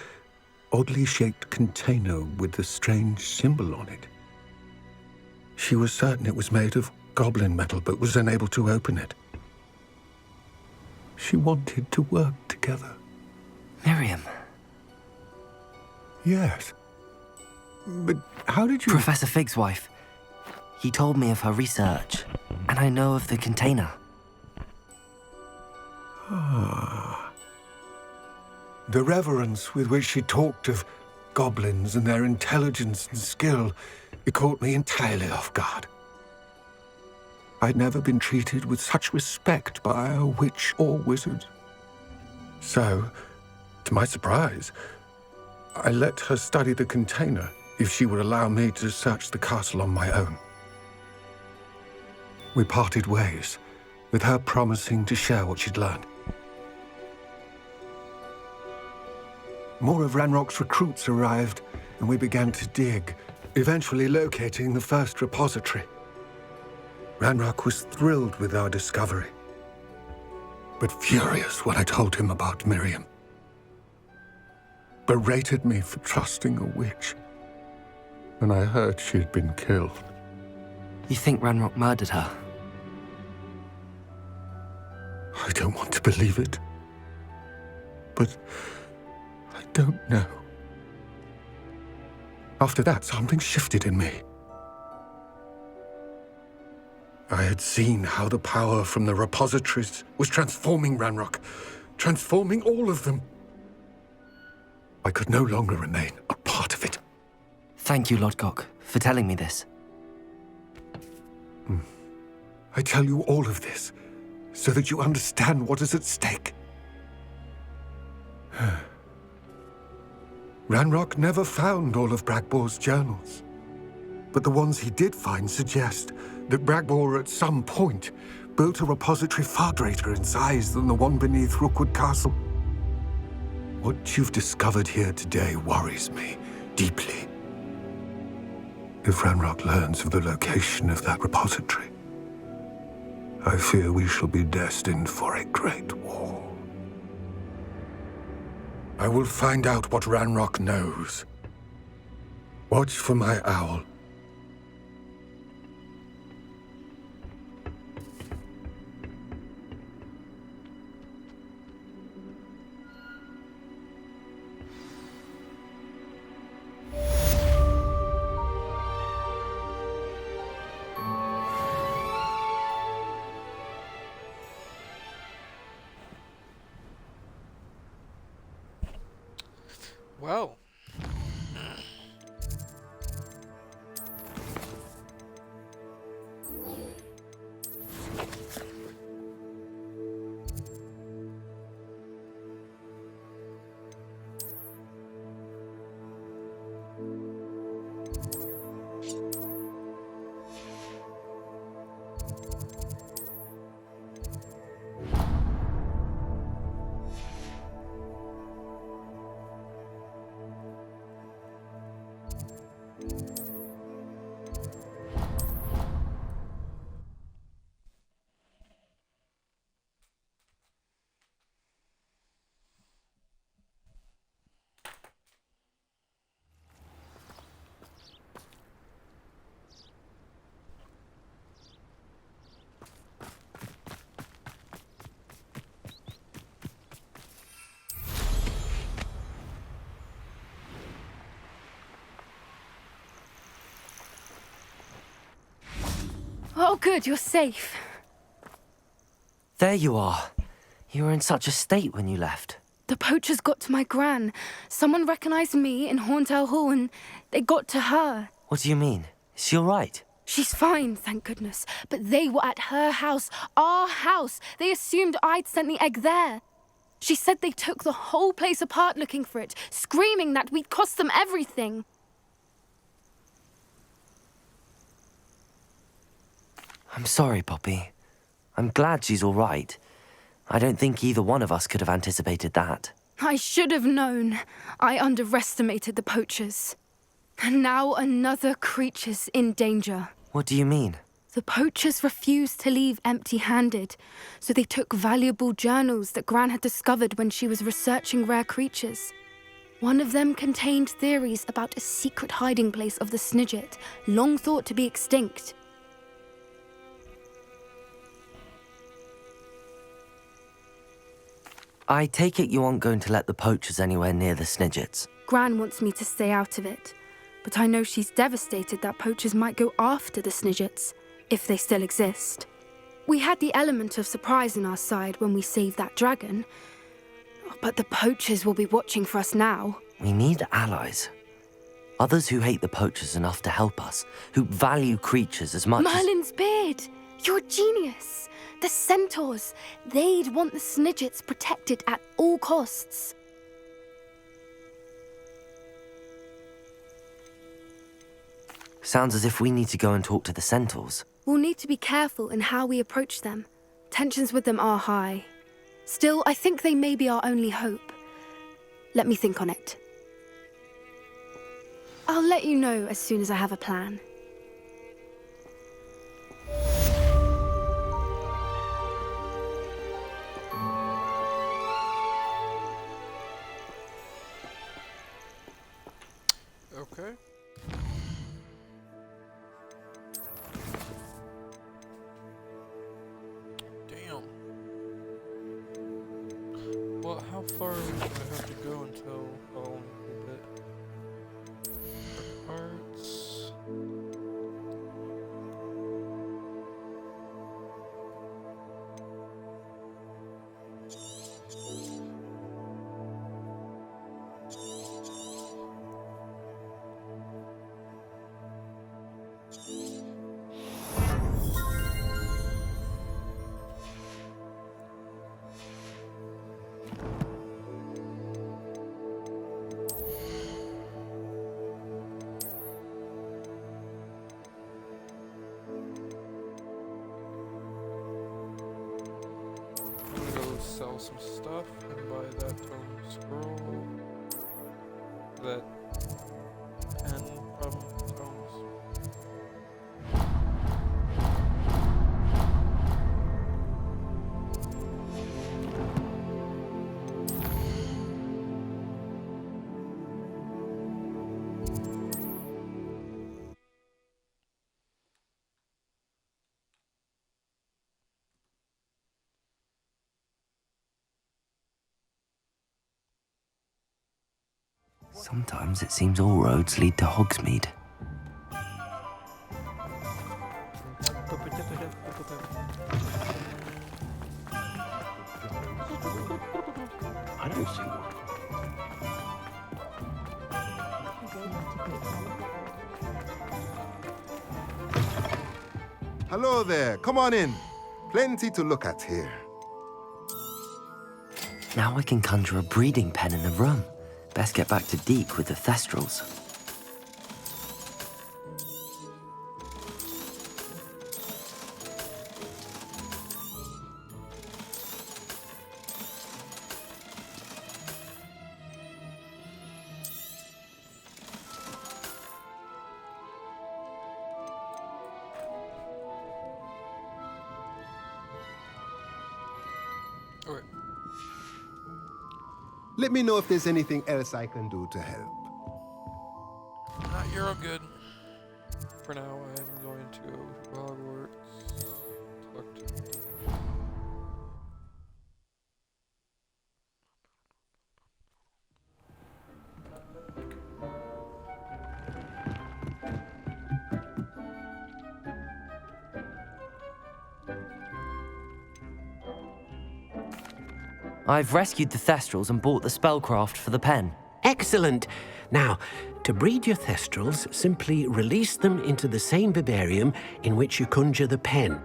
oddly shaped container with a strange symbol on it. She was certain it was made of goblin metal, but was unable to open it. She wanted to work together. Miriam. Yes. But how did you... Professor Fig's wife. He told me of her research, and I know of the container. Ah. The reverence with which she talked of goblins and their intelligence and skill, it caught me entirely off guard. I'd never been treated with such respect by a witch or wizard. So, to my surprise, I let her study the container if she would allow me to search the castle on my own. We parted ways, with her promising to share what she'd learned. More of Ranrock's recruits arrived, and we began to dig, eventually locating the first repository. Ranrock was thrilled with our discovery, but furious when I told him about Miriam. Berated me for trusting a witch, and I heard she'd been killed. You think Ranrock murdered her? I don't want to believe it, but I don't know. After that, something shifted in me. I had seen how the power from the repositories was transforming Ranrock, transforming all of them. I could no longer remain a part of it. Thank you, Lodgok, for telling me this. I tell you all of this so that you understand what is at stake. Ranrock never found all of Bragbor's journals, but the ones he did find suggest that Bragbor at some point built a repository far greater in size than the one beneath Rookwood Castle. What you've discovered here today worries me deeply. If Ranrock learns of the location of that repository, I fear we shall be destined for a great war. I will find out what Ranrock knows. Watch for my owl. Well. Oh, good, you're safe. There you are. You were in such a state when you left. The poachers got to my gran. Someone recognized me in Horntail Hall and they got to her. What do you mean? Is she all right? She's fine, thank goodness. But they were at her house, our house. They assumed I'd sent the egg there. She said they took the whole place apart looking for it, screaming that we'd cost them everything. I'm sorry, Poppy. I'm glad she's all right. I don't think either one of us could have anticipated that. I should have known. I underestimated the poachers. And now another creature's in danger. What do you mean? The poachers refused to leave empty-handed, so they took valuable journals that Gran had discovered when she was researching rare creatures. One of them contained theories about a secret hiding place of the Snidget, long thought to be extinct. I take it you aren't going to let the poachers anywhere near the Snidgets. Gran wants me to stay out of it, but I know she's devastated that poachers might go after the Snidgets, if they still exist. We had the element of surprise on our side when we saved that dragon. But the poachers will be watching for us now. We need allies. Others who hate the poachers enough to help us, who value creatures as much Merlin's beard! You're a genius! The centaurs! They'd want the Snidgets protected at all costs. Sounds as if we need to go and talk to the centaurs. We'll need to be careful in how we approach them. Tensions with them are high. Still, I think they may be our only hope. Let me think on it. I'll let you know as soon as I have a plan. Okay. Damn. Well, how far do I have to go until only a little bit? Arts. Sell some stuff and buy that tome scroll, that pen from tomes. Sometimes it seems all roads lead to Hogsmeade. I don't see one. Hello there. Come on in. Plenty to look at here. Now I can conjure a breeding pen in the room. Best get back to Deke with the Thestrals. Okay. Let me know if there's anything else I can do to help. You're all good. For now, I'm going to go to Hogwarts. Talk to Deke. I've rescued the Thestrals and bought the spellcraft for the pen. Excellent. Now, to breed your Thestrals, simply release them into the same vivarium in which you conjure the pen.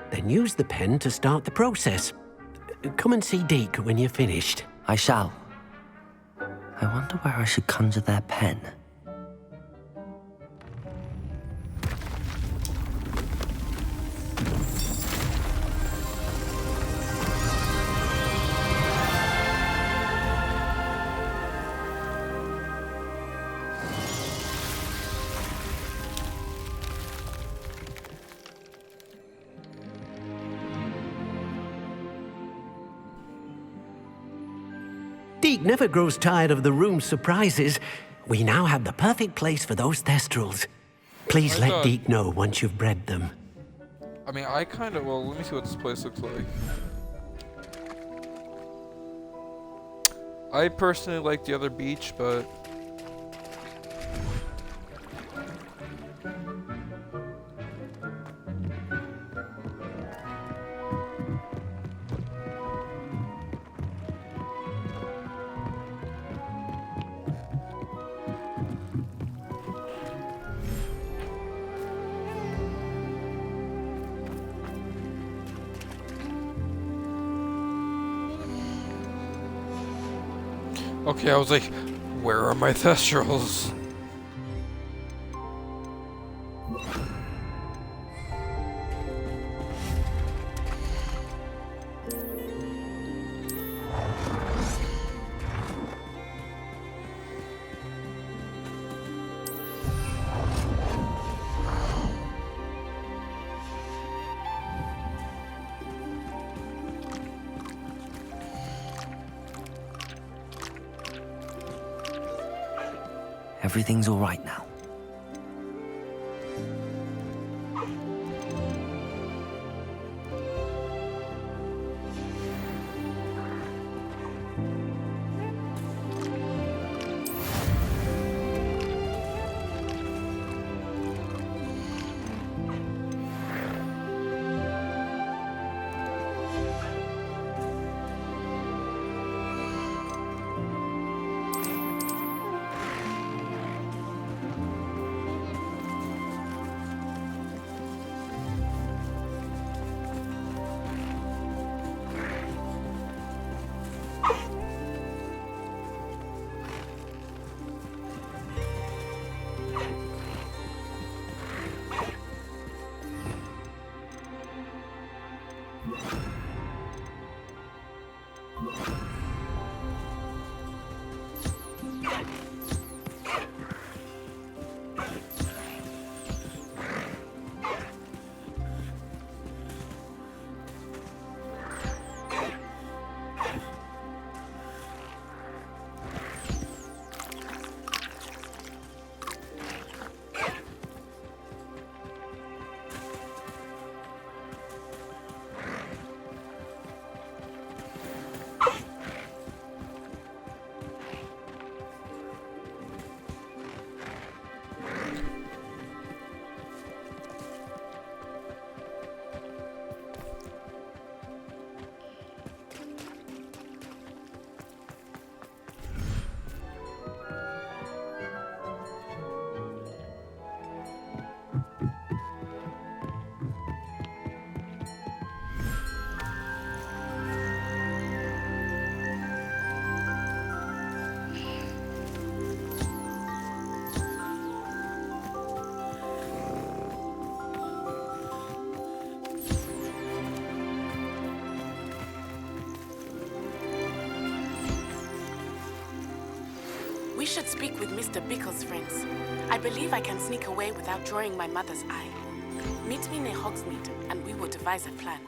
Then use the pen to start the process. Come and see Deke when you're finished. I shall. I wonder where I should conjure their pen. Deke never grows tired of the room's surprises. We now have the perfect place for those Thestrals. Please let Deke know once you've bred them. I mean, I kind of, well, let me see what this place looks like. I personally like the other beach, but Okay, I was like, where are my thestrals? Everything's all right now. We should speak with Mr. Bickle's friends. I believe I can sneak away without drawing my mother's eye. Meet me near Hogsmeade, and we will devise a plan.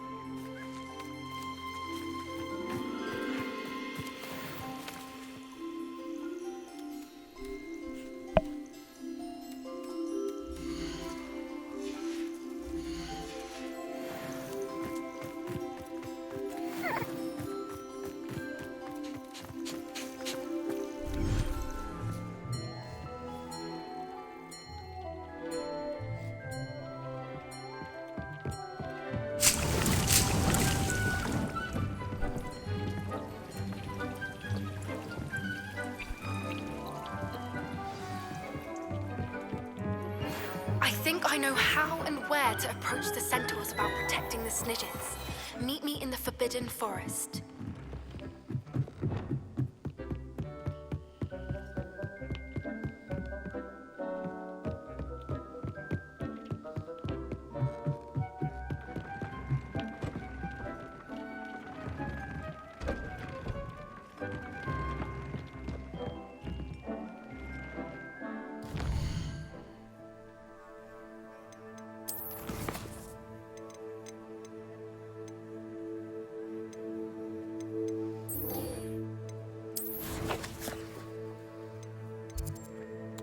I think I know how and where to approach the centaurs about protecting the Snidgets. Meet me in the Forbidden Forest.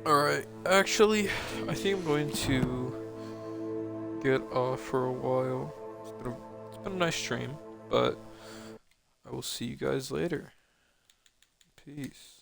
Alright, actually, I think I'm going to get off for a while. It's been a nice stream, but I will see you guys later. Peace.